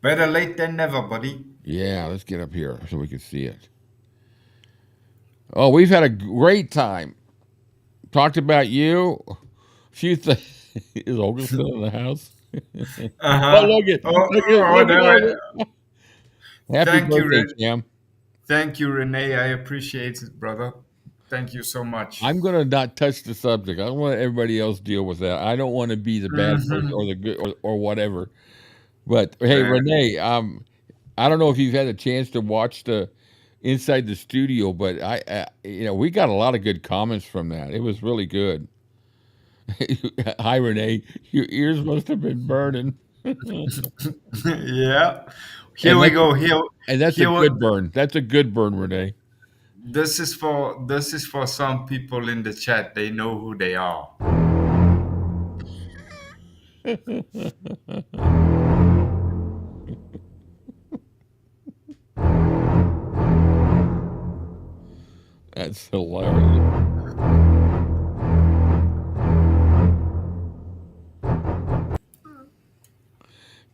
Better late than never, buddy. Yeah, let's get up here so we can see it. Oh, we've had a great time. Talked about you. A few things. Is Olga still in the house? Oh, look it. Happy birthday, Cam. Thank you, Renee. I appreciate it, brother. Thank you so much. I'm going to not touch the subject. I don't want everybody else deal with that. I don't want to be the bad person or the good or whatever. But hey, Renee, I don't know if you've had a chance to watch the Inside the Studio, but we got a lot of good comments from that. It was really good. Hi, Renee. Your ears must have been burning. Yeah. Here we go. And that's a good burn. That's a good burn, Renee. This is for some people in the chat. They know who they are. That's hilarious.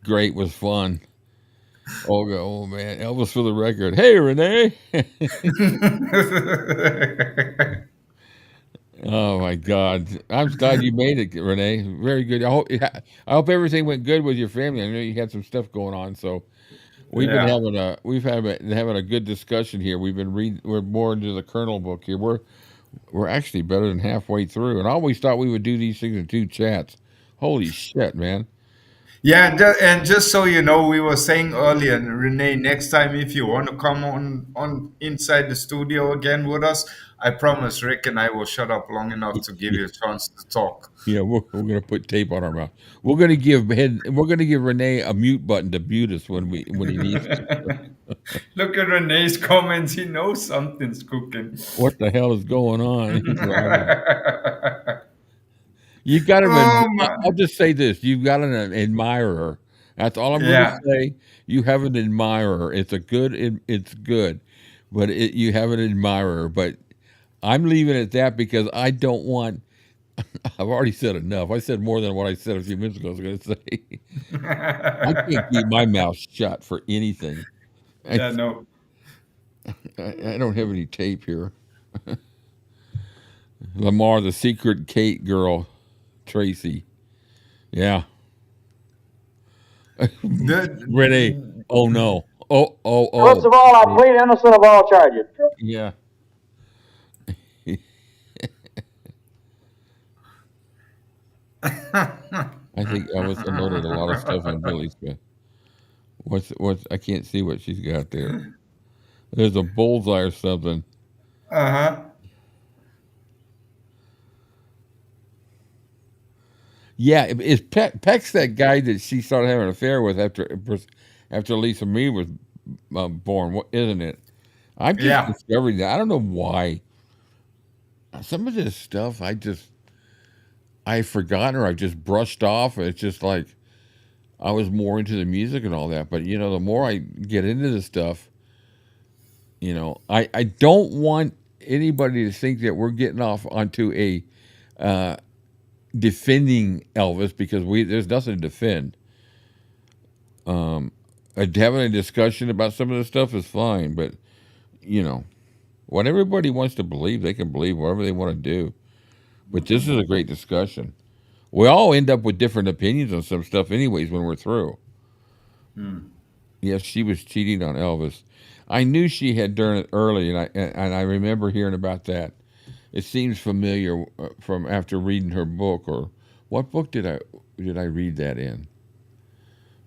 Great, was fun. Olga, oh man, Elvis for the record. Hey, Renee. Oh my God, I'm glad you made it, Renee. Very good. I hope everything went good with your family. I know you had some stuff going on, so we've been having a good discussion here. We've been we're more into the Colonel book here. We're actually better than halfway through, and I always thought we would do these things in 2 chats. Holy shit, man! Yeah, and just so you know, we were saying earlier, Renee, next time if you want to come on inside the studio again with us, I promise Rick and I will shut up long enough to give you a chance to talk. Yeah, we're gonna put tape on our mouth. We're gonna give Renee a mute button to mute us when he needs to. Look at Renee's comments. He knows something's cooking. What the hell is going on? He's laughing. You got to. Oh I'll man. just say this: you've got an admirer. That's all I'm going Yeah. to say. You have an admirer. It's good, but you have an admirer. But I'm leaving it at that because I don't want. I've already said enough. I said more than what I said a few minutes ago. I was going to say. I can't keep my mouth shut for anything. Yeah, no. I don't have any tape here. Lamar, the secret Kate girl, Tracy. Yeah. Renee. Oh no. Oh. First of all, I plead innocent of all charges. Yeah. I think Elvis unloaded a lot of stuff on Billy's bed. What's I can't see what she's got there. There's a bullseye or something. Uh-huh. Yeah, is Peck's that guy that she started having an affair with after Lisa Mee was born, isn't it? I'm just discovering that. I don't know why. Some of this stuff I've forgotten or I just brushed off. It's just like I was more into the music and all that. But the more I get into this stuff, I don't want anybody to think that we're getting off onto a defending Elvis because there's nothing to defend. Having a discussion about some of this stuff is fine, but what everybody wants to believe, they can believe whatever they want to do. But this is a great discussion. We all end up with different opinions on some stuff anyways when we're through. Yes, she was cheating on Elvis. I knew she had done it early, and I remember hearing about that. It seems familiar from after reading her book, or what book did I read that in?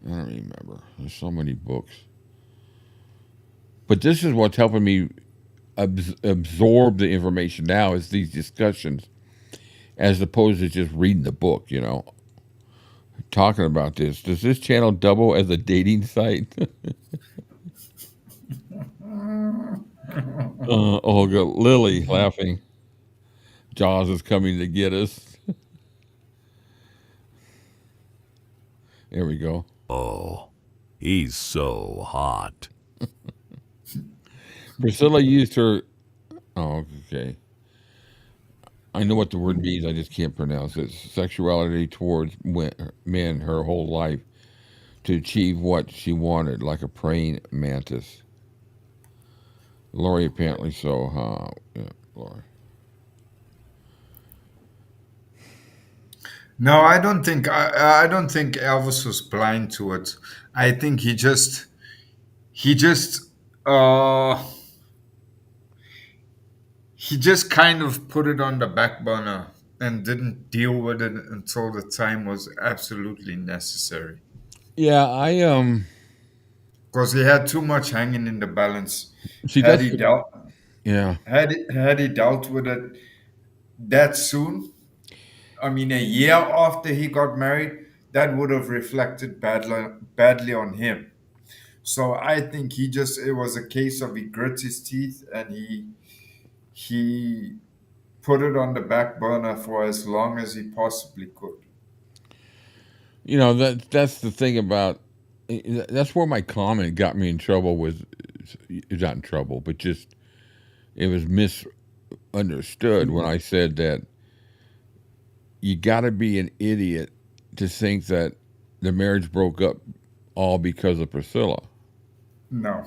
I don't remember. There's so many books. But this is what's helping me absorb the information now is these discussions, as opposed to just reading the book. Talking about this. Does this channel double as a dating site? Olga, Lily laughing. Jaws is coming to get us. There we go. Oh, he's so hot. Priscilla used her. Oh, okay. I know what the word means. I just can't pronounce it. Sexuality towards men her whole life to achieve what she wanted, like a praying mantis. Lori apparently so, huh? Yeah, Lori. No, I don't think I don't think Elvis was blind to it. I think he just uh he just kind of put it on the back burner and didn't deal with it until the time was absolutely necessary. Yeah, Because he had too much hanging in the balance. See, Had that's he dealt yeah. had he dealt with it that soon, I mean a year after he got married, that would have reflected badly on him. So I think it was a case of he grit his teeth and he put it on the back burner for as long as he possibly could. That's the thing about. That's where my comment got me in trouble with. Not in trouble, but just it was misunderstood when I said that you got to be an idiot to think that the marriage broke up all because of Priscilla. No.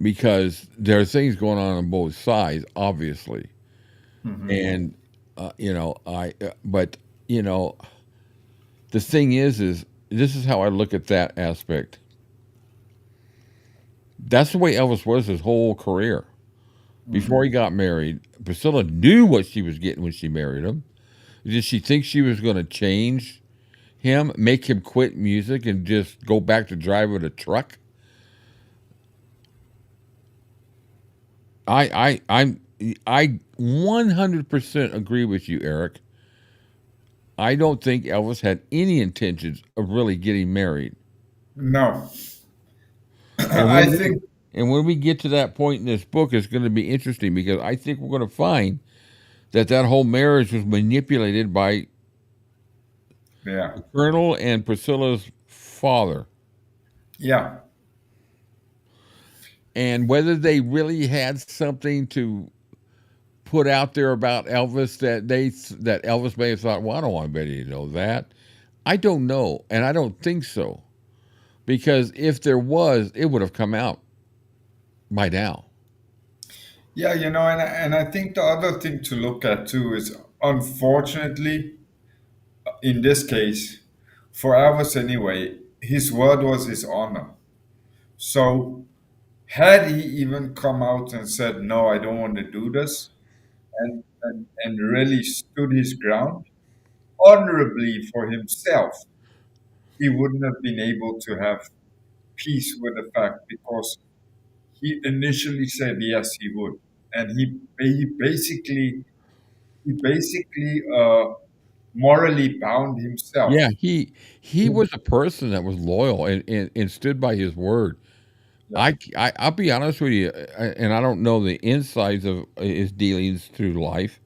Because there are things going on both sides, obviously. And, but, the thing is this is how I look at that aspect. That's the way Elvis was his whole career. Before he got married, Priscilla knew what she was getting when she married him. Did she think she was going to change make him quit music and just go back to driving a truck. I 100% agree with you, Eric. I don't think Elvis had any intentions of really getting married. No. And I think. And when we get to that point in this book, it's going to be interesting because I think we're going to find that whole marriage was manipulated by Yeah. the Colonel and Priscilla's father. Yeah. And whether they really had something to put out there about Elvis that Elvis may have thought, well, I don't want anybody to know that. I don't know, and I don't think so, because if there was, it would have come out by now. Yeah, and I think the other thing to look at too is, unfortunately, in this case, for Elvis anyway, his word was his honor. So had he even come out and said, no, I don't want to do this, and really stood his ground honorably for himself, he wouldn't have been able to have peace with the fact, because he initially said yes, he would. And he basically morally bound himself. Yeah, he was a person that was loyal and stood by his word. I'll be honest with you, and I don't know the insides of his dealings through life,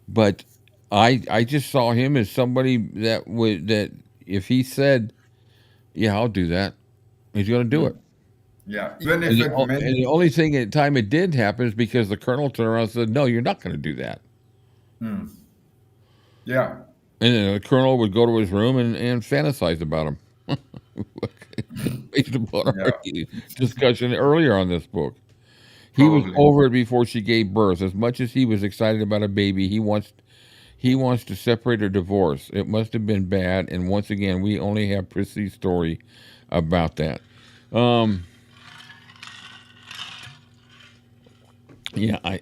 but I just saw him as somebody that if he said, "Yeah, I'll do that," he's going to do it. Yeah, even if And it meant. the only thing at the time it did happen is because the Colonel turned around and said, "No, you're not going to do that." Yeah. And then the Colonel would go to his room and fantasize about him. Based upon our discussion earlier on this book. He was over it before she gave birth. As much as he was excited about a baby, he wants to separate or divorce. It must have been bad. And once again, we only have Prissy's story about that. Yeah, I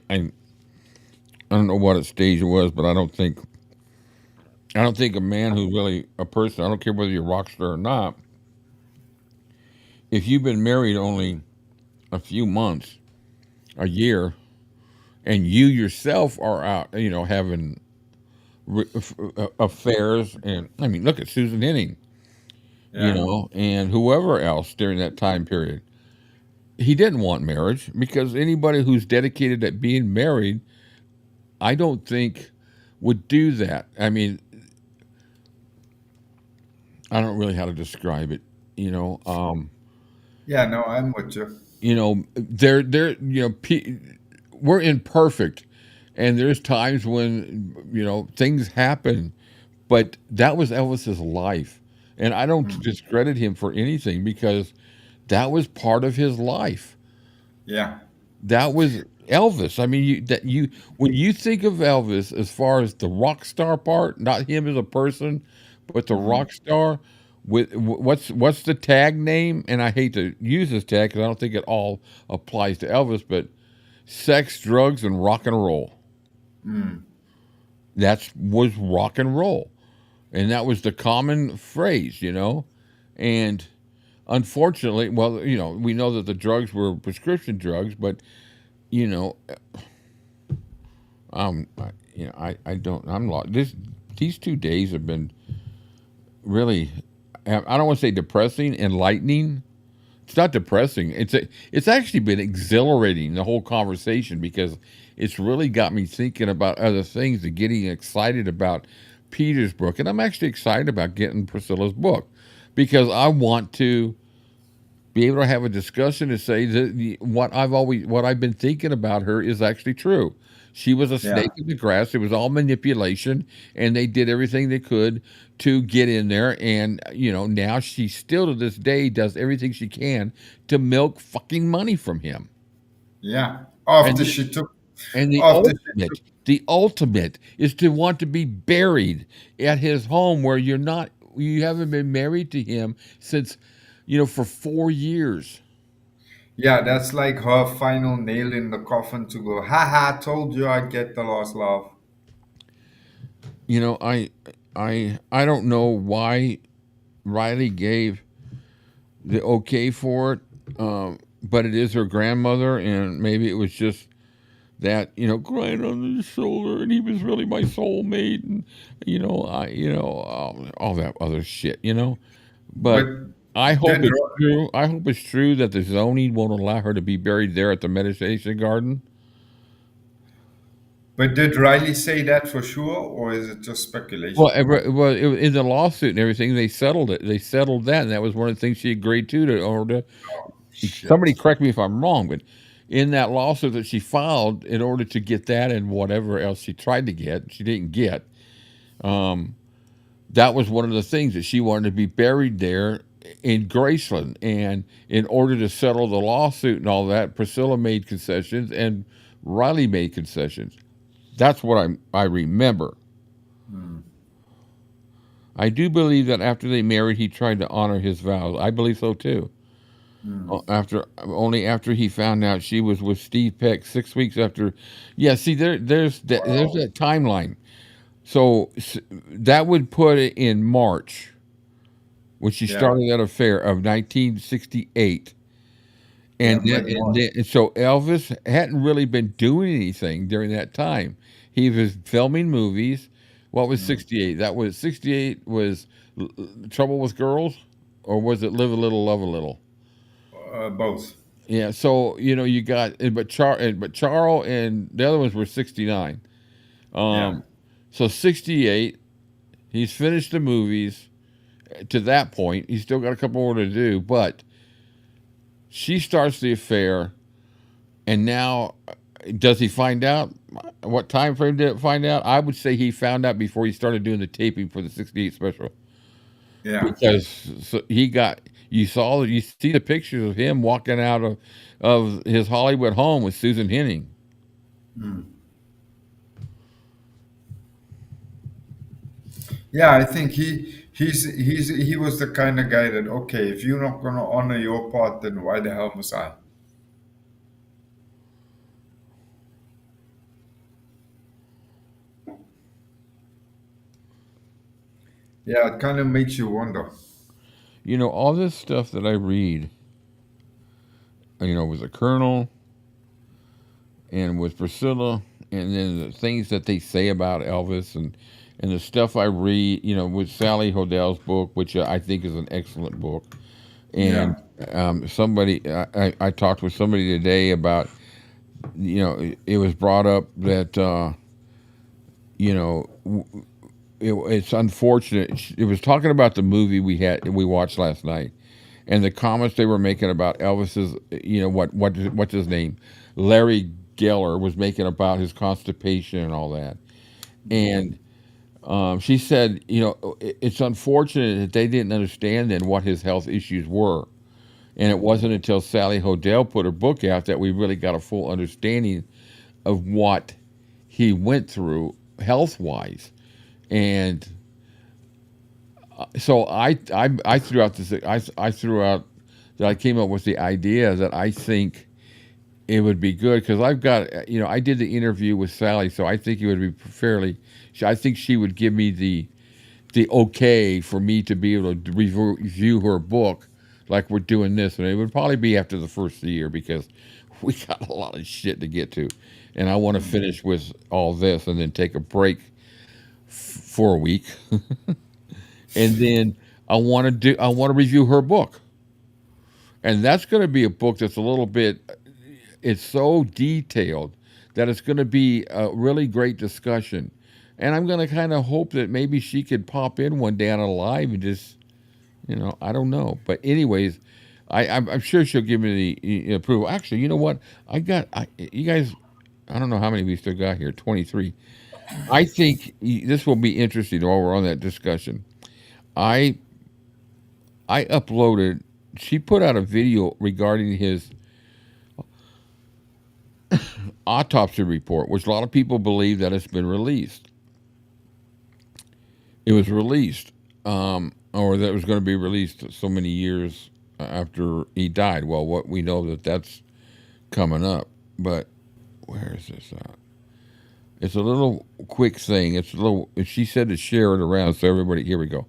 don't know what stage it was, but I don't think a man who's really a person, I don't care whether you're a rock star or not, if you've been married only a few months, a year, and you yourself are out, having affairs, and I mean, look at Susan Henning, and whoever else during that time period. He didn't want marriage, because anybody who's dedicated at being married, I don't think would do that. I mean, I don't really know how to describe it, Yeah, no, I'm with you. We're imperfect, and there's times when things happen, but that was Elvis's life, and I don't discredit him for anything, because that was part of his life. Yeah, that was Elvis. I mean, when you think of Elvis as far as the rock star part, not him as a person, but the rock star. What's the tag name? And I hate to use this tag because I don't think it all applies to Elvis, but sex, drugs, and rock and roll. That was rock and roll, and that was the common phrase, And unfortunately, well, we know that the drugs were prescription drugs, but I'm lost. These 2 days have been really, I don't want to say depressing, enlightening. It's not depressing. It's actually been exhilarating, the whole conversation, because it's really got me thinking about other things and getting excited about Peter's book. And I'm actually excited about getting Priscilla's book, because I want to be able to have a discussion to say that what I've been thinking about her is actually true. She was a snake in the grass. It was all manipulation, and they did everything they could to get in there. And, now she still to this day does everything she can to milk fucking money from him. Yeah. After she took. And the ultimate is to want to be buried at his home where you haven't been married to him since, for 4 years. Yeah, that's like her final nail in the coffin to go, ha ha, told you I'd get the lost love. I don't know why Riley gave the okay for it, but it is her grandmother, and maybe it was just that, crying on his shoulder, and he was really my soulmate, and all that other shit, But But I hope did it's true. I hope it's true that the zoning won't allow her to be buried there at the meditation garden. but did Riley say that for sure, or is it just speculation? Well, in the lawsuit and everything, they settled it. They settled that, and that was one of the things she agreed to. Somebody correct me if I'm wrong, but in that lawsuit that she filed, in order to get that and whatever else she tried to get, she didn't get. That was one of the things that she wanted to be buried there in Graceland, and in order to settle the lawsuit and all that, Priscilla made concessions and Riley made concessions. That's what I remember. I do believe that after they married, he tried to honor his vows. I believe so too. After he found out she was with Steve Peck 6 weeks after. Yeah, see, there's that timeline. So that would put it in March when she started that affair of 1968. And so Elvis hadn't really been doing anything during that time. He was filming movies. What was 68? That was 68 was Trouble with Girls, or was it Live a Little, Love a Little? Both. Yeah. So you got but Charles and the other ones were 69. So 68, he's finished the movies. To that point, he's still got a couple more to do, but she starts the affair, and now, does he find out? What time frame did it find out? I would say he found out before he started doing the taping for the 68 special. Yeah. Because you see the pictures of him walking out of his Hollywood home with Susan Henning. Yeah, I think he was the kind of guy that, okay, if you're not going to honor your part, then why the hell must I? Yeah, it kind of makes you wonder. All this stuff that I read, with the Colonel and with Priscilla, and then the things that they say about Elvis, and the stuff I read, with Sally Hodell's book, which I think is an excellent book. And I talked with somebody today about, it was brought up that, it's unfortunate. It was talking about the movie we watched last night, and the comments they were making about Elvis's, what's his name, Larry Geller was making about his constipation and all that, and she said, it's unfortunate that they didn't understand then what his health issues were, and it wasn't until Sally Hodell put her book out that we really got a full understanding of what he went through health-wise. And so I threw out that I came up with the idea that I think it would be good, because I've got, I did the interview with Sally, so I think it would be I think she would give me the okay for me to be able to review her book like we're doing this, and it would probably be after the first of the year, because we got a lot of shit to get to, and I want to finish with all this and then take a break for a week, and then I want to review her book, and that's going to be a book that's a little bit. It's so detailed that it's going to be a really great discussion, and I'm going to kind of hope that maybe she could pop in one day on a live and just, I don't know, but anyways, I'm sure she'll give me the approval. Actually, you know what? You guys, I don't know how many we still got here. 23. I think this will be interesting while we're on that discussion. I uploaded, she put out a video regarding his autopsy report, which a lot of people believe that it's been released. It was released, or that it was going to be released so many years after he died. Well, what we know that's coming up, but where is this at? It's a little quick thing. It's a little. She said to share it around, so everybody. Here we go.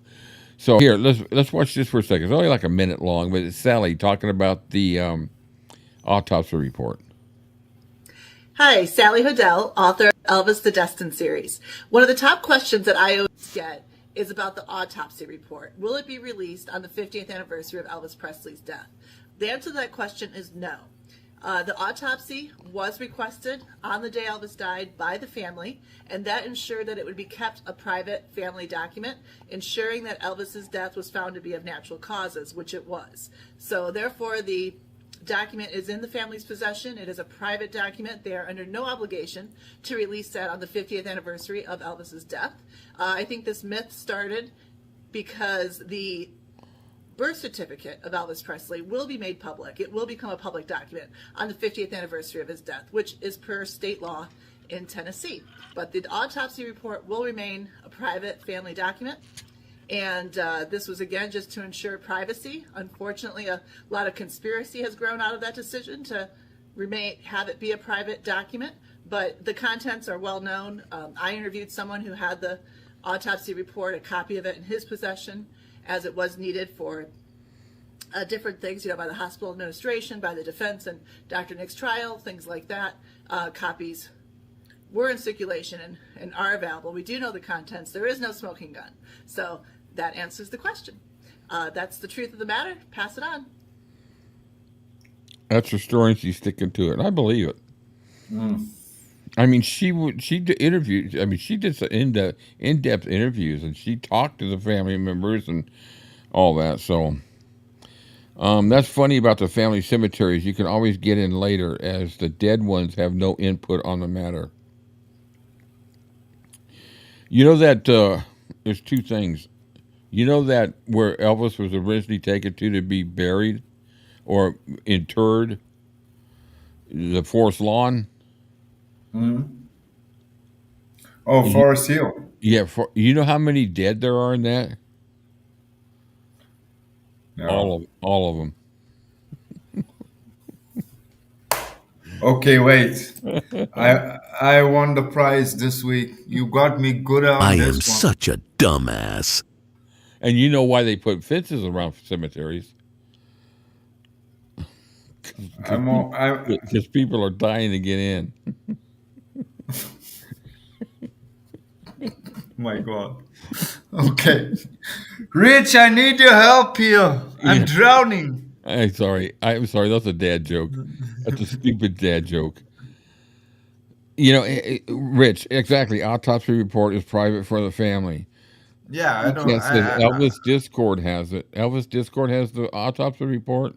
So here, let's watch this for a second. It's only like a minute long, but it's Sally talking about the autopsy report. Hi, Sally Hodell, author of Elvis the Destined series. One of the top questions that I always get is about the autopsy report. Will it be released on the 50th anniversary of Elvis Presley's death? The answer to that question is no. The autopsy was requested on the day Elvis died by the family, and that ensured that it would be kept a private family document, ensuring that Elvis's death was found to be of natural causes, which it was. So therefore, the document is in the family's possession. It is a private document. They are under no obligation to release that on the 50th anniversary of Elvis's death. I think this myth started because the birth certificate of Elvis Presley will be made public. It will become a public document on the 50th anniversary of his death, which is per state law in Tennessee. But the autopsy report will remain a private family document. And this was, again, just to ensure privacy. Unfortunately, a lot of conspiracy has grown out of that decision to have it be a private document. But the contents are well known. I interviewed someone who had the autopsy report, a copy of it in his possession, as it was needed for different things, by the hospital administration, by the defense and Dr. Nick's trial, things like that. Copies were in circulation and are available. We do know the contents. There is no smoking gun. So that answers the question. That's the truth of the matter. Pass it on. That's her story, and she's sticking to it. I believe it. I mean, she did interviews. I mean, she did some in-depth interviews, and she talked to the family members and all that. So that's funny about the family cemeteries. You can always get in later, as the dead ones have no input on the matter. You know that there's two things. You know that where Elvis was originally taken to be buried or interred, the Forest Lawn. Oh, Forest Hill. Yeah, you know how many dead there are in that? No. All of them. Okay, wait. I won the prize this week. You got me good on I this am one. such a dumbass. And you know why they put fences around cemeteries? Because people are dying to get in. My God. Okay. Rich, I need your help here. I'm drowning. I'm sorry. That's a dad joke. That's a stupid dad joke. Rich, exactly. Autopsy report is private for the family. Yeah, I don't. Elvis Discord has it. Elvis Discord has the autopsy report.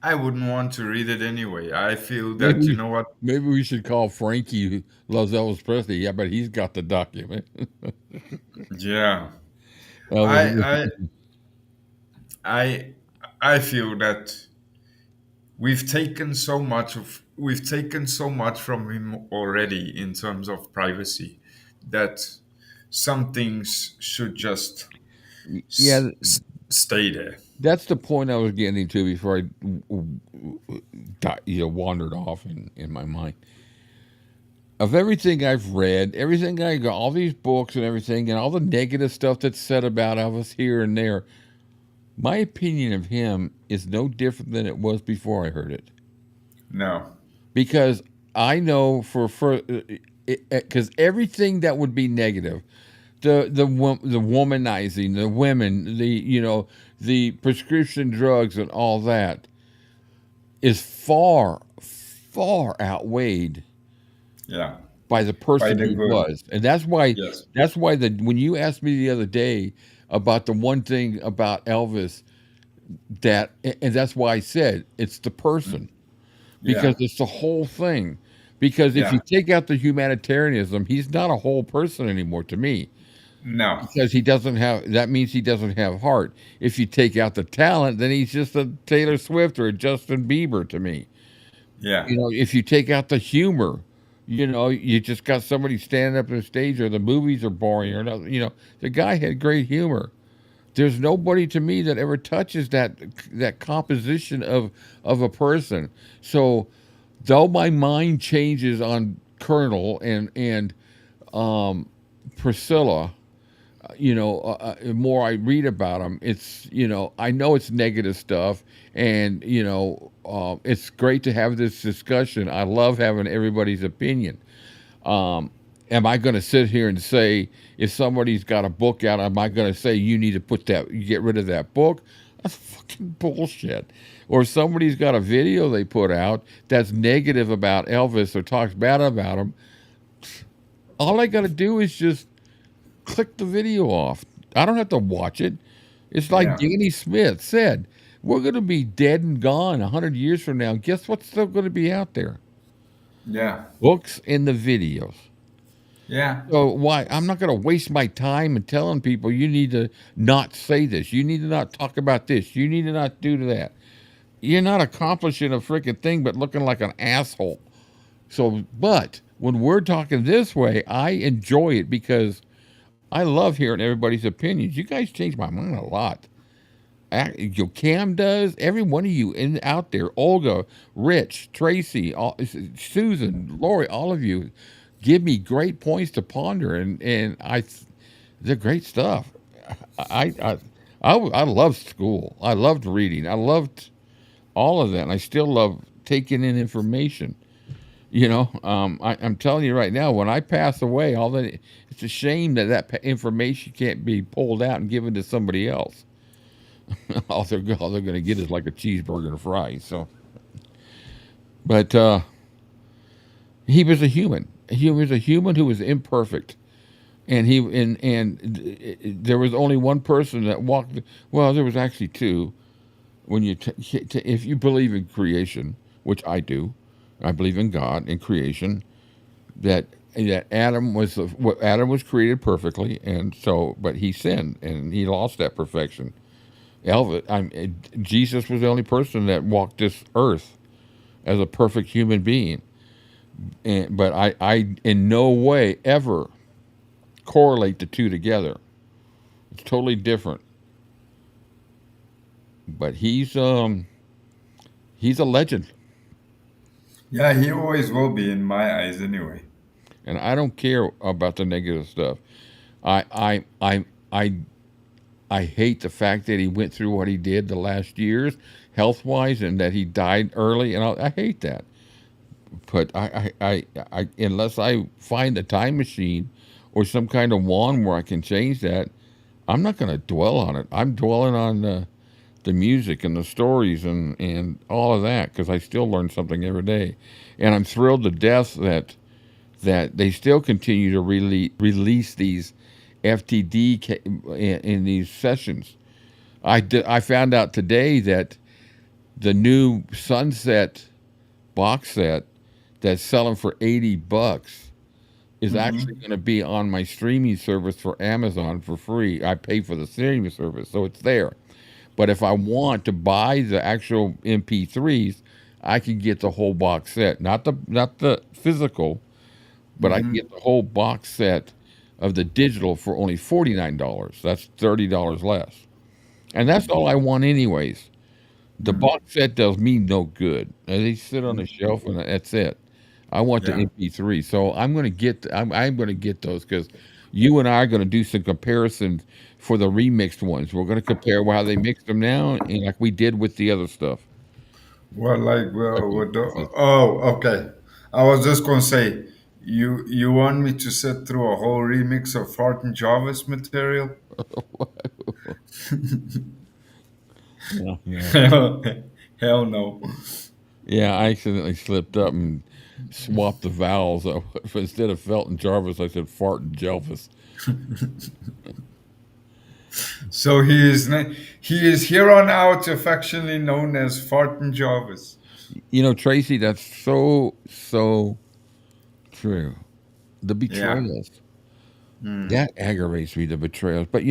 I wouldn't want to read it anyway. I feel that, you know what? Maybe we should call Frankie, who loves Elvis Presley. Yeah, but he's got the document. Yeah. I feel that we've taken so much from him already in terms of privacy that some things should just stay there. That's the point I was getting to before I wandered off in my mind. Of everything I've read, everything I got, all these books and everything, and all the negative stuff that's said about Elvis here and there, my opinion of him is no different than it was before I heard it. No. Because I know because everything that would be negative, the womanizing, the women, the prescription drugs and all that is far, far outweighed by the person he was. And that's why when you asked me the other day about the one thing about Elvis and that's why I said it's the person. Because it's the whole thing. Because if you take out the humanitarianism, he's not a whole person anymore to me. No. Because that means he doesn't have heart. If you take out the talent, then he's just a Taylor Swift or a Justin Bieber to me. Yeah. If you take out the humor, you just got somebody standing up on the stage, or the movies are boring, or the guy had great humor. There's nobody to me that ever touches that composition of a person. So though my mind changes on Colonel and Priscilla, the more I read about them, it's, I know it's negative stuff, and it's great to have this discussion. I love having everybody's opinion. Am I going to sit here and say, if somebody's got a book out, am I going to say you need to get rid of that book? That's fucking bullshit. Or if somebody's got a video they put out that's negative about Elvis or talks bad about him, all I got to do is just click the video off. I don't have to watch it. It's like Danny Smith said, we're going to be dead and gone 100 years from now. Guess what's still going to be out there? Yeah. Books and the videos. Yeah. So why? I'm not going to waste my time in telling people you need to not say this. You need to not talk about this. You need to not do that. You're not accomplishing a freaking thing but looking like an asshole. So, but when we're talking this way, I enjoy it because I love hearing everybody's opinions. You guys change my mind a lot. Cam does. Every one of you out there, Olga, Rich, Tracy, Susan, Lori, all of you, give me great points to ponder, and they're great stuff. I loved school. I loved reading. I loved all of that, and I still love taking in information. I'm telling you right now, when I pass away, it's a shame that information can't be pulled out and given to somebody else. all they're going to get is like a cheeseburger and fries. So, but he was a human. He was a human who was imperfect, and there was only one person that walked. Well, there was actually two. When if you believe in creation, which I do, I believe in God and creation. That Adam was created perfectly, and so, but he sinned and he lost that perfection. Jesus was the only person that walked this earth as a perfect human being. But I in no way ever correlate the two together. It's totally different. But he's a legend. Yeah, he always will be in my eyes anyway. And I don't care about the negative stuff. I hate the fact that he went through what he did the last years, health-wise, and that he died early, and I hate that. But I unless I find a time machine or some kind of wand where I can change that, I'm not going to dwell on it. I'm dwelling on the music and the stories and all of that, because I still learn something every day. And I'm thrilled to death that they still continue to release these FTD in these sessions. I found out today that the new Sunset box set that's selling for $80 is actually going to be on my streaming service for Amazon for free. I pay for the streaming service, so it's there. But if I want to buy the actual MP3s, I can get the whole box set, not the physical, but I can get the whole box set of the digital for only $49. That's $30 less. And that's all I want anyways. The box set does me no good. They sit on the shelf and that's it. I want the MP3. So I'm going to get those, because you and I are going to do some comparisons for the remixed ones. We're going to compare how they mix them now, and like we did with the other stuff. Well, okay. I was just going to say, you want me to sit through a whole remix of Fart and Jarvis material? Hell no. Yeah, I accidentally slipped up and swapped the vowels. Instead of Felt and Jarvis, I said Fart and Jelvis. So he is here on out affectionately known as Fart and Jarvis. Tracy, that's so true. The betrayals. That aggravates me, the betrayals. But,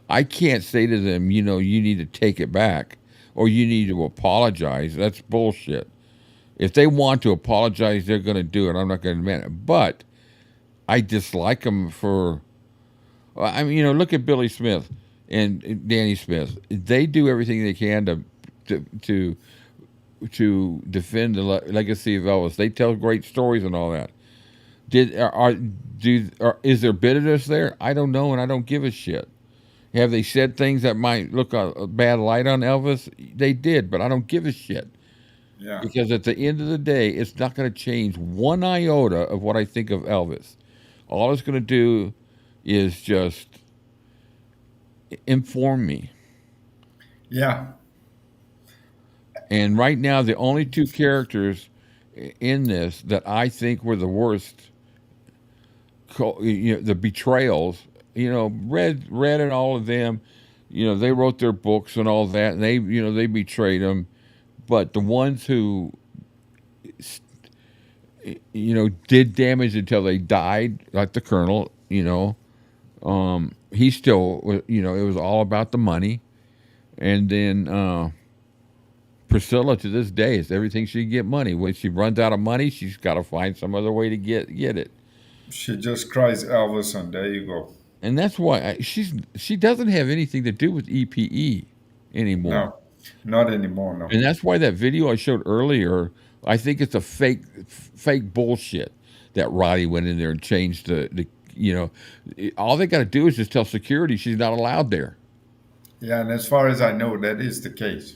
I can't say to them, you need to take it back or you need to apologize. That's bullshit. If they want to apologize, they're going to do it. I'm not going to admit it. But I dislike them for, look at Billy Smith and Danny Smith. They do everything they can to defend the legacy of Elvis. They tell great stories and all that. Is there bitterness there? I don't know, and I don't give a shit. Have they said things that might look a bad light on Elvis? They did, but I don't give a shit. Yeah. Because at the end of the day, it's not going to change one iota of what I think of Elvis. All it's going to do is just inform me. Yeah. And right now, the only two characters in this that I think were the worst, the betrayals, read and all of them, they wrote their books and all that, and they betrayed him. But the ones who, did damage until they died, like the Colonel, he still, it was all about the money. And then Priscilla, to this day, is everything she can get money. When she runs out of money, she's got to find some other way to get it. She just cries Elvis, and there you go. And that's why she doesn't have anything to do with EPE anymore. No, not anymore. No. And that's why that video I showed earlier, I think it's a fake bullshit that Roddy went in there and changed the all they got to do is just tell security she's not allowed there. Yeah, and as far as I know, that is the case.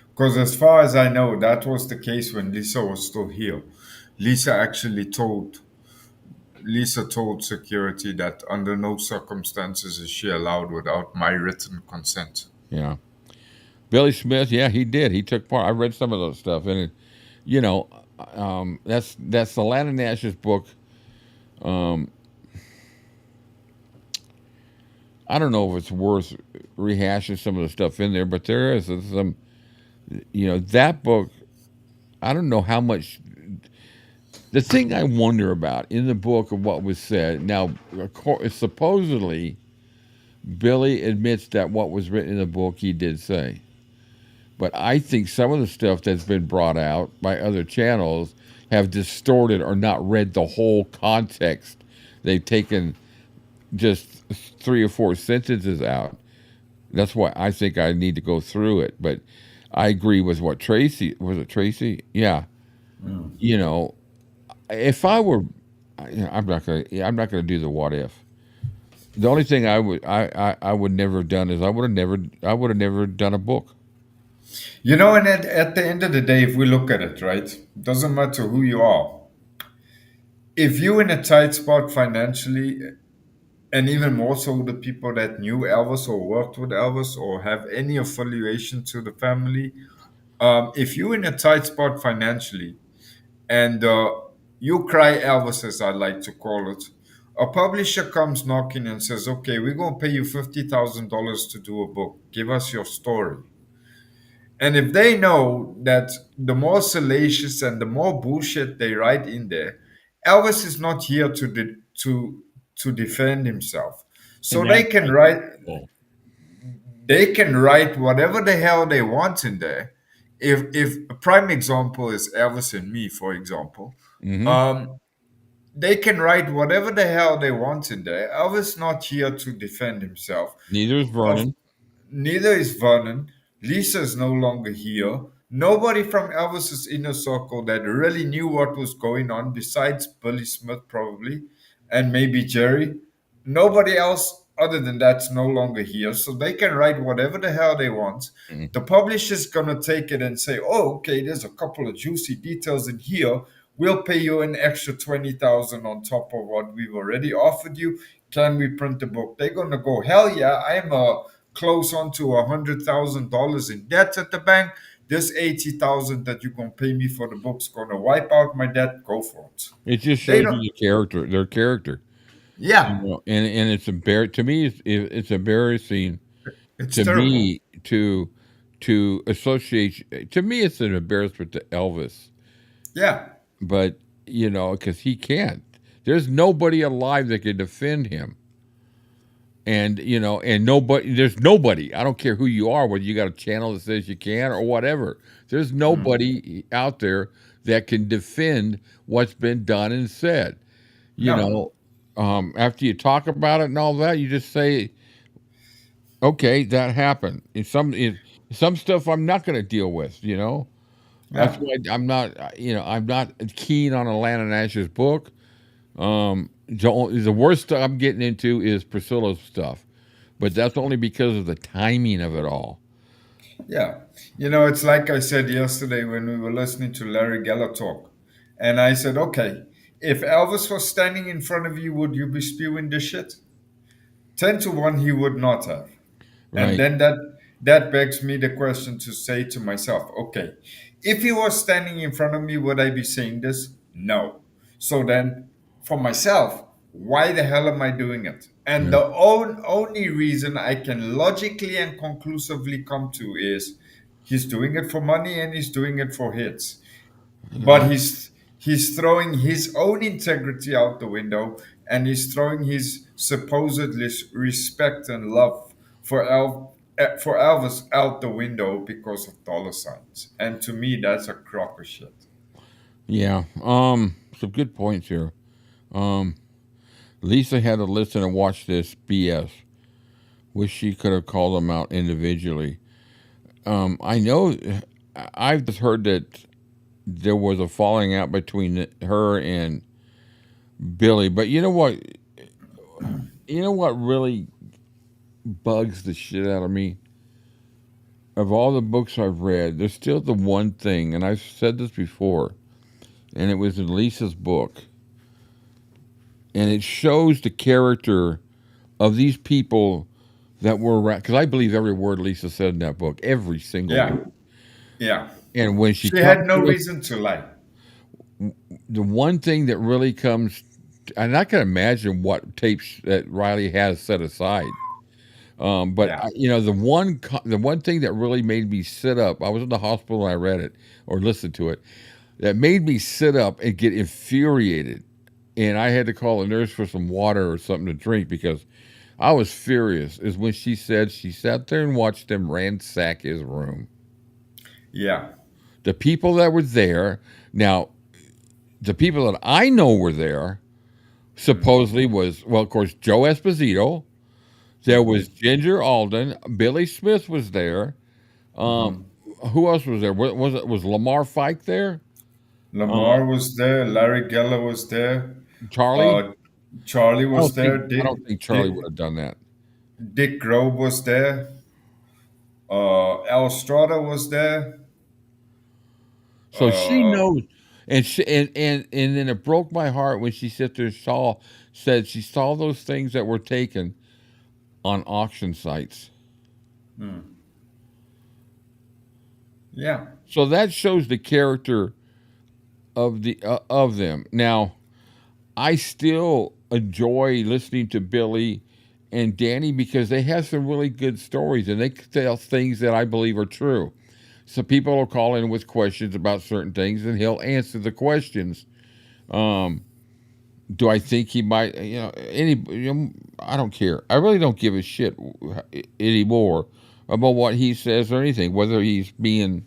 Because as far as I know, that was the case when Lisa was still here. Lisa told security that under no circumstances is she allowed without my written consent. Yeah. Billy Smith, yeah, he did. He took part. I read some of those stuff, and that's the Landon Nash's book. I don't know if it's worth rehashing some of the stuff in there, but there is some, that book. I don't know how much. The thing I wonder about in the book of what was said now, supposedly, Billy admits that what was written in the book he did say. But I think some of the stuff that's been brought out by other channels have distorted or not read the whole context. They've taken just 3 or 4 sentences out. That's why I think I need to go through it. But I agree with what Tracy, was it Tracy? Yeah. Mm. If I were, I'm not gonna do the what if. The only thing I would never have done is I would have never done a book. And at the end of the day, if we look at it, right, doesn't matter who you are. If you're in a tight spot financially, and even more so the people that knew Elvis or worked with Elvis or have any affiliation to the family, if you're in a tight spot financially and you cry Elvis, as I like to call it, a publisher comes knocking and says, okay, we're going to pay you $50,000 to do a book. Give us your story. And if they know that the more salacious and the more bullshit they write in there, Elvis is not here to defend himself. So they can write whatever the hell they want in there. If a prime example is Elvis and Me, for example, they can write whatever the hell they want in there. Elvis is not here to defend himself. Neither is Vernon. Lisa is no longer here. Nobody from Elvis's inner circle that really knew what was going on, besides Billy Smith probably, and maybe Jerry. Nobody else other than that's no longer here. So they can write whatever the hell they want. Mm-hmm. The publisher's going to take it and say, oh, okay, there's a couple of juicy details in here. We'll pay you an extra $20,000 on top of what we've already offered you. Can we print the book? They're going to go, hell yeah, I'm close on to $100,000 in debt at the bank. This $80,000 that you're going to pay me for the book's going to wipe out my debt. Go for it. It just shows you their character. Yeah. And it's to me, it's embarrassing. It's to terrible. Me to associate. To me, it's an embarrassment to Elvis. Yeah. But, because he can't. There's nobody alive that can defend him. And, there's nobody. I don't care who you are, whether you got a channel that says you can or whatever. There's nobody out there that can defend what's been done and said. After you talk about it and all that, you just say, okay, that happened. Some stuff I'm not going to deal with, That's Yeah. why I'm not, I'm not keen on Alana Nash's book. The worst stuff I'm getting into is Priscilla's stuff, but that's only because of the timing of it all. Yeah. It's like I said yesterday when we were listening to Larry Geller talk. And I said, okay, if Elvis was standing in front of you, would you be spewing this shit? 10 to 1, he would not have. And Right. then that begs me the question to say to myself, okay, if he was standing in front of me, would I be saying this? No. So then for myself, why the hell am I doing it? And the only reason I can logically and conclusively come to is he's doing it for money and he's doing it for hits. But he's throwing his own integrity out the window, and he's throwing his supposedly respect and love for for Elvis out the window because of dollar signs. And to me, that's a crock of shit. Yeah. Some good points here. Lisa had to listen and watch this BS. Wish she could have called them out individually. I know I've just heard that there was a falling out between her and Billy, but you know what? You know what really bugs the shit out of me? Of all the books I've read, there's still the one thing, and I've said this before, and it was in Lisa's book. And it shows the character of these people that were around. Because I believe every word Lisa said in that book, every single word. Yeah. And when she had no reason to lie. The one thing that really comes, and I can imagine what tapes that Riley has set aside. But the one thing that really made me sit up, I was in the hospital and I read it or listened to it, that made me sit up and get infuriated. And I had to call a nurse for some water or something to drink because I was furious, is when she said she sat there and watched them ransack his room. Yeah. The people that were there, now, the people that I know were there, supposedly was, well, of course, Joe Esposito. There was Ginger Alden. Billy Smith was there. Who else was there? Was Lamar Fike there? Lamar was there. Larry Geller was there. Charlie? Charlie was there. I don't think Charlie would have done that. Dick Grove was there. Al Strada was there. So she knows, and then it broke my heart when she said she saw those things that were taken on auction sites. Yeah. So that shows the character of them. Now, I still enjoy listening to Billy and Danny because they have some really good stories and they tell things that I believe are true. So people will call in with questions about certain things and he'll answer the questions. Do I think he might, I don't care. I really don't give a shit anymore about what he says or anything, whether he's being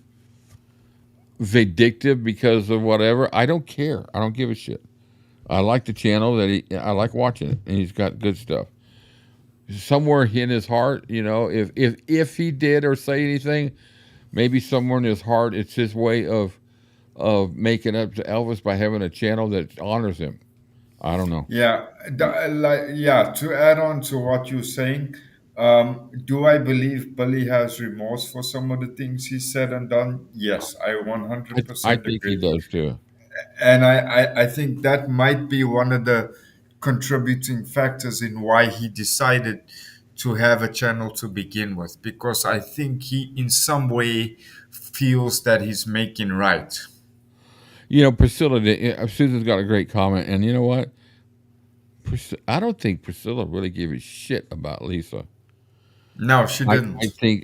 vindictive because of whatever. I don't care. I don't give a shit. I like the channel I like watching it, and he's got good stuff. Somewhere in his heart, if he did or say anything, maybe somewhere in his heart, it's his way of making up to Elvis by having a channel that honors him. I don't know. Yeah, to add on to what you're saying, do I believe Billy has remorse for some of the things he said and done? Yes, I 100% I think agree. he does too. And I think that might be one of the contributing factors in why he decided to have a channel to begin with, because I think he in some way feels that he's making right. Priscilla, Susan's got a great comment, and you know what? I don't think Priscilla really gave a shit about Lisa. No, she didn't.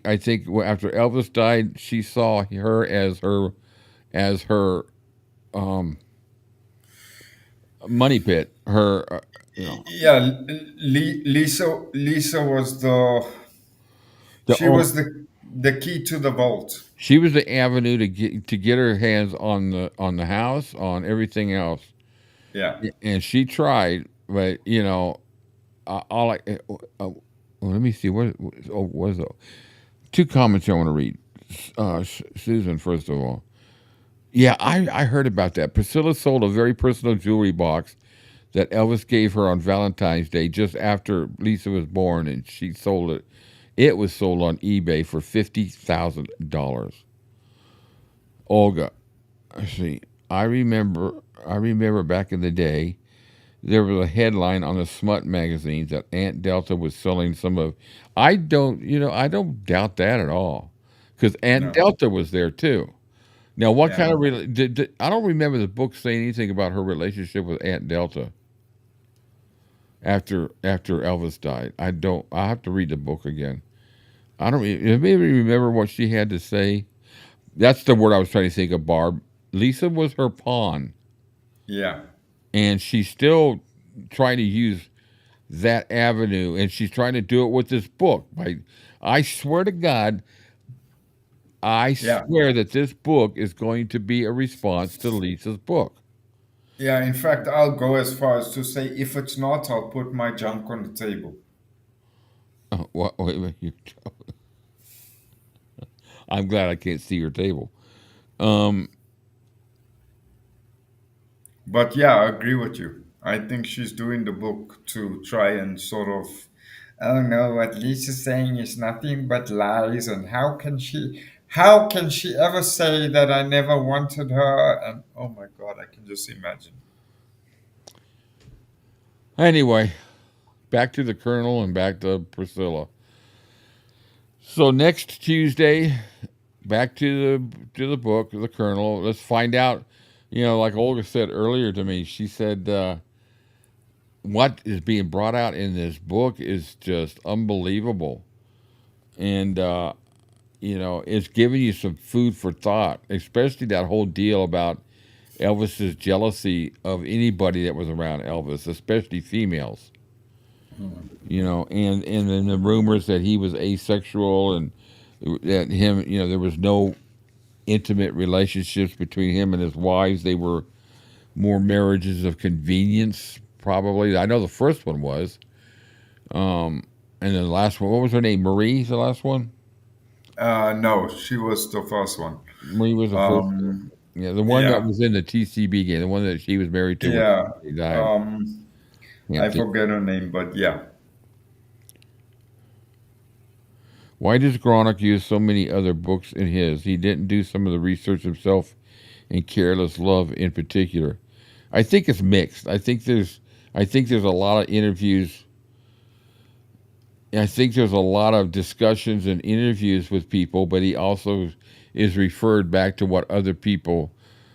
I think after Elvis died, she saw her as her money pit. Her, Yeah, Lisa was she was the key to the vault. She was the avenue to get her hands on the house, on everything else. Yeah, and she tried, but let me see what was two comments I want to read. Susan, first of all, Yeah, I heard about that. Priscilla sold a very personal jewelry box that Elvis gave her on Valentine's Day just after Lisa was born, and she sold it. It was sold on eBay for $50,000. Olga, see, I remember back in the day, there was a headline on the smut magazines that Aunt Delta was selling some of. I don't doubt that at all, because Aunt No. Delta was there too. Now, what Yeah. kind of I don't remember the book saying anything about her relationship with Aunt Delta after Elvis died. I don't. I have to read the book again. I don't maybe remember what she had to say. That's the word I was trying to think of, Barb. Lisa was her pawn, Yeah. and she's still trying to use that avenue, and she's trying to do it with this book. I swear to God, I Yeah. swear that this book is going to be a response to Lisa's book. Yeah. In fact, I'll go as far as to say, if it's not, I'll put my junk on the table. Oh, wait a minute. I'm glad I can't see your table. But yeah, I agree with you. I think she's doing the book to try and sort of, oh no, what Lisa's saying is nothing but lies, and how can she ever say that I never wanted her? And oh my God, I can just imagine. Anyway, back to the Colonel and back to Priscilla. So next Tuesday, back to the book, the Colonel. Let's find out. Like Olga said earlier to me, she said what is being brought out in this book is just unbelievable, and it's giving you some food for thought, especially that whole deal about Elvis's jealousy of anybody that was around Elvis, especially females. And then the rumors that he was asexual and that him, there was no intimate relationships between him and his wives. They were more marriages of convenience, probably. I know the first one was. And then the last one, what was her name? Marie, the last one? No, she was the first one. Marie was the first one. Yeah, the one that was in the TCB game, the one that she was married to Yeah. when he died. I forget her name, but yeah. Why does Gronick use so many other books in his? He didn't do some of the research himself in Careless Love in particular. I think it's mixed. I think there's a lot of interviews. I think there's a lot of discussions and interviews with people, but he also is referred back to what other people,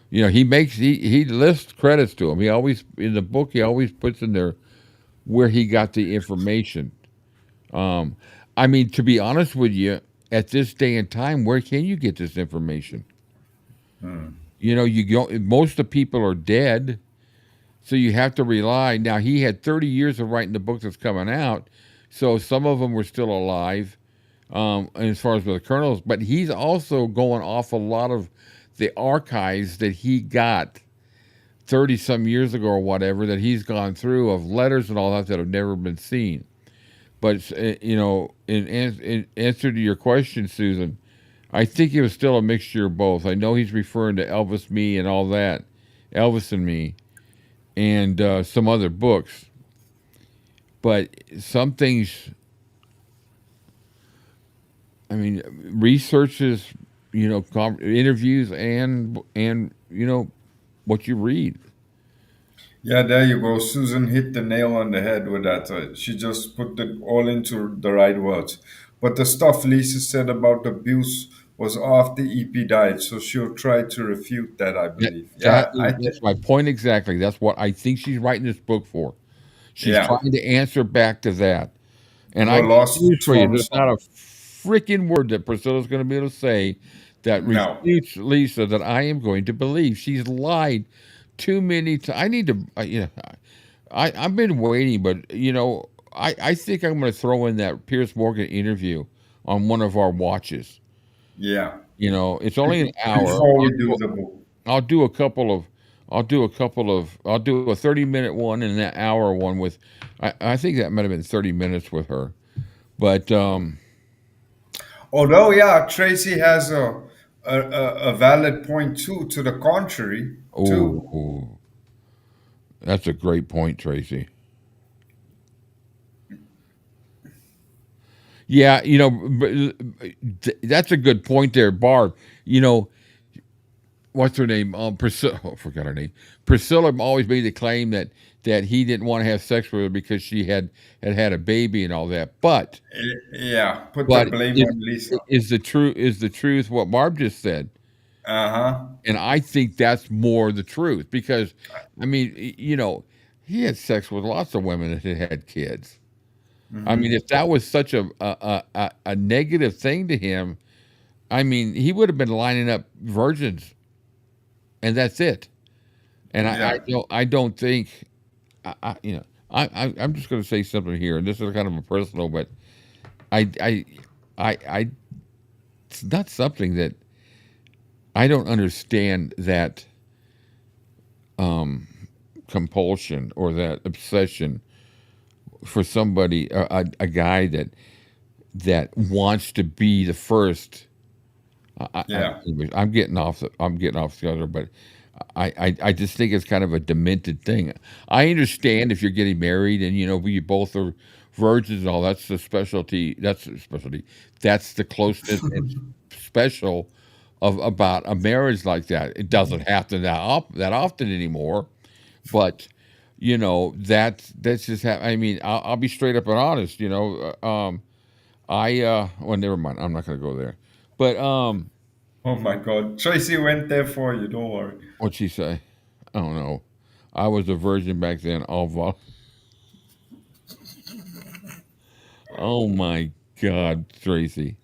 he lists credits to him. He always, in the book, he always puts in there where he got the information. I mean, to be honest with you, at this day and time, where can you get this information? Most of the people are dead, so you have to rely. Now, he had 30 years of writing the book that's coming out, so some of them were still alive, as far as with the Colonels, but he's also going off a lot of the archives that he got 30-some years ago or whatever, that he's gone through, of letters and all that have never been seen. But, in answer to your question, Susan, I think it was still a mixture of both. I know he's referring to Elvis, Me, and all that, Elvis and Me, and some other books. But some things, I mean, researches, interviews and what you read. Yeah, there you go. Susan hit the nail on the head with that. She just put it all into the right words. But the stuff Lisa said about abuse was after EP died, so she'll try to refute that, I believe. That's my point exactly. That's what I think she's writing this book for. She's trying to answer back to that. And I got news for you. There's not a freaking word that Priscilla's going to be able to say that refutes Lisa that I am going to believe. She's lied too many times. I need to, I've been waiting, but, I think I'm going to throw in that Piers Morgan interview on one of our watches. Yeah. It's only an hour. Before we do the book. I'll do a 30-minute one and an hour one with, I think that might have been 30 minutes with her. But, although, Tracy has a a valid point too. To the contrary, too. Oh, that's a great point, Tracy. Yeah, that's a good point there, Barb. What's her name? Priscilla. Oh, I forgot her name. Priscilla always made the claim that he didn't want to have sex with her because she had a baby and all that. But Yeah, put the blame on Lisa. is the truth what Barb just said? And I think that's more the truth because, I mean, he had sex with lots of women that had kids. I mean, if that was such a negative thing to him, I mean, he would have been lining up virgins, and that's it. And I don't think, I'm just going to say something here, and this is kind of a personal, but it's not something that I don't understand that compulsion or that obsession for somebody, a guy that wants to be the first. I'm getting off the other, but I just think it's kind of a demented thing. I understand if you're getting married and you both are virgins and all. That's the specialty. That's the closeness and special about a marriage like that. It doesn't happen that often anymore, but that's just I mean, I'll be straight up and honest. Well, never mind. I'm not going to go there. But oh my God, Tracy went there for you. Don't worry. What'd she say? I don't know. I was a virgin back then. Oh my God, Tracy.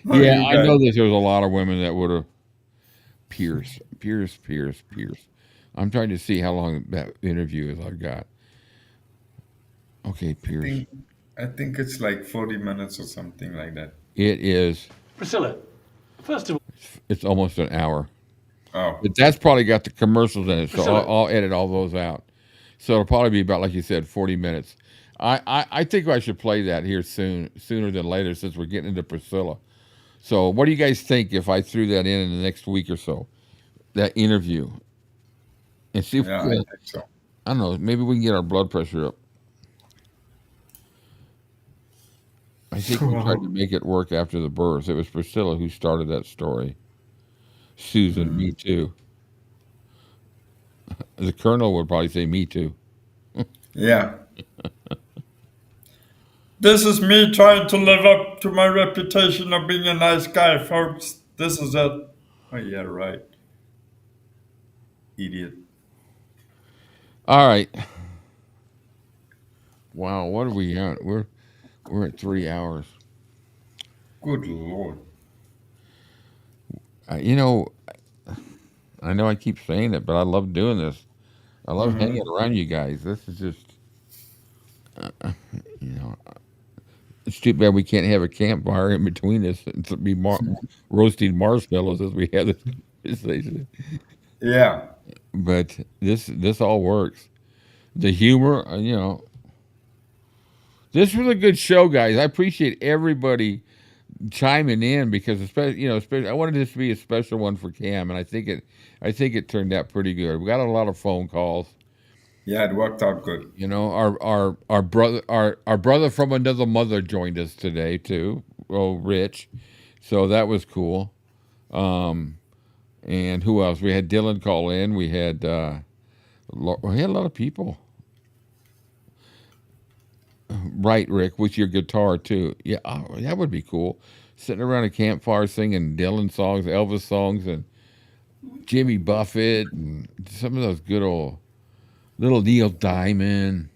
Yeah, I know that there's a lot of women that would have. Pierce. I'm trying to see how long that interview is I've got. Okay, Pierce. I think it's like 40 minutes or something like that. It is. Priscilla, first of all, it's almost an hour. Oh. But that's probably got the commercials in it, so Priscilla. I'll edit all those out. So it'll probably be about, like you said, 40 minutes. I think I should play that here sooner than later since we're getting into Priscilla. So what do you guys think if I threw that in the next week or so? That interview. And see if I think so. I don't know, maybe we can get our blood pressure up. I think we tried to make it work after the birth. It was Priscilla who started that story. Susan, me too. The Colonel would probably say me too. Yeah. This is me trying to live up to my reputation of being a nice guy, folks. This is it. Oh, yeah, right. Idiot. All right. Wow, what are we at? We're at 3 hours. Good Lord. I know I keep saying it, but I love doing this. I love hanging around you guys. This is just, it's too bad we can't have a campfire in between us and be roasting marshmallows as we have this conversation. Yeah. But this all works. The humor, this was a good show, guys. I appreciate everybody chiming in because especially I wanted this to be a special one for Cam, and I think it turned out pretty good. We got a lot of phone calls. Yeah, it worked out good. Our brother from another mother joined us today too. Oh, Rich. So that was cool. And who else? We had Dylan call in. We had a lot of people. Right, Rick, with your guitar too. Yeah, that would be cool. Sitting around a campfire singing Dylan songs, Elvis songs, and Jimmy Buffett, and some of those good old little Neil Diamond,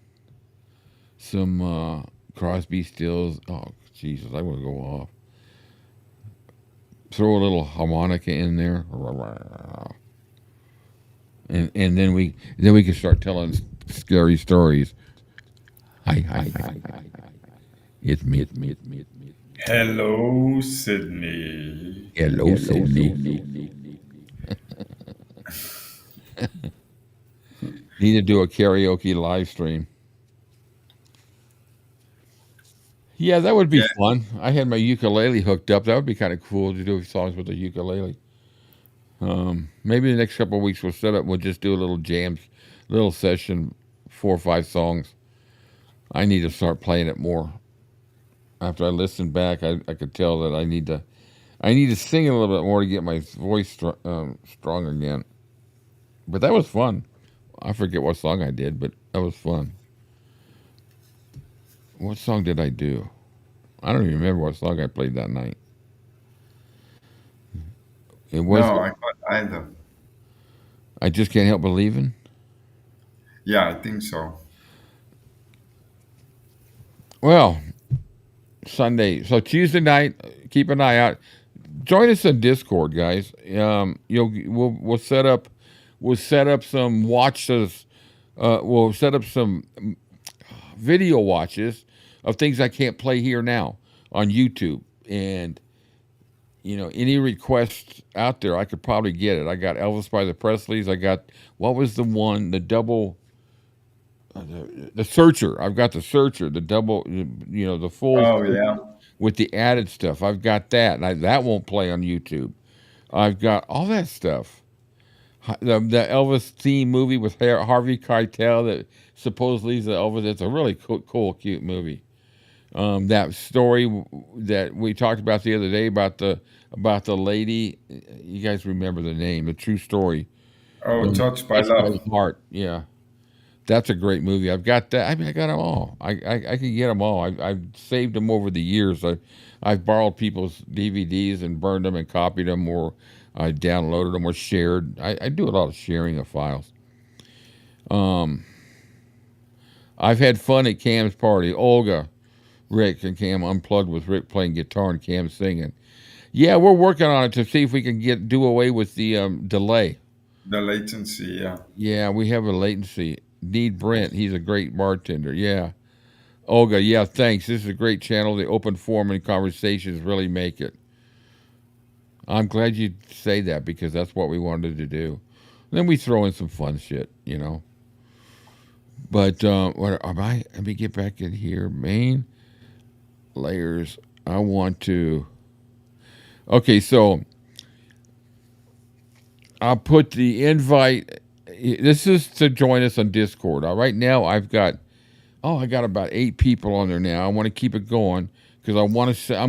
some Crosby, Stills. Oh, Jesus, I want to go off. Throw a little harmonica in there, and then we can start telling scary stories. Hi. It's me. Hello, Sydney. Hello, Sydney. Need to do a karaoke live stream. Yeah, that would be fun. I had my ukulele hooked up. That would be kind of cool to do songs with the ukulele. Maybe the next couple of weeks we'll set up. We'll just do a little jams, little session, 4 or 5 songs. I need to start playing it more. After I listened back, I could tell that I need to sing a little bit more to get my voice strong again. But that was fun. I forget what song I did, but that was fun. What song did I do? I don't even remember what song I played that night. It was. No, I can't either. I Just Can't Help Believing. Yeah, I think so. Well, so Tuesday night, keep an eye out. Join us on Discord, guys. We'll set up some watches. We'll set up some video watches of things I can't play here now on YouTube, and any requests out there, I could probably get it. I got Elvis by the Presleys. I got, what was the one, the double, the Searcher. I've got the Searcher, the double, the full. Oh, yeah. With the added stuff. I've got that, and that won't play on YouTube. I've got all that stuff. The Elvis theme movie with 𝐉𝐞𝐈 that supposedly is the Elvis. It's a really cool, cute movie. That story that we talked about the other day about the lady. You guys remember the name? The true story. Oh, Touched by Love. Heart. Yeah, that's a great movie. I've got that. I mean, I got them all. I can get them all. I've saved them over the years. I've borrowed people's DVDs and burned them and copied them, or I downloaded them or shared. I do a lot of sharing of files. I've had fun at Cam's party. Olga, Rick, and Cam unplugged with Rick playing guitar and Cam singing. Yeah, we're working on it to see if we can do away with the delay. The latency, yeah. Yeah, we have a latency. Need Brent. He's a great bartender. Yeah. Olga, yeah, thanks. This is a great channel. The open forum and conversations really make it. I'm glad you say that, because that's what we wanted to do. Then we throw in some fun shit, But let me get back in here. Main layers. I want to. Okay, so I'll put the invite. This is to join us on Discord. Right now, I got about 8 people on there now. I want to keep it going because I'm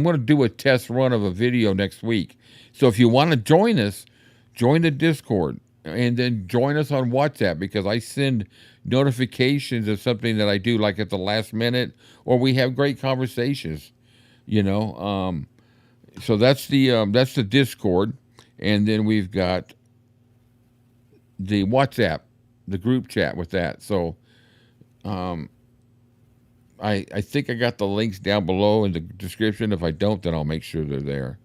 going to do a test run of a video next week. So if you want to join us, join the Discord and then join us on WhatsApp, because I send notifications of something that I do like at the last minute, or we have great conversations, So that's the Discord, and then we've got the WhatsApp, the group chat with that. So I think I got the links down below in the description. If I don't, then I'll make sure they're there.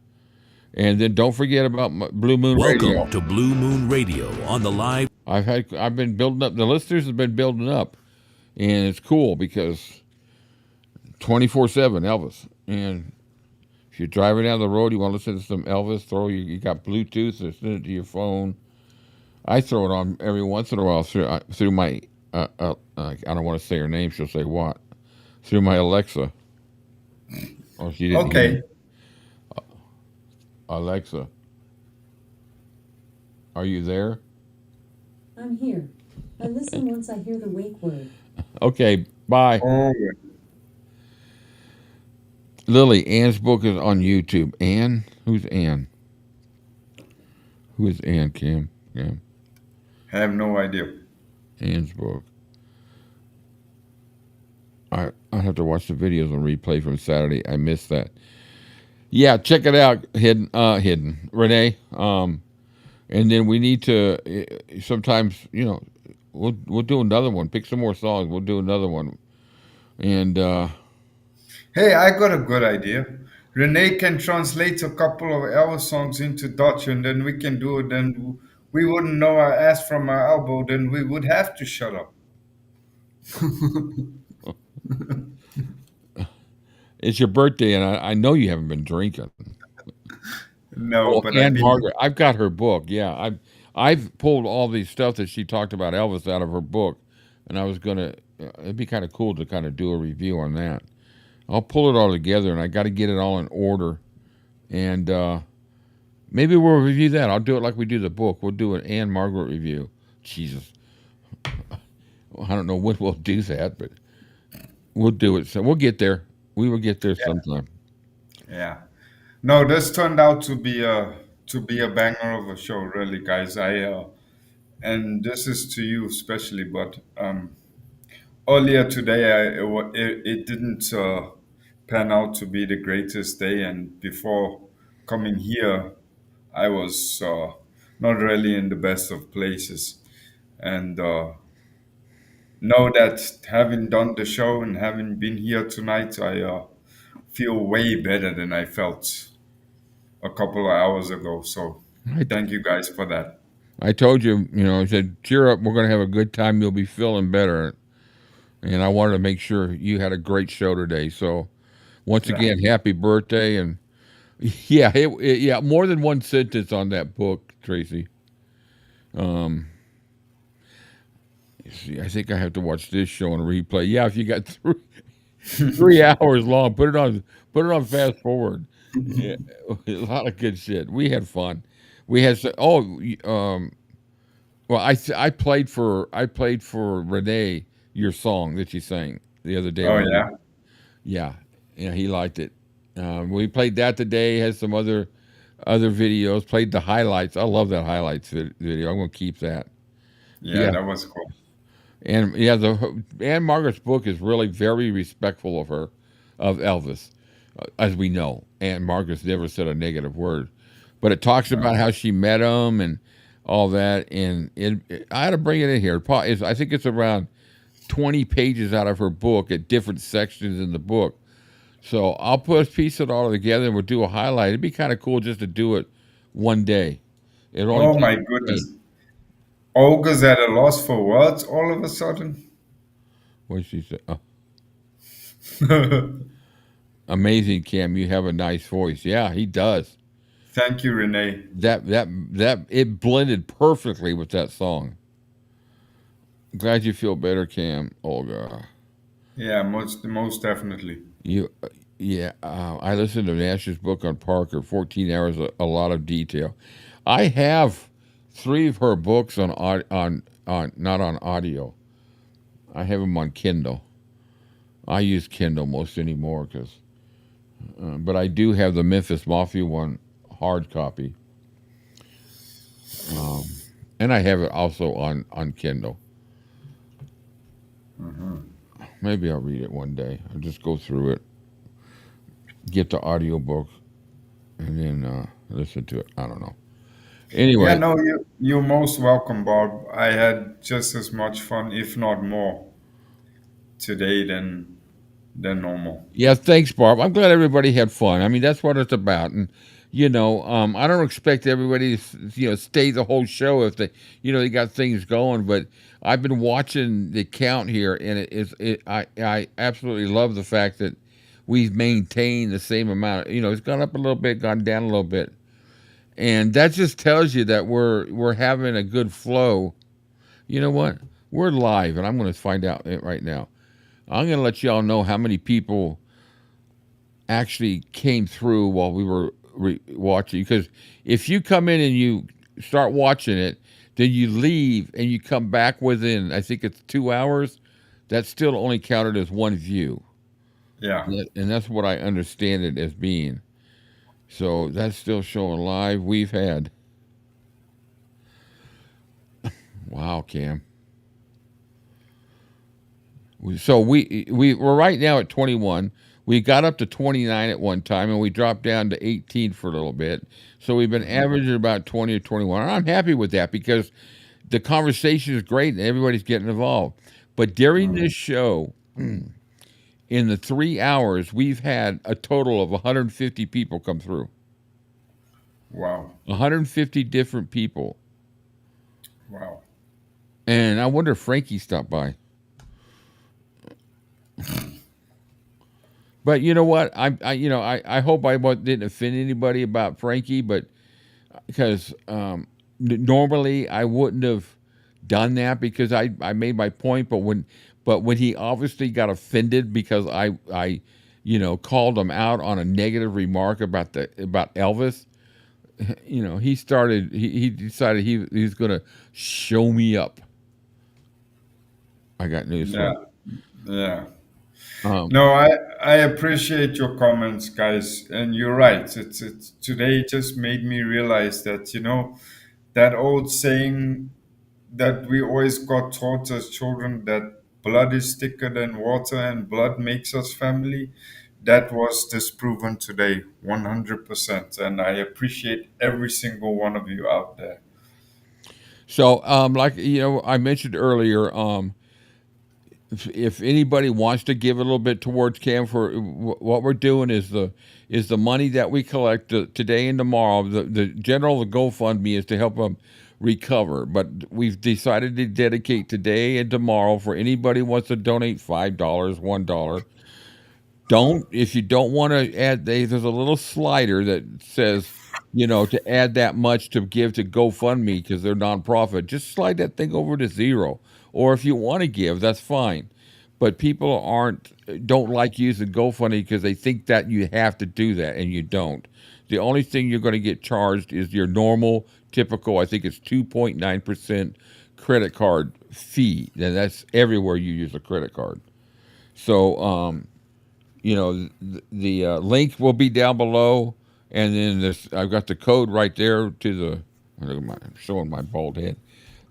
And then don't forget about Blue Moon Radio. Welcome to Blue Moon Radio on the live. I've been building up. The listeners have been building up, and it's cool because 24/7 Elvis. And if you're driving down the road, you want to listen to some Elvis. You got Bluetooth, or send it to your phone. I throw it on every once in a while through my. I don't want to say her name. She'll say what? Through my Alexa. Oh, she didn't. Okay. Alexa, are you there? I'm here. I listen once I hear the wake word. Okay, bye. Oh. Lily, Ann's book is on YouTube. Ann? Who's Ann? Who is Ann, Cam? I have no idea. Ann's book. I have to watch the videos on replay from Saturday. I missed that. Yeah, check it out, Hidden Renee. And then we need to sometimes, we'll do another one. Pick some more songs. We'll do another one. And hey, I got a good idea. Renee can translate a couple of Elvis songs into Dutch, and then we can do it. Then we wouldn't know our ass from our elbow. Then we would have to shut up. It's your birthday, and I know you haven't been drinking. No, but Anne Margaret, I've got her book. Yeah, I've pulled all these stuff that she talked about Elvis out of her book, and I was gonna. It'd be kind of cool to kind of do a review on that. I'll pull it all together, and I got to get it all in order, and Maybe we'll review that. I'll do it like we do the book. We'll do an Anne Margaret review. Jesus. I don't know when we'll do that, but we'll do it. So we'll get there. We will get there sometime. Yeah. No, this turned out to be a banger of a show, really, guys. And this is to you especially, but earlier today, it didn't pan out to be the greatest day, and before coming here, I was not really in the best of places, and know that having done the show and having been here tonight, I feel way better than I felt a couple of hours ago. So thank you guys for that. I told you, I said, cheer up. We're going to have a good time. You'll be feeling better. And I wanted to make sure you had a great show today. So once again, happy birthday. And yeah, more than one sentence on that book, Tracy. See, I think I have to watch this show and replay. Yeah, if you got 3 hours long, put it on fast forward. Yeah, a lot of good shit. We had fun. We had well, I played for Renee your song that you sang the other day. Oh yeah, he liked it. We played that today. Had some other videos. Played the highlights. I love that highlights video. I'm gonna keep that. Yeah, that was cool. And the Anne Margaret's book is really very respectful of Elvis, as we know. Anne Margaret's never said a negative word, but it talks about how she met him and all that. And I had to bring it in here. I think it's around 20 pages out of her book at different sections in the book. So I'll piece it all together and we'll do a highlight. It'd be kind of cool just to do it one day. Oh my goodness. Olga's at a loss for words all of a sudden. What did she say? Oh. Amazing, Cam. You have a nice voice. Yeah, he does. Thank you, Renee. That it blended perfectly with that song. Glad you feel better, Cam. Olga. Yeah, most definitely. I listened to Nash's book on Parker. 14 hours, a lot of detail. I have 3 of her books on not on audio. I have them on Kindle. I use Kindle most anymore but I do have the Memphis Mafia one hard copy, and I have it also on Kindle. Maybe I'll read it one day. I'll just go through it, get the audio book, and then listen to it. I don't know. Anyway. Yeah, no, you're most welcome, Bob. I had just as much fun, if not more, today than normal. Yeah, thanks, Barb. I'm glad everybody had fun. I mean, that's what it's about. And, I don't expect everybody to, stay the whole show if they got things going. But I've been watching the count here, and I absolutely love the fact that we've maintained the same amount. It's gone up a little bit, gone down a little bit. And that just tells you that we're having a good flow. You know what? We're live, and I'm going to find out right now. I'm going to let y'all know how many people actually came through while we were watching. Because if you come in and you start watching it, then you leave and you come back within, I think it's 2 hours, that's still only counted as one view. Yeah. And that's what I understand it as being. So that's still showing live. We've had. Wow, Cam. So we're right now at 21. We got up to 29 at one time, and we dropped down to 18 for a little bit. So we've been averaging about 20 or 21. And I'm happy with that because the conversation is great and everybody's getting involved. But during this show, in the 3 hours, we've had a total of 150 people come through. Wow. 150 different people. Wow. And I wonder if Frankie stopped by. But you know what? I hope I didn't offend anybody about Frankie, but because normally I wouldn't have done that because I made my point. But when he obviously got offended because I called him out on a negative remark about Elvis, you know, he started. He decided he's going to show me up. I got news for Yeah, you. yeah. Um, No, I appreciate your comments, guys, and you're right. It's today it just made me realize that that old saying that we always got taught as children, that blood is thicker than water and blood makes us family. That was disproven today, 100%, and I appreciate every single one of you out there. so, like I mentioned earlier, if anybody wants to give a little bit towards Cam, for what we're doing is the money that we collect today and tomorrow. The general GoFundMe is to help them recover, but we've decided to dedicate today and tomorrow for anybody who wants to donate $5, $1. If you don't want to add, there's a little slider that says, to add that much to give to GoFundMe because they're nonprofit. Just slide that thing over to 0. Or if you want to give, that's fine. But people don't like using GoFundMe because they think that you have to do that, and you don't. The only thing you're going to get charged is your normal, typical, I think it's 2.9% credit card fee. And that's everywhere you use a credit card. So, the link will be down below, and then I've got the code right there to the. I'm showing my bald head.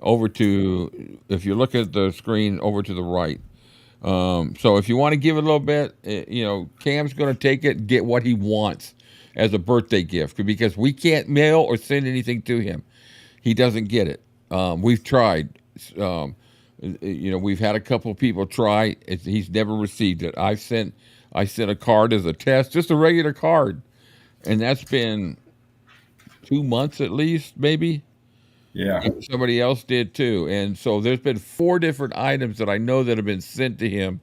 Over to, if you look at the screen, over to the right. So if you want to give it a little bit, Cam's going to take it and get what he wants as a birthday gift, because we can't mail or send anything to him. He doesn't get it. We've tried. We've had a couple of people try. He's never received it. I sent a card as a test, just a regular card, and that's been 2 months at least, maybe. Yeah. And somebody else did too, and so there's been 4 different items that I know that have been sent to him.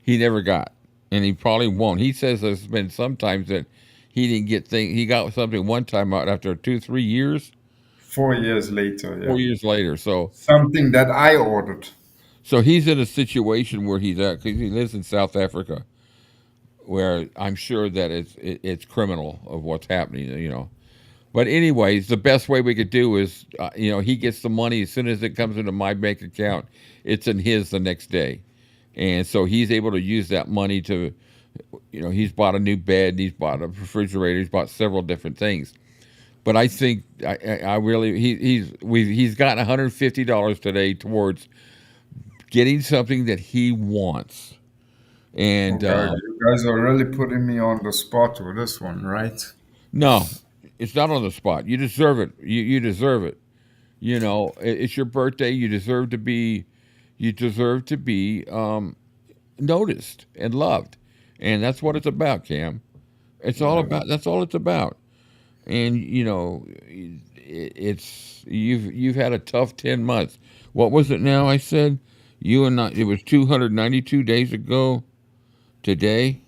He never got, and he probably won't. He says there's been sometimes that he didn't get things. He got something one time out after 2-3 years. 4 years later. Yeah. 4 years later. So something that I ordered. So he's in a situation where he's at, because he lives in South Africa, where I'm sure that it's criminal of what's happening, But anyways, the best way we could do is, he gets the money as soon as it comes into my bank account. It's in his the next day. And so he's able to use that money to, he's bought a new bed, he's bought a refrigerator, he's bought several different things. But I think I really, he's gotten $150 today towards getting something that he wants. And okay, you guys are really putting me on the spot with this one, right? No, it's not on the spot. You deserve it. You deserve it. It's your birthday. You deserve to be noticed and loved. And that's what it's about, Cam. That's all it's about. And you've had a tough 10 months. What was it now? I said it was 292 days ago today.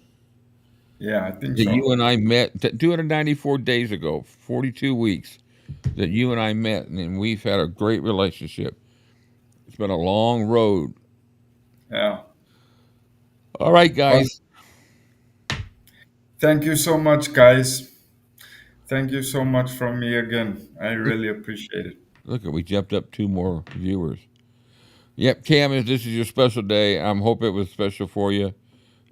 Yeah, I think that so. You and I met 294 days ago, 42 weeks that you and I met, and we've had a great relationship. It's been a long road. Yeah. All right, guys. Thank you so much, guys. Thank you so much from me again. I really appreciate it. Look, we jumped up 2 more viewers. Yep, Cam, this is your special day. I hope it was special for you.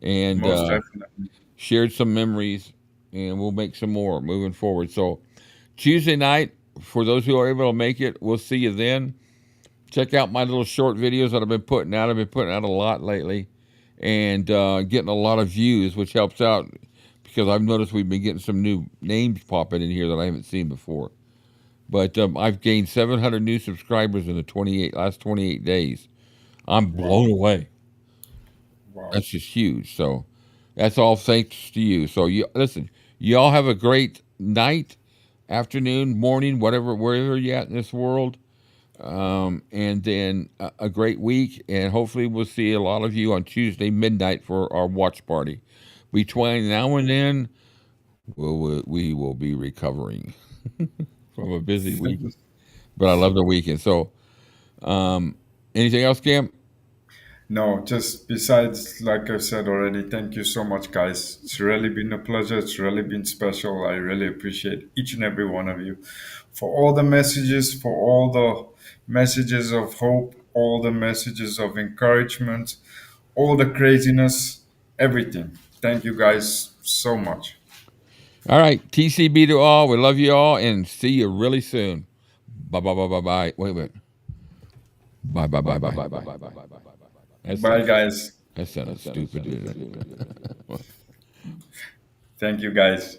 And Most definitely. Shared some memories, and we'll make some more moving forward. So Tuesday night, for those who are able to make it, we'll see you then. Check out my little short videos that I've been putting out. I've been putting out a lot lately, and getting a lot of views, which helps out, because I've noticed we've been getting some new names popping in here that I haven't seen before. But I've gained 700 new subscribers in the last 28 days. I'm blown away. Wow. That's just huge. So that's all thanks to you. So listen, you all have a great night, afternoon, morning, wherever you're at in this world. And then a great week. And hopefully we'll see a lot of you on Tuesday midnight for our watch party. Between now and then, we will be recovering from a busy week. But I love the weekend. So anything else, Cam? No, just besides, like I said already, thank you so much, guys. It's really been a pleasure. It's really been special. I really appreciate each and every one of you for all the messages, for all the messages of hope, all the messages of encouragement, all the craziness, everything. Thank you guys so much. All right, TCB to all. We love you all, and see you really soon. Bye bye bye bye bye. Wait. Bye bye bye bye bye bye bye bye bye bye. Bye, guys. That sounded stupid. Thank you, guys.